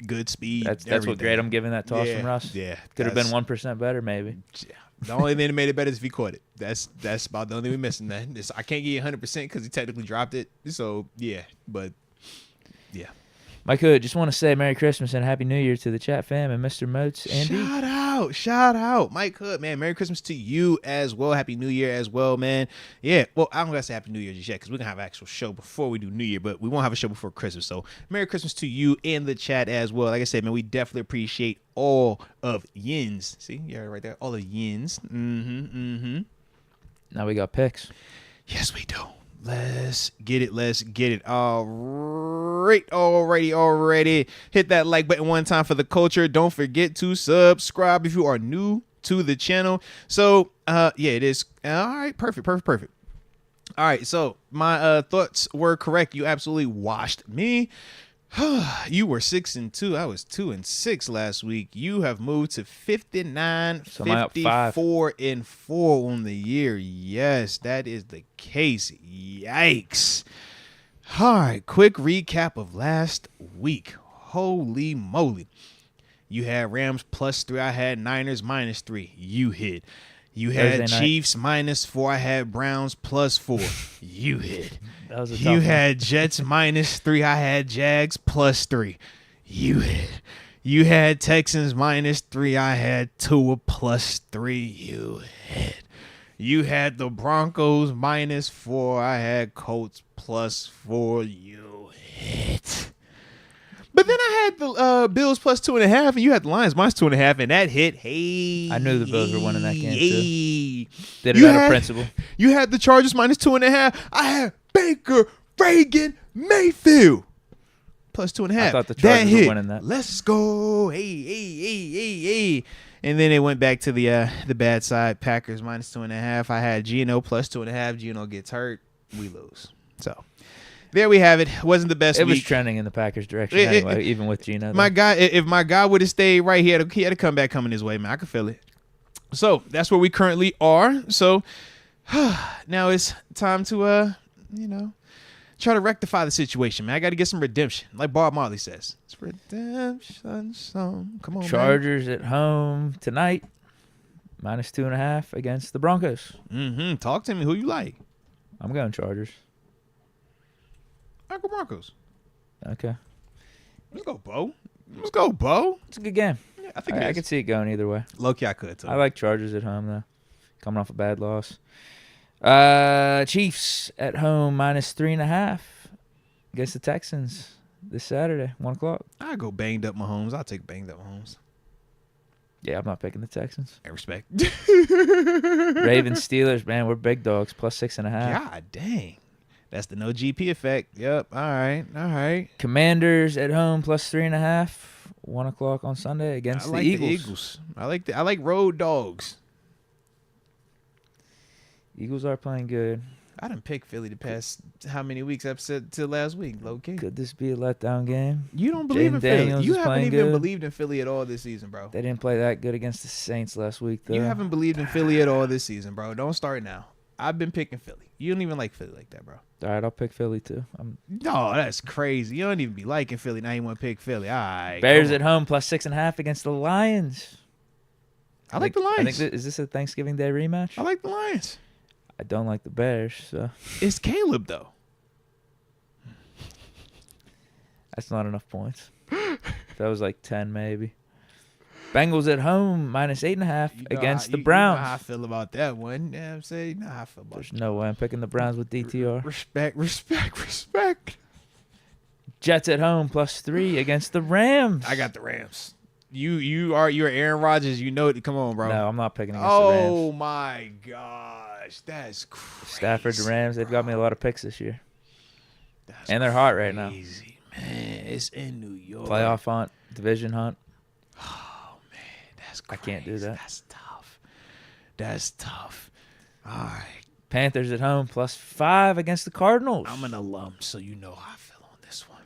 Good speed. That's what grade I'm giving that toss from Russ. Yeah. Could have been 1% better, maybe. Yeah. The only thing that made it better is if he caught it. That's about the only thing we're missing, man. I can't give you 100% because he technically dropped it. So, yeah. But, yeah. Mike Hood, just want to say Merry Christmas and Happy New Year to the chat fam and Mr. Moats and Shout out. Mike Hood, man. Merry Christmas to you as well. Happy New Year as well, man. Yeah, well, I don't got to say Happy New Year just yet because we're going to have an actual show before we do New Year, but we won't have a show before Christmas. So Merry Christmas to you in the chat as well. Like I said, man, we definitely appreciate all of yins. See, yeah, right there. All of yins. Now we got picks. Yes, we do. Let's get it. All right. Already. Hit that like button one time for the culture. Don't forget to subscribe if you are new to the channel. So, yeah, it is. All right. Perfect. All right. So, my thoughts were correct. You absolutely washed me. You were 6-2. I was 2-6 last week. You have moved to 59, so 54-4 on the year. Yes, that is the case. Yikes. All right, quick recap of last week. Holy moly. You had Rams +3. I had Niners -3. You hit. You had Chiefs -4. I had Browns +4. You hit. That was a tough You one. had Jets -3. I had Jags +3. You hit. You had Texans -3. I had Tua +3. You hit. You had the Broncos -4. I had Colts +4. You hit. But then I had the Bills +2.5, and you had the Lions -2.5, and that hit. Hey, I knew the Bills were winning that game too. Did it out of principle. You had the Chargers -2.5. I had Baker, Reagan, Mayfield +2.5. I thought the Chargers were winning that. Let's go. Hey. And then it went back to the bad side. Packers -2.5. I had Geno +2.5. Geno gets hurt. We lose. So. There we have it. Wasn't the best week. It was trending in the Packers' direction anyway, even with Geno. My guy, if my guy would have stayed right, he had a comeback coming his way, man. I could feel it. So that's where we currently are. So now it's time to, try to rectify the situation, man. I got to get some redemption, like Bob Marley says. It's redemption song. Come on, Chargers at home tonight, -2.5 against the Broncos. Talk to me. Who you like? I'm going Chargers. Uncle Broncos. Okay. Let's go, Bo. It's a good game. Yeah, I think I could see it going either way. Low-key, I could, too. I like Chargers at home, though. Coming off a bad loss. Chiefs at home -3.5 against the Texans this Saturday, 1 o'clock. I go banged up Mahomes. I'll take banged up Mahomes. Yeah, I'm not picking the Texans. I respect. Ravens, Steelers, man, we're big dogs, +6.5. God dang. That's the no GP effect. Yep. All right. Commanders at home +3.5, 1 o'clock on Sunday against the Eagles. I like road dogs. Eagles are playing good. I done picked Philly the past how many weeks up to last week, low key. Could this be a letdown game? You don't believe in Philly. Daniels You haven't even good. believed in Philly at all this season, bro. They didn't play that good against the Saints last week, though. You haven't believed in Philly at all this season, bro. Don't start now. I've been picking Philly. You don't even like Philly like that, bro. All right, I'll pick Philly, too. No, that's crazy. You don't even be liking Philly. Now you want to pick Philly. All right. Bears at home plus 6.5 against the Lions. I like the Lions. Is this a Thanksgiving Day rematch? I like the Lions. I don't like the Bears, so. It's Caleb, though. That's not enough points. That was like 10, maybe. Bengals at home minus 8.5 against the Browns. You know how I feel about that one. Yeah, I'm saying, you know how I feel about There's no way I'm picking the Browns with DTR. Respect. Jets at home plus 3 against the Rams. I got the Rams. You're Aaron Rodgers. You know it. Come on, bro. No, I'm not picking against the Rams. Oh my gosh, that's crazy. Stafford, the Rams, they've got me a lot of picks this year. And they're hot right now. Crazy, man. It's in New York. Playoff hunt, division hunt. Oh man, that's crazy. I can't do that. That's tough. All right. Panthers at home plus 5 against the Cardinals. I'm an alum, so you know how I feel on this one.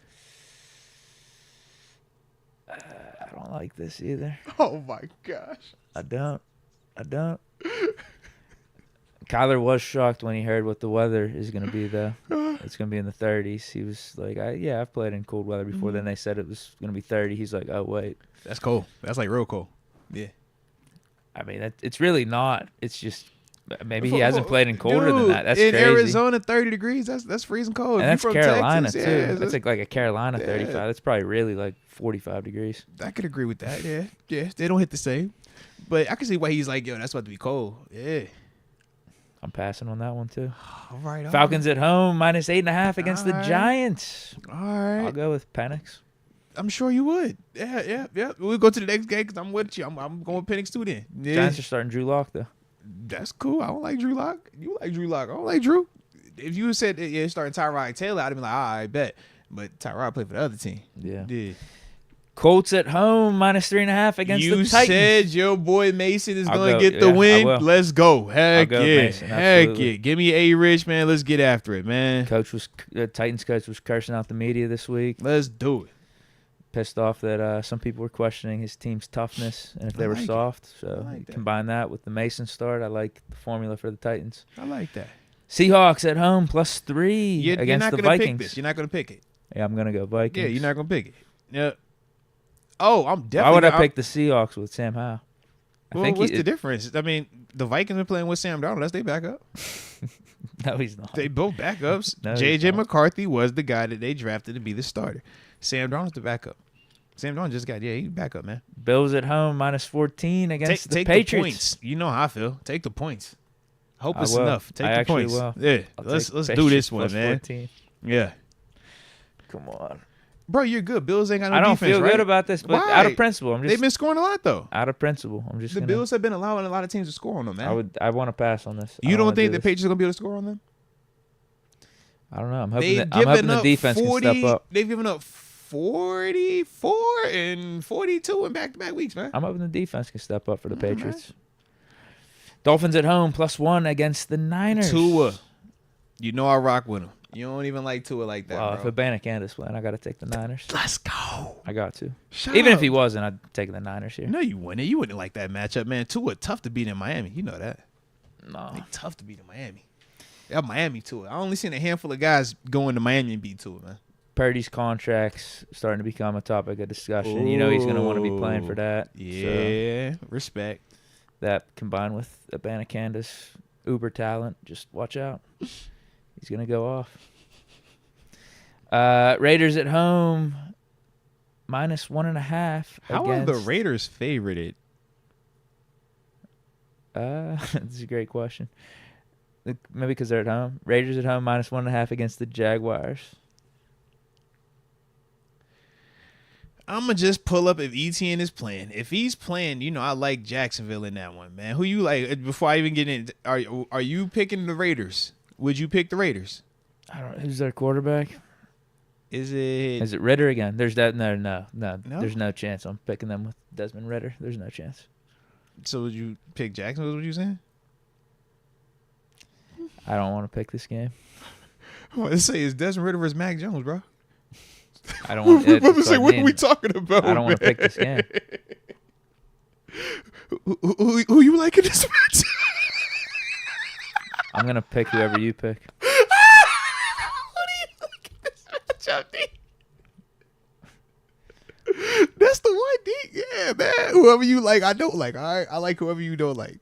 I don't like this either. Oh my gosh. I don't. Kyler was shocked when he heard what the weather is going to be, though. It's going to be in the 30s. He was like, I've played in cold weather before. Then they said it was going to be 30. He's like, oh, wait. That's cold. That's like real cold. Yeah. I mean, it's really not. It's just maybe he hasn't played in colder than that. That's crazy. In Arizona, 30 degrees, that's freezing cold. And that's Carolina, Texas, too. That's like a Carolina 35. That's probably really like 45 degrees. I could agree with that, yeah. Yeah, they don't hit the same. But I can see why he's like, yo, that's about to be cold. Yeah. I'm passing on that one, too. All right. Falcons at home, minus 8.5 against the Giants. All right. I'll go with Penix. I'm sure you would. Yeah. We'll go to the next game because I'm with you. I'm going with Penix too then. Yeah. Giants are starting Drew Lock, though. That's cool. I don't like Drew Lock. You like Drew Lock. I don't like Drew. If you said you're starting Tyrod Taylor, I'd be like, all right, bet. But Tyrod played for the other team. Yeah. Colts at home, minus 3.5 against the Titans. You said your boy Mason is going to get the win. Let's go. Heck yeah. Mason, heck yeah. Give me A-Rich, man. Let's get after it, man. Titans coach was cursing out the media this week. Let's do it. Pissed off that some people were questioning his team's toughness and if they were soft. So combine that with the Mason start. I like the formula for the Titans. I like that. Seahawks at home, plus 3 against the Vikings. You're not going to pick it. Yeah, I'm going to go Vikings. Yeah, you're not going to pick it. Yeah. Oh, I'm definitely. Why would I pick the Seahawks with Sam Howell? What's the difference? I mean, the Vikings are playing with Sam Darnold. That's their backup. No, he's not. They both backups. No, J.J. McCarthy was the guy that they drafted to be the starter. Sam Darnold's the backup. Sam Darnold just got, he's backup, man. Bills at home, minus 14 against the Patriots. Take the points. You know how I feel. Take the points. Hope it's enough. Take the points. Yeah, let's do this one, man. 14. Yeah. Come on. Bro, you're good. Bills ain't got no defense, defense, I don't feel good about this, but out of principle, they've been scoring a lot though. Out of principle, the Bills have been allowing a lot of teams to score on them, man. I want to pass on this. You don't think the Patriots are gonna be able to score on them? I don't know. I'm hoping the defense can step up. They've given up 44 and 42 in back-to-back weeks, man. I'm hoping the defense can step up for the Patriots. Dolphins at home, plus 1 against the Niners. Tua, you know I rock with him. You don't even like Tua like that, bro. If Abanikanda playing, I got to take the Niners. Let's go. I got to. Even if he wasn't, I'd take the Niners here. No, you wouldn't. You wouldn't like that matchup, man. Tua tough to beat in Miami. You know that. No. They tough to beat in Miami. Yeah, Miami Tua. I only seen a handful of guys going to Miami and beat Tua, man. Purdy's contract's starting to become a topic of discussion. Ooh. You know he's going to want to be playing for that. Yeah, so respect. That combined with Abanikanda's uber talent, just watch out. He's going to go off. Raiders at home, minus 1.5. How are the Raiders favorited? That's a great question. Maybe because they're at home. Raiders at home, minus 1.5 against the Jaguars. I'm going to just pull up if ETN is playing. If he's playing, you know, I like Jacksonville in that one, man. Who you like? Before I even get in, are you picking the Raiders? Would you pick the Raiders? I don't know. Who's their quarterback? Is it Ritter again? There's that. No. There's no chance I'm picking them with Desmond Ritter. There's no chance. So would you pick Jacksonville? What you saying? I don't want to pick this game. Let's say it's Desmond Ridder versus Mac Jones, bro. I don't want to say, what are we talking about? I don't want to pick this game. Who you like in this match? I'm going to pick whoever you pick. Who do you like in this matchup, D? That's the one, D. Yeah, man. Whoever you like, I don't like. All right, I like whoever you don't like.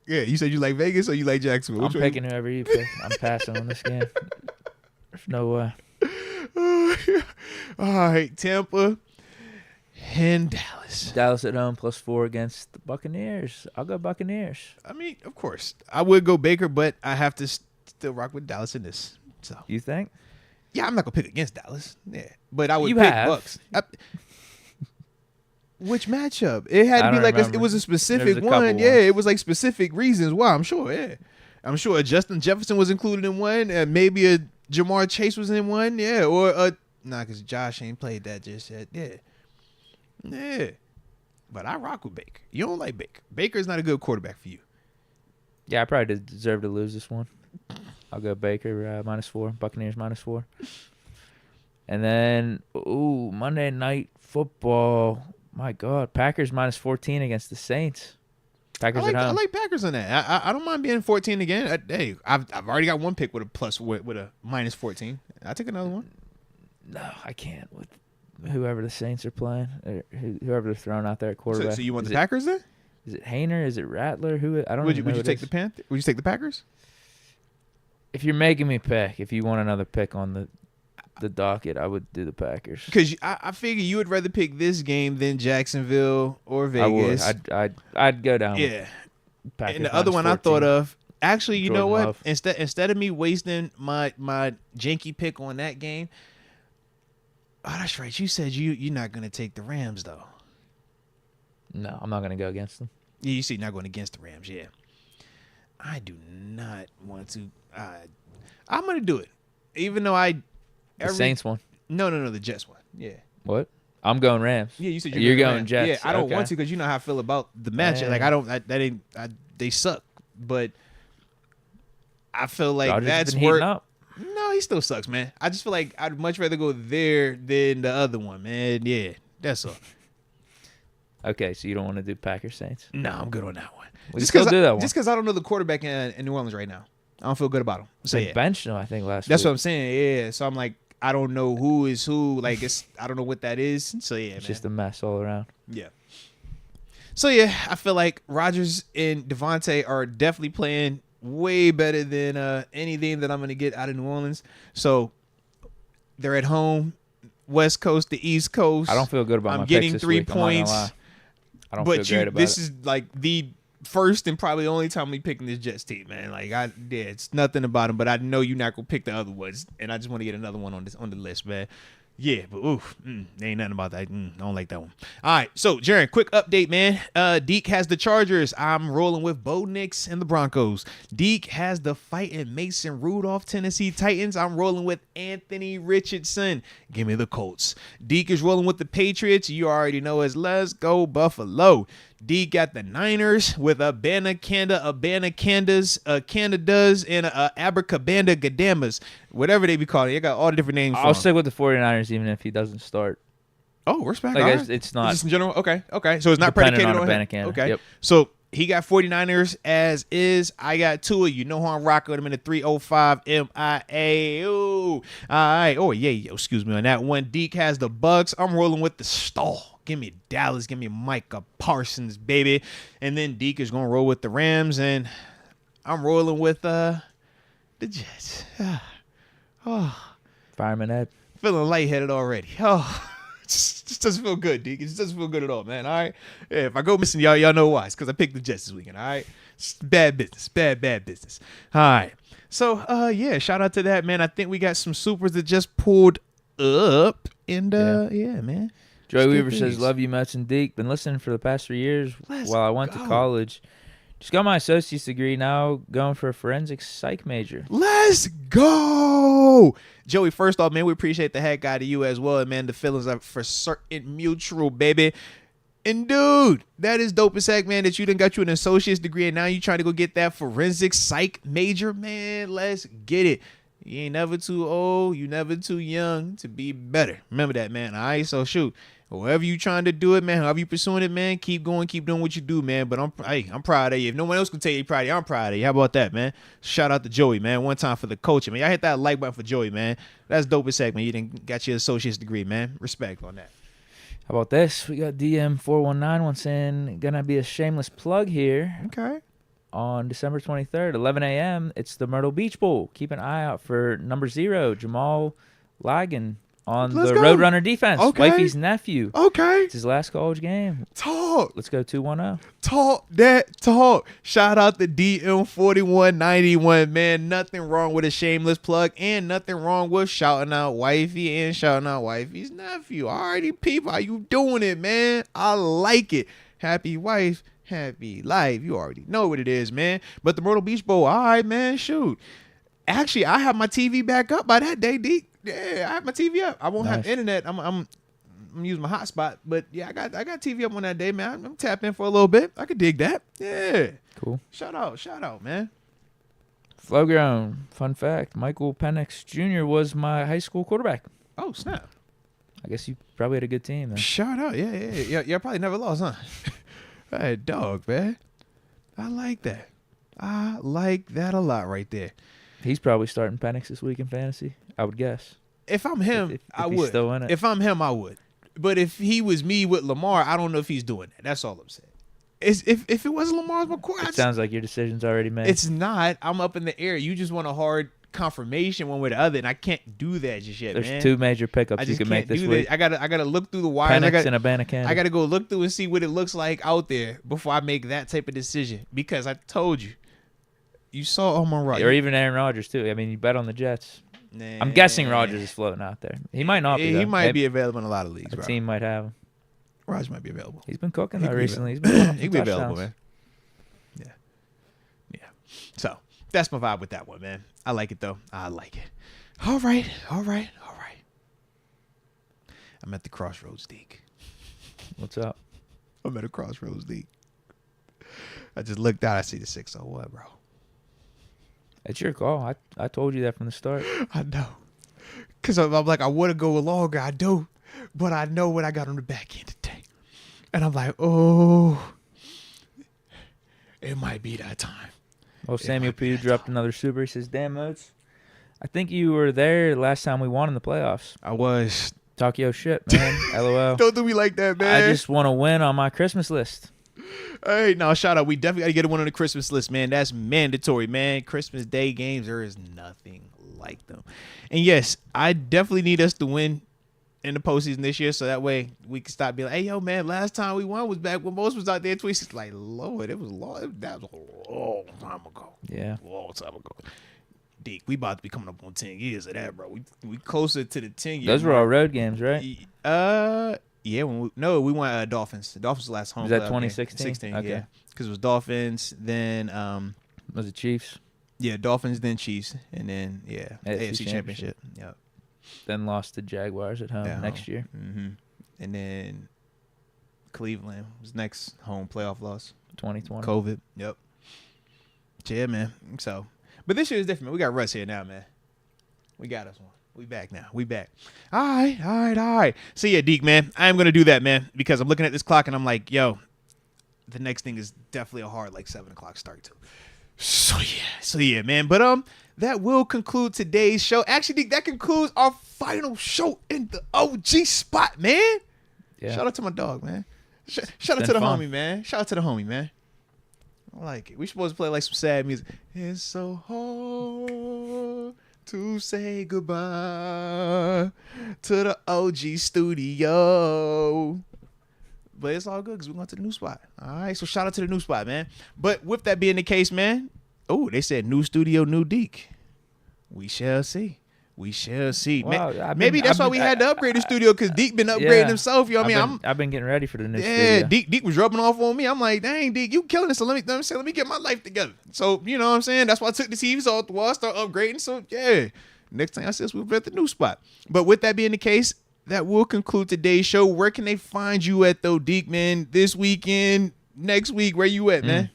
Yeah, you said you like Vegas or you like Jacksonville? I'm picking whoever you pick. I'm passing on this game. There's no way. All right, Tampa and Dallas. Dallas at home +4 against the Buccaneers. I'll go Buccaneers. I mean, of course, I would go Baker, but I have to still rock with Dallas in this. So you think? Yeah, I'm not gonna pick against Dallas. Yeah, but I would pick Bucks. Which matchup? It had to be like it was a specific one. Yeah, it was like specific reasons why. I'm sure. Yeah, I'm sure Justin Jefferson was included in one, and maybe a Jamar Chase was in one. Yeah, or because Josh ain't played that just yet. Yeah. But I rock with Baker. You don't like Baker. Baker's not a good quarterback for you. Yeah, I probably deserve to lose this one. I'll go Baker -4, Buccaneers -4, and then Monday Night Football. My God, Packers -14 against the Saints. Packers at home. I like Packers on that. I don't mind being 14 again. Hey, I've already got one pick with a -14. I'll take another one. No, I can't with whoever the Saints are playing, or whoever they're throwing out there at quarterback. So you want the Packers then? Is it Hayner? Is it Rattler? Who? I don't know. Would you take the Panthers? Would you take the Packers? If you're making me pick, if you want another pick on the docket, I would do the Packers. Because I figure you would rather pick this game than Jacksonville or Vegas. I would. I'd go down. Yeah. Packers and the other one 14. I thought of, actually, you know what? Love. Instead of me wasting my janky pick on that game, that's right. You said you're not going to take the Rams, though. No, I'm not going to go against them. Yeah, you said you're not going against the Rams, yeah. I do not want to. I'm going to do it. Even though the Saints one. No, the Jets one. Yeah. What? I'm going Rams. Yeah, you said you're going Rams. Jets. Yeah, I don't want to because you know how I feel about the match. Man. Like I don't. They suck. But I feel like Rodgers that's been where. heating up. No, he still sucks, man. I just feel like I'd much rather go there than the other one, man. Yeah, that's all. Okay, so you don't want to do Packers Saints? No, I'm good on that one. We still do that one. Just because I don't know the quarterback in New Orleans right now. I don't feel good about him. So they benched him, I think, last week. That's what I'm saying. Yeah, so I'm like, I don't know who is who. Like, I don't know what that is. So yeah, it's just a mess all around. Yeah. So yeah, I feel like Rodgers and Devontae are definitely playing way better than anything that I'm going to get out of New Orleans. So they're at home, West Coast to East Coast. I don't feel good about my getting picks this 3 week. points. I don't feel great about this it. is like the first and probably only time we picking this Jets team, man. Like it's nothing about them, but I know you're not gonna pick the other ones, and I just want to get another one on the list, man. Yeah, but there ain't nothing about that. I don't like that one. All right, so Jaron, quick update, man. Deke has the Chargers. I'm rolling with Bo Nix and the Broncos. Deke has the fighting Mason Rudolph Tennessee Titans. I'm rolling with Anthony Richardson. Give me the Colts. Deke is rolling with the Patriots. You already know us. Let's go Buffalo. Deke got the Niners with Candadas, and Abracabanda Gadamas. Whatever they be calling it. You got all the different names. I'll stick with the 49ers even if he doesn't start. Oh, respect. Like right. it's not. Just in general. Okay. So it's not predicated predicated on him. Okay. Yep. So he got 49ers as is. I got Tua. You know who I'm rocking with him in the 305 MIA. Ooh. All right. Oh, yeah. Excuse me on that one. Deke has the Bucks. I'm rolling with the stall. Give me Dallas. Give me Micah Parsons, baby. And then Deke is going to roll with the Rams. And I'm rolling with the Jets. Fireman Ed. Feeling lightheaded already. Oh, it just doesn't feel good, Deke. It just doesn't feel good at all, man. All right. Yeah, if I go missing, y'all know why. It's because I picked the Jets this weekend. All right. It's bad business. Bad business. All right. So, yeah, shout out to that, man. I think we got some supers that just pulled up. And, yeah man. Joey Weaver says, love you, Moats and Deke. Been listening for the past 3 years while I went to college. Just got my associate's degree, now going for a forensic psych major. Let's go. Joey, first off, man, we appreciate the heck out of you as well. And, man, the feelings are for certain mutual, baby. And dude, that is dope as heck, man, that you done got you an associate's degree and now you trying to go get that forensic psych major, man. Let's get it. You ain't never too old. You never too young to be better. Remember that, man. All right, so shoot. However you trying to do it, man, however you pursuing it, man, keep going, keep doing what you do, man. But I'm proud of you. If no one else can tell you proud of you, I'm proud of you. How about that, man? Shout out to Joey, man. One time for the coaching, man. Y'all hit that like button for Joey, man. That's dope as heck, man. You done got your associate's degree, man. Respect on that. How about this? We got DM419 once in. Gonna be a shameless plug here. Okay. On December 23rd, 11 a.m., it's the Myrtle Beach Bowl. Keep an eye out for number 0, Jamal Ligon, on the Roadrunner defense. Okay. Wifey's nephew. Okay. It's his last college game. Talk. Let's go 2-1-0. Talk that talk. Shout out to DM4191, man. Nothing wrong with a shameless plug and nothing wrong with shouting out wifey and shouting out wifey's nephew. Alrighty, people, how you doing it, man? I like it. Happy wife. Happy life. You already know what it is, man. But the Myrtle Beach Bowl, all right, man, shoot. Actually, I have my TV back up by that day, Deke. Yeah, I have my TV up. I won't have internet. I'm using my hotspot, but yeah, I got TV up on that day, man. I'm tapped in for a little bit. I could dig that. Yeah. Cool. Shout out, man. Flowgrown. Fun fact: Michael Penix Jr. was my high school quarterback. Oh, snap. I guess you probably had a good team then. Shout out. Yeah. Y'all probably never lost, huh? Hey, dog, man. I like that. I like that a lot right there. He's probably starting Penix this week in fantasy, I would guess. If I'm him, if I he's would. Still in it. If I'm him, I would. But if he was me with Lamar, I don't know if he's doing that. That's all I'm saying. If it wasn't Lamar's McCoy, it sounds like your decision's already made. It's not. I'm up in the air. You just want a hard confirmation one way or the other, and I can't do that just yet, There's man. 2 major pickups you can make this week. I gotta look through the wires. Penix and Abanikanda. I gotta go look through and see what it looks like out there before I make that type of decision. Because I told you, you saw Omar Rodgers. Or even Aaron Rodgers, too. I mean, you bet on the Jets. Nah. I'm guessing Rodgers is floating out there. He might not be, though. He might be available in a lot of leagues, A bro. team might have him. Rodgers might be available. He's been cooking, though, recently. He's he be available, man. Yeah. So, that's my vibe with that one, man. I like it, though. I like it. All right. I'm at the crossroads, Deke. What's up? I'm at a crossroads, Deke. I just looked out. I see the 601, bro. It's your call. I told you that from the start. I know. Because I'm like, I want to go longer. I do. But I know what I got on the back end today. And I'm like, oh, it might be that time. Well, Samuel Pugh dropped another super. He says, damn, Moats. I think you were there last time we won in the playoffs. I was. Talk your shit, man. LOL. Don't do me like that, man. I just want to win on my Christmas list. Hey, no, shout out. We definitely got to get one on the Christmas list, man. That's mandatory, man. Christmas Day games, there is nothing like them. And yes, I definitely need us to win in the postseason this year, so that way we can stop being like, hey, yo, man, last time we won was back when Moats was out there. Tweets like, Lord, it was long. That was a long time ago. Yeah. A long time ago. Deke, we about to be coming up on 10 years of that, bro. We closer to the 10 years. Those were all road games, right? Yeah, we went Dolphins. The Dolphins last home. Was that 2016? 16, okay. yeah. Because it was Dolphins, then was it Chiefs? Yeah, Dolphins, then Chiefs, and then AFC Championship. Yep. Then lost to Jaguars at home next year. Mm-hmm. And then Cleveland was next home playoff loss. 2020. COVID. Yep. Yeah, man. So, but this year is different. We got Russ here now, man. We got us one. We back now. We back. All right. So, yeah, Deke, man, I am going to do that, man, because I'm looking at this clock and I'm like, yo, the next thing is definitely a hard, 7 o'clock start, too. So, yeah, man. But that will conclude today's show. Actually, Deke, that concludes our final show in the OG spot, man. Yeah. Shout out to my dog, man. Shout out to the homie, man. Shout out to the homie, man. I like it. We supposed to play some sad music. It's so hard to say goodbye to the OG studio. But it's all good because we're going to the new spot. All right, so shout out to the new spot, man. But with that being the case, man, they said new studio, new Deke. We shall see. We shall see. Well, maybe that's why we had to upgrade the studio, because Deke been upgrading himself. You know what I mean? I've been getting ready for the new studio. Yeah, Deke was rubbing off on me. I'm like, dang, Deke, you killing it. So let me get my life together. So, you know what I'm saying? That's why I took the TVs off the wall, start upgrading. So, yeah, next time I see us, we'll be at the new spot. But with that being the case, that will conclude today's show. Where can they find you at, though, Deke, man? This weekend, next week, where you at, man?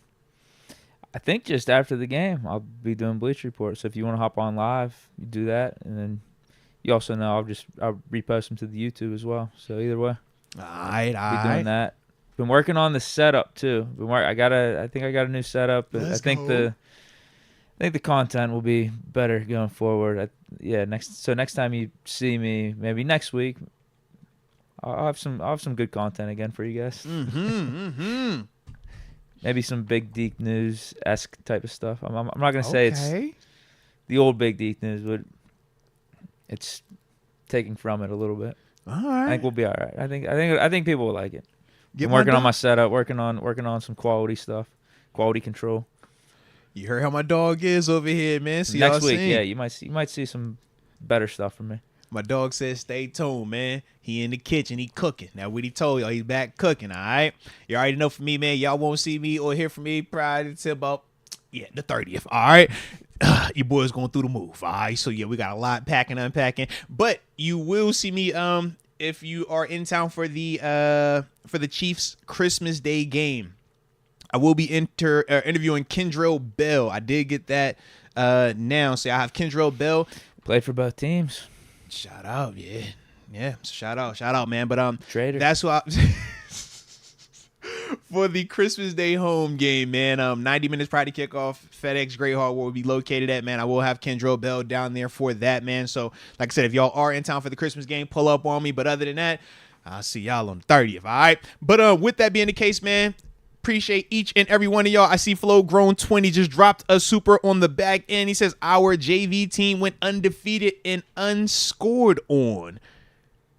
I think just after the game, I'll be doing Bleach Report. So if you want to hop on live, you do that. And then you also know I'll repost them to the YouTube as well. So either way. All right. Be doing that. Been working on the setup too. I think I got a new setup. I think the content will be better going forward. Next time you see me, maybe next week, I'll have some good content again for you guys. Maybe some Big Deke News-esque type of stuff. I'm not gonna say it's the old Big Deke News, but it's taking from it a little bit. All right. I think we'll be all right. I think people will like it. I'm working on my setup, working on some quality stuff, quality control. You heard how my dog is over here, man. See next week, yeah, you might see some better stuff from me. My dog says stay tuned, man. He in the kitchen, he cooking. Now what he told y'all, he's back cooking, all right? You already know from me, man, y'all won't see me or hear from me prior to about, the 30th, all right? Your boy's going through the move, all right? So, we got a lot unpacking. But you will see me if you are in town for the Chiefs Christmas Day game. I will be interviewing Kendrell Bell. I did get that now. So I have Kendrell Bell. Played for both teams. Shout out, yeah. Shout out, man. But Trader. That's who for the Christmas Day home game, man. 90 minutes prior to kickoff, FedEx Great Hall will be located at, man. I will have Kendrell Bell down there for that, man. So, like I said, if y'all are in town for the Christmas game, pull up on me. But other than that, I'll see y'all on the 30th. All right. But with that being the case, man. Appreciate each and every one of y'all. I see Flo Grown 20 just dropped a super on the back end. He says our JV team went undefeated and unscored on.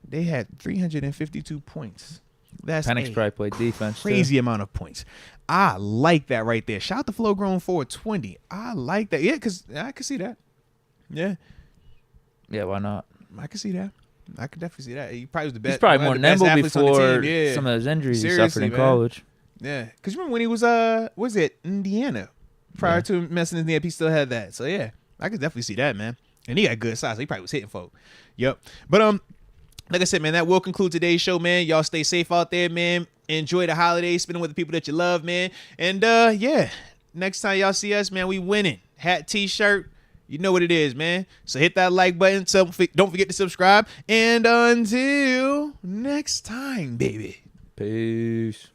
They had 352 points. That's Penix probably played defense. Crazy amount of points. I like that right there. Shout out to Flo Grown 420. I like that. Yeah, because I can see that. Yeah. Yeah, why not? I can see that. I could definitely see that. He probably was the best. He's probably more nimble before some of those injuries he suffered in college. Yeah, because remember when he was Indiana prior to messing his knee up, he still had that. So yeah, I could definitely see that, man. And he got good size. So he probably was hitting folk. Yep. But like I said, man, that will conclude today's show, man. Y'all stay safe out there, man. Enjoy the holidays, spending with the people that you love, man. And next time y'all see us, man, we winning. Hat, t-shirt, you know what it is, man. So hit that like button. So don't forget to subscribe. And until next time, baby. Peace.